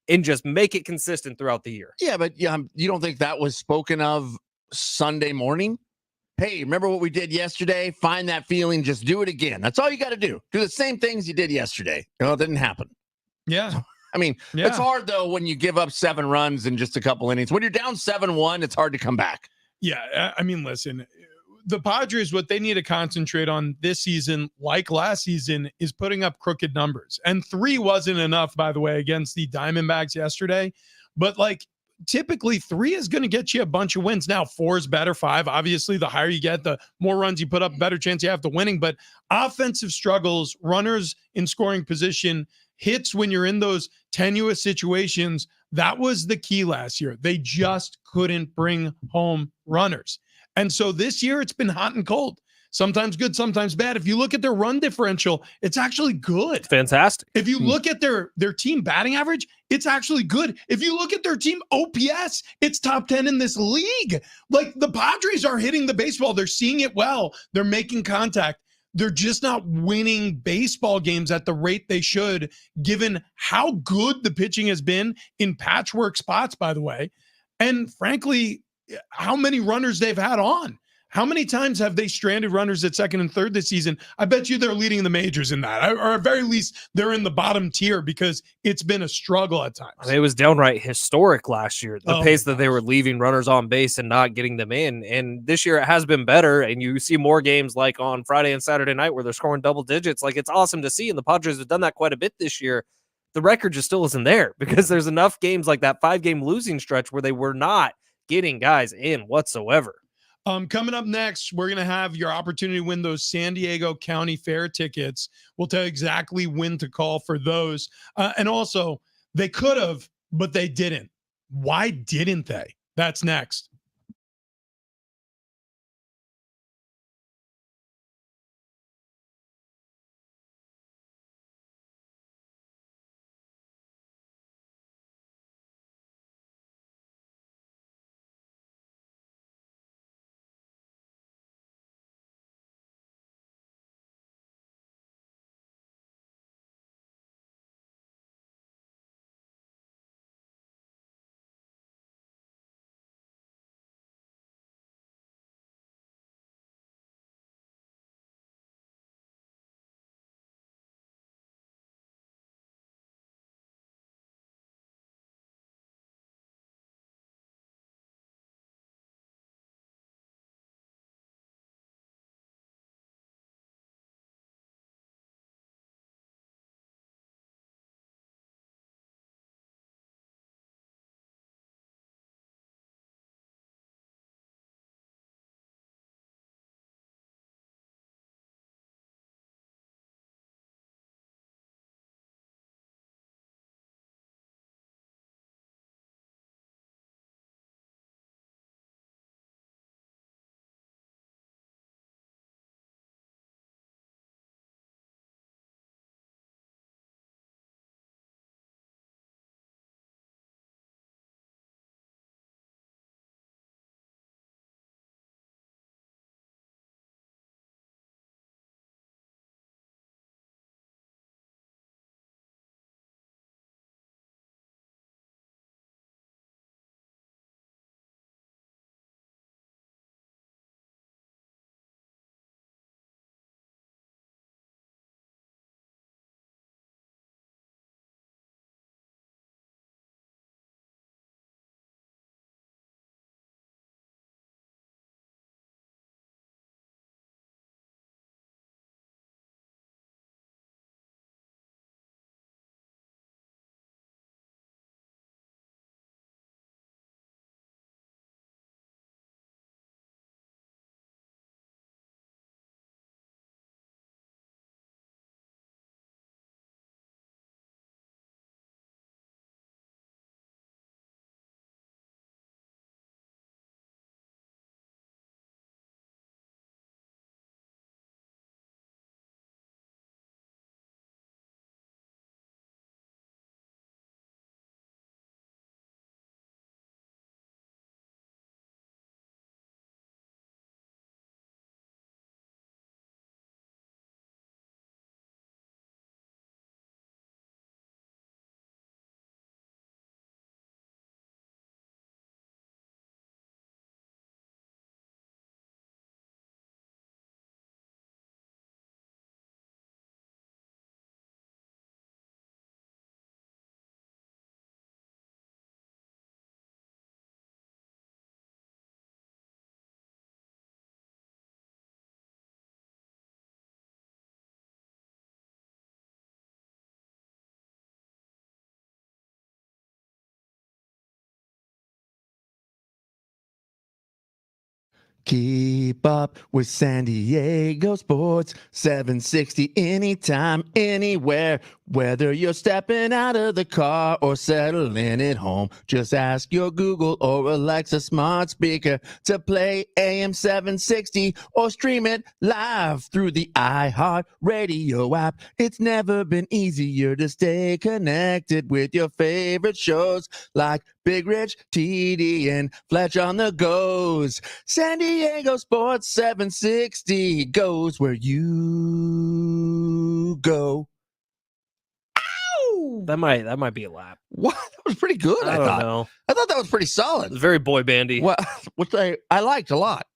and just make it consistent throughout the year. Yeah, but you don't think that was spoken of Sunday morning? Hey, remember what we did yesterday? Find that feeling. Just do it again. That's all you got to do. Do the same things you did yesterday. It didn't happen. Yeah. I mean, It's hard, though, when you give up 7 runs in just a couple innings. When you're down 7-1, it's hard to come back. Yeah, I mean, listen, the Padres, what they need to concentrate on this season, like last season, is putting up crooked numbers. And 3 wasn't enough, by the way, against the Diamondbacks yesterday. But, like, typically 3 is going to get you a bunch of wins. Now, 4 is better, 5. Obviously, the higher you get, the more runs you put up, better chance you have to winning. But offensive struggles, runners in scoring position, hits when you're in those tenuous situations, that was the key last year. They just couldn't bring home runners. And so this year it's been hot and cold. Sometimes good, sometimes bad. If you look at their run differential, it's actually good. Fantastic. If you look at their team batting average, it's actually good. If you look at their team OPS, it's top 10 in this league. Like, the Padres are hitting the baseball. They're seeing it well. They're making contact. They're just not winning baseball games at the rate they should, given how good the pitching has been in patchwork spots, by the way. And frankly, how many runners they've had on. How many times have they stranded runners at second and third this season? I bet you they're leading the majors in that, or at very least they're in the bottom tier, because it's been a struggle at times. I mean, it was downright historic last year, the pace that they were leaving runners on base and not getting them in. And this year it has been better, and you see more games like on Friday and Saturday night where they're scoring double digits. Like, it's awesome to see, and the Padres have done that quite a bit this year. The record just still isn't there because there's enough games like that 5-game losing stretch where they were not getting guys in whatsoever. Coming up next, we're going to have your opportunity to win those San Diego County Fair tickets. We'll tell you exactly when to call for those. And also, they could have, but they didn't. Why didn't they? That's next. Keep up with San Diego sports, 760 anytime, anywhere. Whether you're stepping out of the car or settling at home, just ask your Google or Alexa smart speaker to play AM 760 or stream it live through the iHeart Radio app. It's never been easier to stay connected with your favorite shows like Big Rich, TD, and Fletch on the Goes. San Diego Sports 760 goes where you go. Ow! That might be a lap. What? That was pretty good, I don't thought. know. I thought that was pretty It's solid. very boy bandy. Well, which I liked a lot.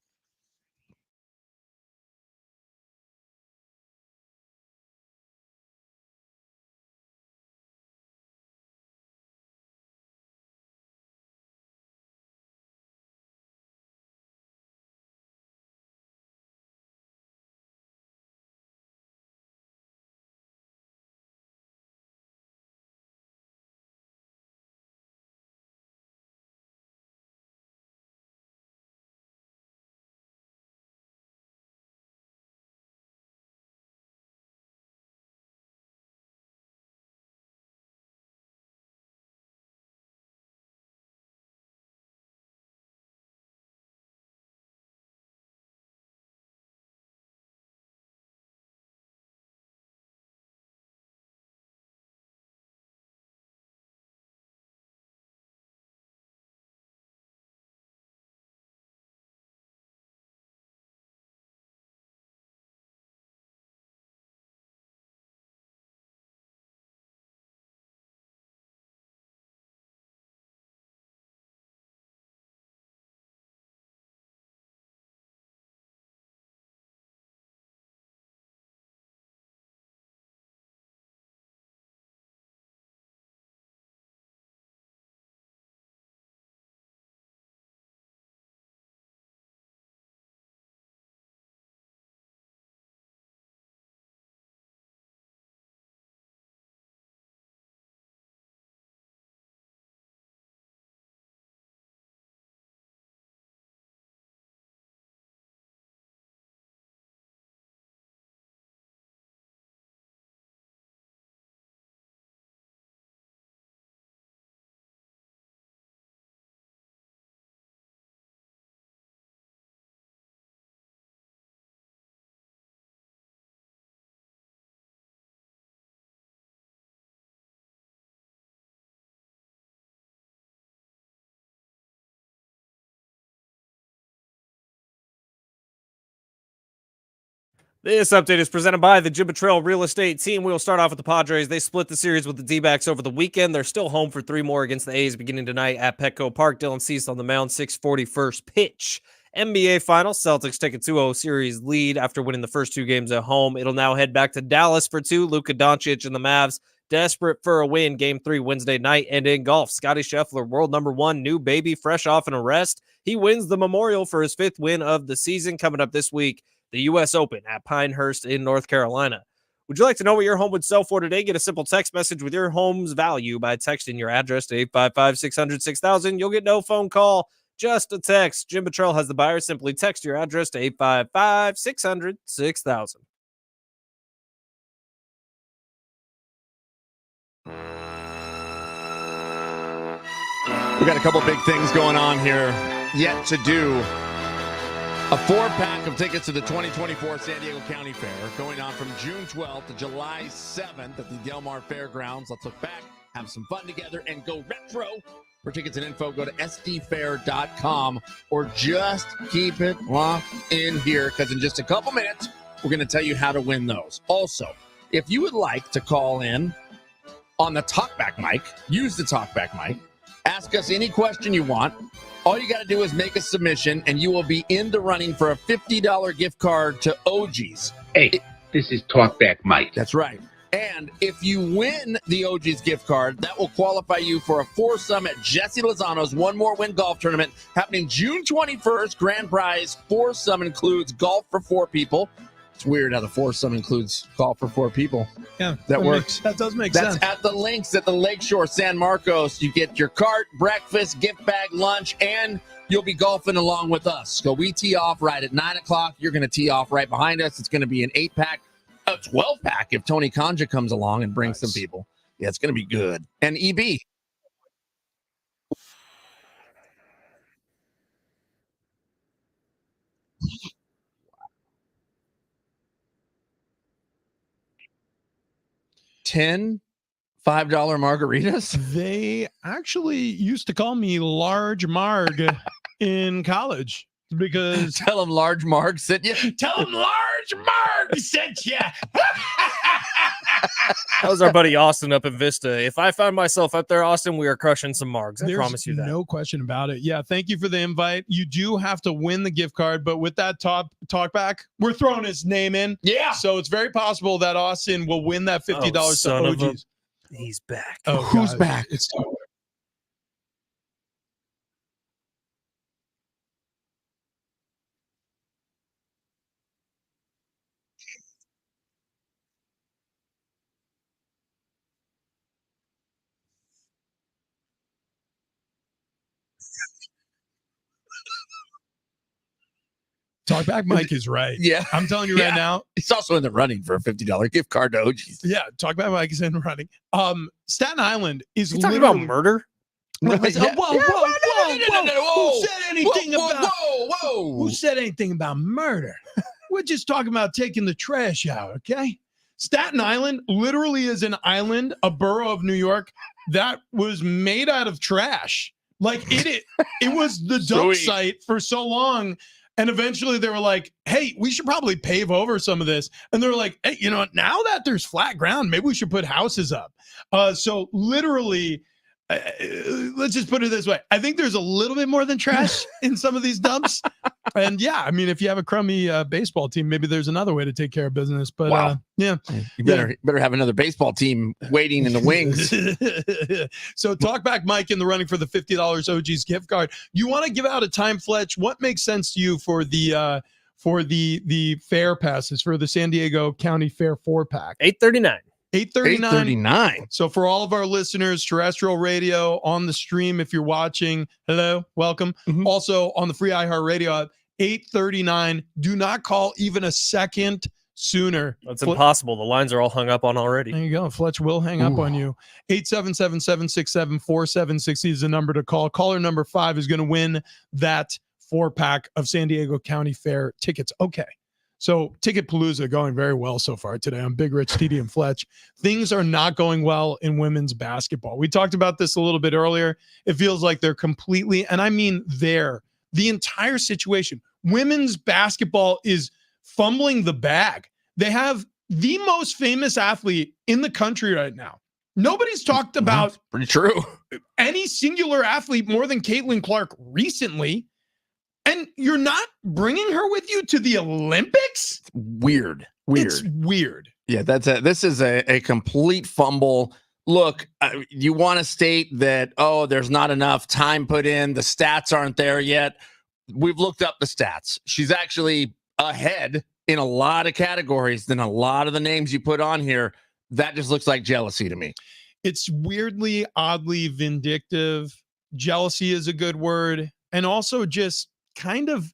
This update is presented by the Jim Trail Real Estate Team. We'll start off with the Padres. They split the series with the D-backs over the weekend. They're still home for 3 more against the A's beginning tonight at Petco Park. Dylan Cease on the mound, 6:40 first pitch. NBA Finals, Celtics take a 2-0 series lead after winning the first 2 games at home. It'll now head back to Dallas for 2. Luka Doncic and the Mavs desperate for a win. Game 3 Wednesday night. And in golf, Scotty Scheffler, world number 1, new baby, fresh off an arrest. He wins the Memorial for his 5th win of the season. Coming up this week, the U.S. Open at Pinehurst in North Carolina. Would you like to know what your home would sell for today? Get a simple text message with your home's value by texting your address to 855-600-6000. You'll get no phone call, just a text. Jim Buttrell has the buyer. Simply text your address to 855-600-6000. We got a couple big things going on here yet to do. A 4-pack of tickets to the 2024 San Diego County Fair going on from June 12th to July 7th at the Del Mar Fairgrounds. Let's look back, have some fun together, and go retro. For tickets and info, go to sdfair.com or just keep it locked in here because in just a couple minutes, we're going to tell you how to win those. Also, if you would like to call in on the talkback mic, use the talkback mic, ask us any question you want. All you got to do is make a submission, and you will be in the running for a $50 gift card to OG's. Hey, this is Talkback Mike. That's right. And if you win the OG's gift card, that will qualify you for a foursome at Jesse Lozano's One More Win Golf Tournament happening June 21st. Grand prize foursome includes golf for 4 people, It's weird how the foursome includes golf for 4 people. Yeah, That works. That does make That's sense. at the links at the Lakeshore San Marcos. You get your cart, breakfast, gift bag, lunch, and you'll be golfing along with us. So we tee off right at 9 o'clock. You're going to tee off right behind us. It's going to be an 8-pack, a 12-pack if Tony Kanja comes along and brings some people. Yeah, it's going to be good. And EB. $10 $5 margaritas? They actually used to call me Large Marg in college because Tell them Large Marg sent you. tell them Large Marg sent you. That was our buddy Austin up in Vista. If I find myself up there, Austin, we are crushing some margs. I There's promise you that. no question about it. Yeah, thank you for the invite. You do have to win the gift card, but with that talk back, we're throwing his name in. Yeah. So it's very possible that Austin will win that $50 to son of a- OGs. He's back. Oh, Who's God, back? It's Talkback Mike is right. Yeah. I'm telling you right Yeah. now. He's also in the running for a $50 gift card to OGs. Yeah, Talkback Mike is in the running. Staten Island is You talking about literally murder? Whoa, Yeah. whoa, Yeah, whoa. Who said anything about whoa. Who said anything about murder? We're just talking about taking the trash out, okay? Staten Island literally is an island, a borough of New York that was made out of trash. Like it was the dump Sweet. site for so long. And eventually they were like, hey, we should probably pave over some of this. And they're like, hey, you know what? Now that there's flat ground, maybe we should put houses up. So literally, let's just put it this way. I think there's a little bit more than trash in some of these dumps. And yeah, I mean, if you have a crummy baseball team, maybe there's another way to take care of business. But Wow. yeah. You better have another baseball team waiting in the wings. So Talkback Mike in the running for the $50 OG's gift card. You want to give out a time, Fletch? What makes sense to you for the fair passes for the San Diego County Fair 4-pack? 8:39. 8:39. 8:39. So for all of our listeners, terrestrial radio, on the stream, if you're watching, hello, welcome. Mhm. Also on the free iHeartRadio app, 8:39. Do not call even a second sooner. That's impossible. The lines are all hung up on already. There you go. Fletch will hang up Ooh. on you. 877-767-4760 is the number to call. Caller number 5 is going to win that 4-pack of San Diego County Fair tickets. Okay. So Ticketpalooza going very well so far today on Big Rich, TD, and Fletch. Things are not going well in women's basketball. We talked about this a little bit earlier. It feels like they're completely, and I mean the entire situation. Women's basketball is fumbling the bag. They have the most famous athlete in the country right now. Nobody's talked about Pretty true. any singular athlete more than Caitlin Clark recently. And you're not bringing her with you to the Olympics? Weird. It's weird. Yeah, this is a complete fumble. Look, you want to state that, oh, there's not enough time put in. The stats aren't there yet. We've looked up the stats. She's actually ahead in a lot of categories than a lot of the names you put on here. That just looks like jealousy to me. It's weirdly, oddly vindictive. Jealousy is a good word. And also just kind of,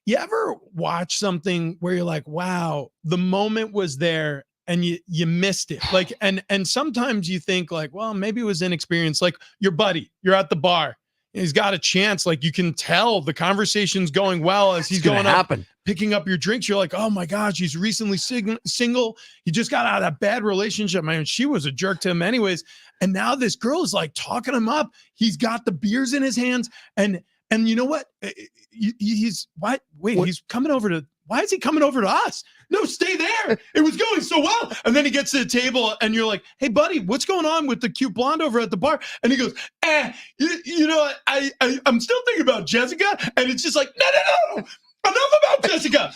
you ever watch something where you're like, wow, the moment was there and you missed it. Like, and sometimes you think like, well, maybe it was inexperience. Like your buddy, you're at the bar. He's got a chance. Like you can tell the conversation's going well as he's going up, picking up your drinks. You're like, oh my gosh, he's recently single. He just got out of that bad relationship, man. She was a jerk to him anyways. And now this girl is like talking him up. He's got the beers in his hands. And you know what? He's what? Wait, he's coming over to, why is he coming over to us? No, stay there. It was going so well. And then he gets to the table and you're like, hey, buddy, what's going on with the cute blonde over at the bar? And he goes, you know, I'm still thinking about Jessica. And it's just like, no. Enough about Jessica.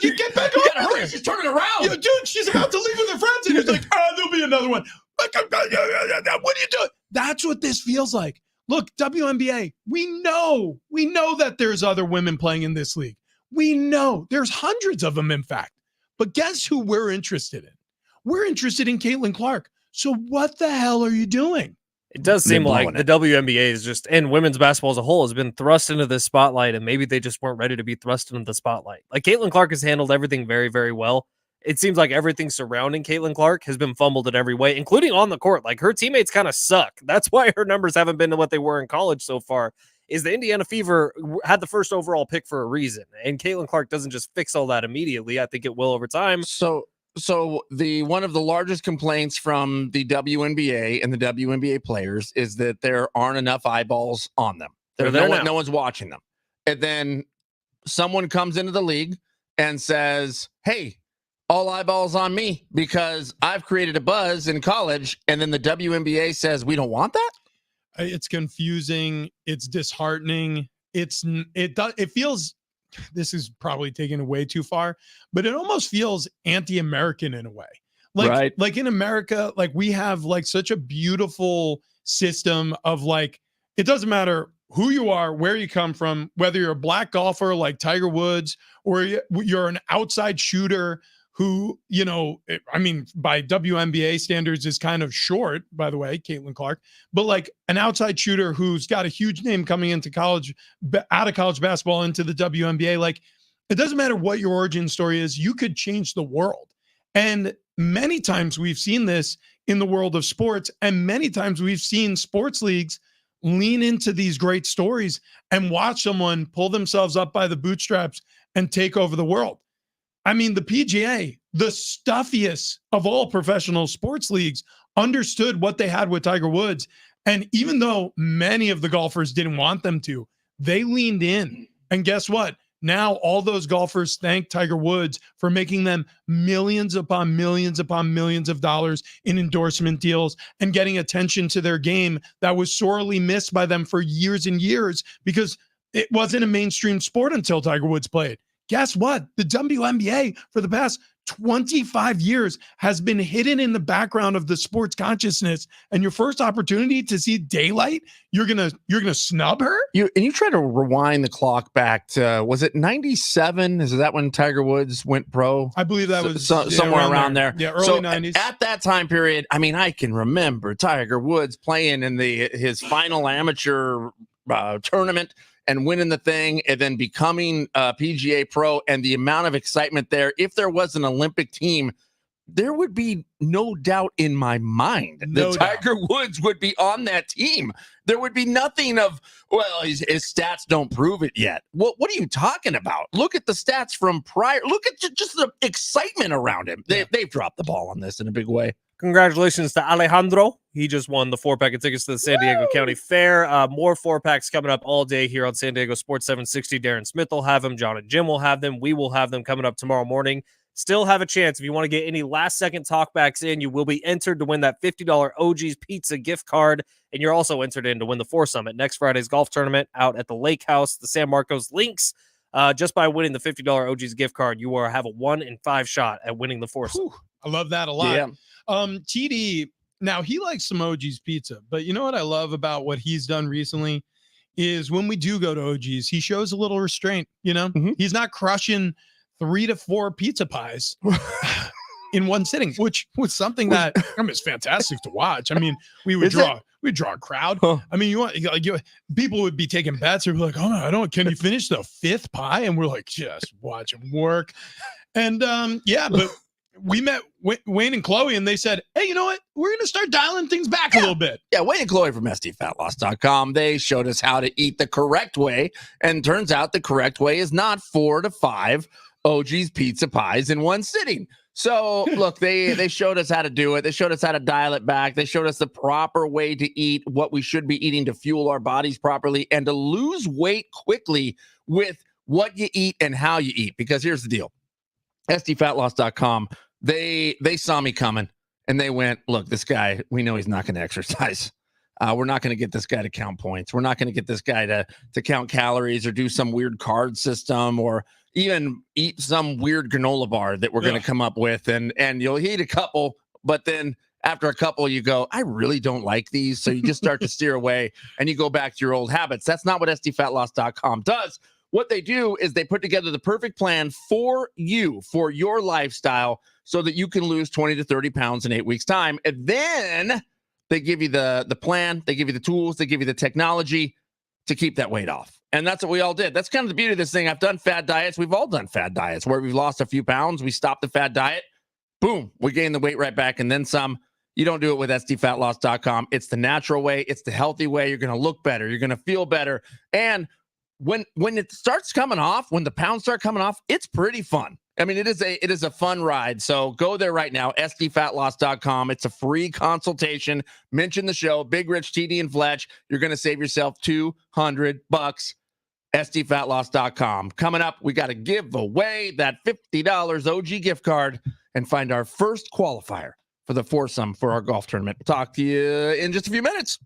You get back on. Hurry, she's turning around. Yo, dude, she's about to leave with her friends. And he's like, there'll be another one. What are you doing? That's what this feels like. Look, WNBA, we know that there's other women playing in this league. We know there's hundreds of them, in fact. But guess who we're interested in? We're interested in Caitlin Clark. So what the hell are you doing? It does They're seem like blowing the it. WNBA is just, and women's basketball as a whole, has been thrust into this spotlight, and maybe they just weren't ready to be thrust into the spotlight. Like, Caitlin Clark has handled everything very, very well. It seems like everything surrounding Caitlin Clark has been fumbled in every way, including on the court. Like, her teammates kind of suck. That's why her numbers haven't been to what they were in college so far. Is the Indiana Fever had the first overall pick for a reason, and Caitlin Clark doesn't just fix all that immediately. I think it will over time. So the one of the largest complaints from the WNBA and the WNBA players is that there aren't enough eyeballs on them. No one's watching them. And then someone comes into the league and says, hey, all eyeballs on me because I've created a buzz in college. And then the WNBA says, we don't want that. It's confusing. It's disheartening. It feels, this is probably taking it way too far, but it almost feels anti-American in a way. Like in America, like we have like such a beautiful system of like, it doesn't matter who you are, where you come from, whether you're a black golfer like Tiger Woods, or you're an outside shooter who, you know, I mean, by WNBA standards is kind of short, by the way, Caitlin Clark, but like an outside shooter who's got a huge name coming into college, out of college basketball into the WNBA. Like, it doesn't matter what your origin story is, you could change the world. And many times we've seen this in the world of sports, and many times we've seen sports leagues lean into these great stories and watch someone pull themselves up by the bootstraps and take over the world. I mean, the PGA, the stuffiest of all professional sports leagues, understood what they had with Tiger Woods. And even though many of the golfers didn't want them to, they leaned in. And guess what? Now all those golfers thank Tiger Woods for making them millions upon millions upon millions of dollars in endorsement deals and getting attention to their game that was sorely missed by them for years and years because it wasn't a mainstream sport until Tiger Woods played. Guess what? The WNBA for the past 25 years has been hidden in the background of the sports consciousness. And your first opportunity to see daylight, you're gonna snub her? You try to rewind the clock back to, was it 97? Is that when Tiger Woods went pro? I believe that was somewhere around there. Yeah, early 90s. At that time period, I mean, I can remember Tiger Woods playing in his final amateur tournament and winning the thing and then becoming a PGA pro, and the amount of excitement there. If there was an Olympic team, there would be no doubt in my mind that Tiger Woods would be on that team. There would be nothing of, well, his stats don't prove it yet. What are you talking about? Look at the stats from prior. Look at just the excitement around him. They've dropped the ball on this in a big way. Congratulations to Alejandro. He just won the 4-pack of tickets to the San Diego County Fair. More 4-packs coming up all day here on San Diego Sports 760. Darren Smith will have them. John and Jim will have them. We will have them coming up tomorrow morning. Still have a chance. If you want to get any last-second talkbacks in, you will be entered to win that $50 OG's Pizza gift card, and you're also entered in to win the Foursome at next Friday's golf tournament out at the Lake House, the San Marcos Links. Just by winning the $50 OG's gift card, you will have a 1 in 5 shot at winning the Foursome. I love that a lot. Yeah. TD, now he likes some OG's pizza, but you know what I love about what he's done recently is when we do go to OG's, he shows a little restraint, you know? Mm-hmm. He's not crushing 3 to 4 pizza pies in one sitting, which was something that is fantastic to watch. I mean, we'd draw a crowd. Huh. I mean, people would be taking bets or be like, oh, can you finish the 5th pie? And we're like, just watch him work. And but we met Wayne and Chloe, and they said, hey, you know what? We're going to start dialing things back a little bit. Yeah, Wayne and Chloe from SDFatLoss.com. They showed us how to eat the correct way, and turns out the correct way is not 4 to 5 OG's pizza pies in one sitting. So, look, they showed us how to do it. They showed us how to dial it back. They showed us the proper way to eat, what we should be eating to fuel our bodies properly, and to lose weight quickly with what you eat and how you eat. Because here's the deal. SDFatLoss.com, they saw me coming, and they went, look, this guy, we know he's not going to exercise. We're not going to get this guy to count points. We're not going to get this guy to count calories or do some weird card system or even eat some weird granola bar that we're going to come up with. And you'll eat a couple, but then after a couple, you go, I really don't like these. So you just start to steer away and you go back to your old habits. That's not what SDFatLoss.com does. What they do is they put together the perfect plan for you, for your lifestyle, so that you can lose 20 to 30 pounds in 8 weeks' time. And then they give you the plan, they give you the tools, they give you the technology to keep that weight off. And that's what we all did. That's kind of the beauty of this thing. I've done fad diets. We've all done fad diets where we've lost a few pounds. We stopped the fad diet. Boom, we gain the weight right back and then some. You don't do it with sdfatloss.com. It's the natural way. It's the healthy way. You're going to look better. You're going to feel better. And when it starts coming off, when the pounds start coming off, it's pretty fun. I mean, it is a fun ride. So go there right now, sdfatloss.com. It's a free consultation. Mention the show, Big Rich, TD, and Fletch. You're going to save yourself $200. sdfatloss.com. Coming up, we got to give away that $50 OG gift card and find our first qualifier for the foursome for our golf tournament. Talk to you in just a few minutes.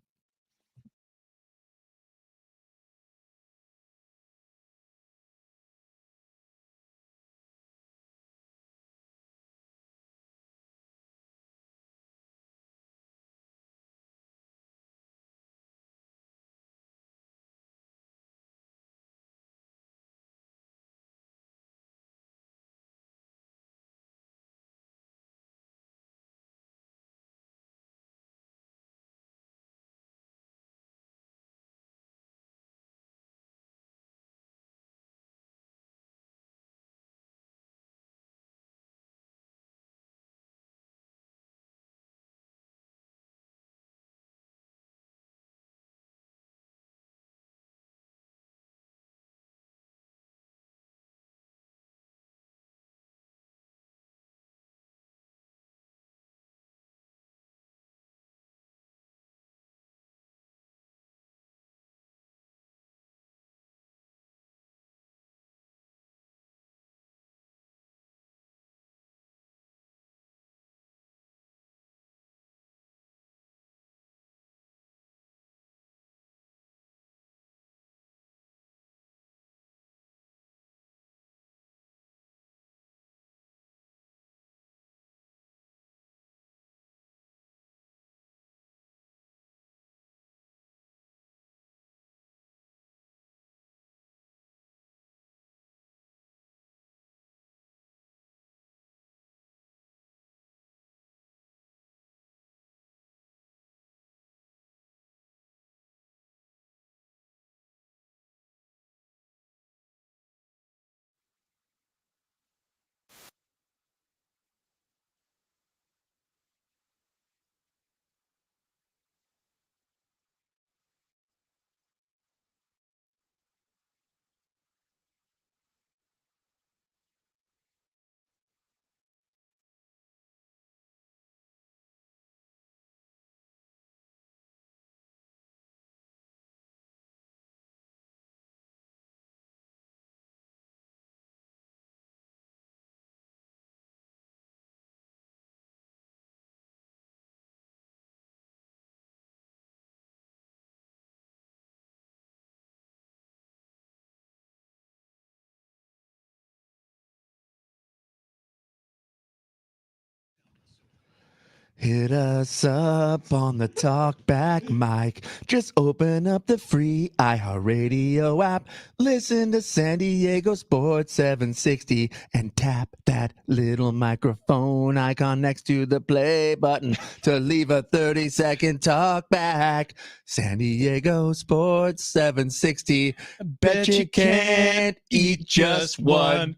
Hit us up on the talkback mic. Just open up the free iHeartRadio app. Listen to San Diego Sports 760 and tap that little microphone icon next to the play button to leave a 30-second talkback. San Diego Sports 760. Bet you can't eat just one.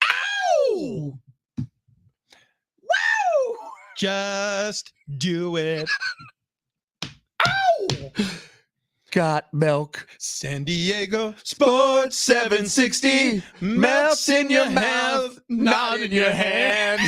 Ow! Just do it. Ow! Got milk. San Diego Sports 760 melts in your mouth, not in your hand.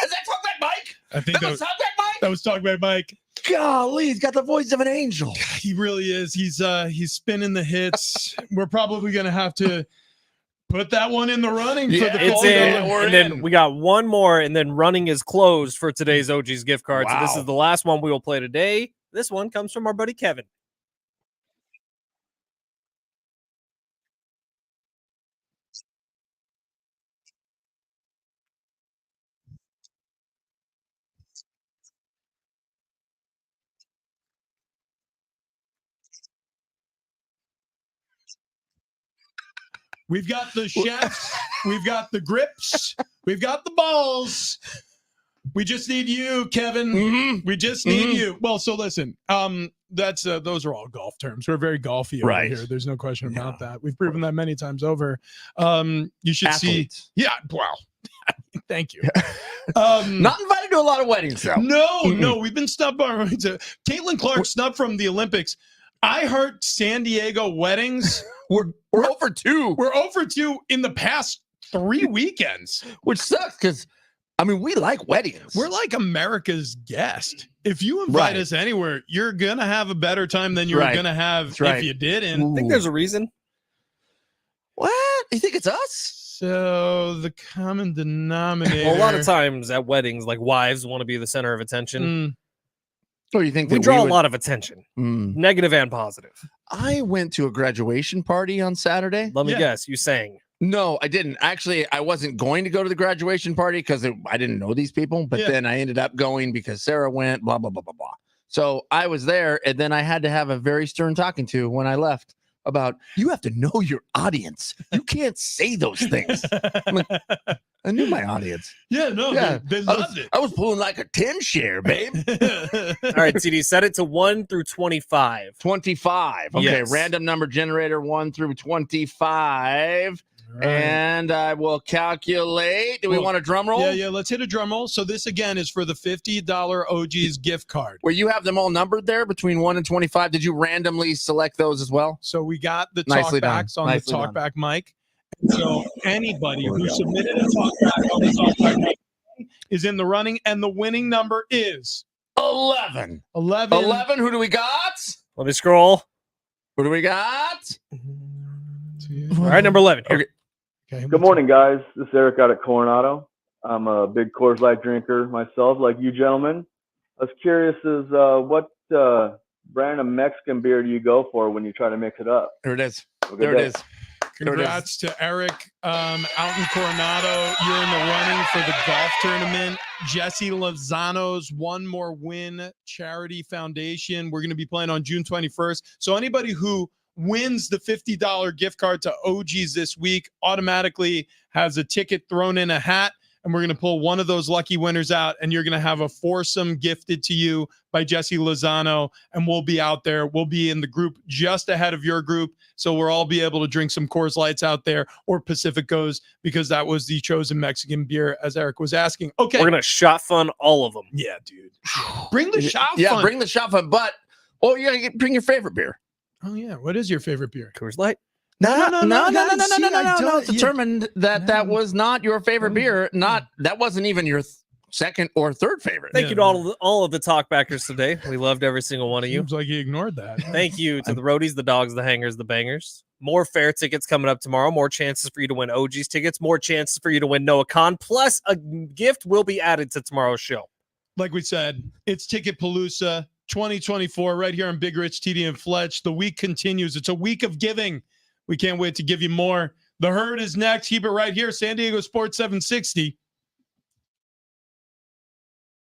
Is that Talkback Mike? I think That was Talkback Mike? that was Talkback Mike. Golly, he's got the voice of an angel. He really is. He's spinning the hits. We're probably gonna have to put that one in the running for the It's fall in, game. and then we got one more, and then running is closed for today's OG's gift card. So this Wow. is the last one we will play today. This one comes from our buddy Kevin. We've got the chefs, we've got the grips, we've got the balls. We just need you, Kevin. Mm-hmm. We just need you. Well, so listen, that's those are all golf terms. We're very golfy over Right. here. There's no question about that. We've proven that many times over. You should Athletes. see. Yeah, wow. Thank you. Not invited to a lot of weddings, though. No, we've been snubbed by Caitlin Clark snubbed from the Olympics. I heard San Diego weddings. We're over 2, We're over 2 in the past 3 weekends. which sucks because, I mean, we like weddings. We're like America's guest. If you invite Right. us anywhere, you're going to have a better time than you were Right. going to have That's right. if you didn't. I think there's a reason. What? You think it's us? So the common denominator. Well, a lot of times at weddings, like wives want to be the center of attention. Mm, Or you think We that draw would- a lot of attention, negative and positive. I went to a graduation party on Saturday. Let me Yeah. guess, you sang. No, I didn't. Actually, I wasn't going to go to the graduation party because I didn't know these people. But Yeah. then I ended up going because Sarah went, blah, blah, blah, blah, blah. So I was there. And then I had to have a very stern talking to when I left about, you have to know your audience. You can't say those things. I knew my audience. yeah, no, Yeah. they loved it. I was pulling like a 10 share, babe. All right, CD, set it to 1 through 25. 25. Okay, Yes. random number generator 1 through 25. Right. And I will calculate. Do we Well, want a drum roll? Yeah, let's hit a drum roll. So this again is for the $50 OG's gift card. Where you have them all numbered there between 1 and 25. Did you randomly select those as well? So we got the Nicely done. talkbacks on Nicely the done. talkback mic. So anybody who submitted a talkback on the talkback mic is in the running, and the winning number is 11. 11. 11. Who do we got? Let me scroll. Who do we got? All right, number 11. Here. Okay. Okay, Good morning, guys. This is Eric out at Coronado. I'm a big Coors Light drinker myself, like you gentlemen. I was curious as what brand of Mexican beer do you go for when you try to mix it up? There it is. Have a good There it day. is. There it is. Congrats to Eric out in Coronado. You're in the running for the golf tournament. Jesse Lozano's One More Win Charity Foundation. We're going to be playing on June 21st. So anybody who wins the $50 gift card to OG's this week automatically has a ticket thrown in a hat. And we're going to pull one of those lucky winners out, and you're going to have a foursome gifted to you by Jesse Lozano. And we'll be out there. We'll be in the group just ahead of your group. So we'll all be able to drink some Coors Lights out there, or Pacificos, because that was the chosen Mexican beer, as Eric was asking. Okay. We're going to shot fun all of them. Yeah, dude. Bring the shot Yeah, fun. bring the shot fun. But, you got to bring your favorite beer. Oh, yeah. What is your favorite beer? Coors Light. No. See, I don't- It's determined that that was not your favorite beer. That wasn't even your second or third favorite. Thank you to all of the talkbackers today. We loved every single one of you. Seems like he ignored that. Thank you to the roadies, the dogs, the hangers, the bangers. More fair tickets coming up tomorrow. More chances for you to win OG's tickets. More chances for you to win Noah Khan. Plus, a gift will be added to tomorrow's show. Like we said, it's Ticket Palooza 2024 right here on Big Rich, TD, and Fletch. The week continues. It's a week of giving. We can't wait to give you more. The Herd is next. Keep it right here. San Diego Sports 760.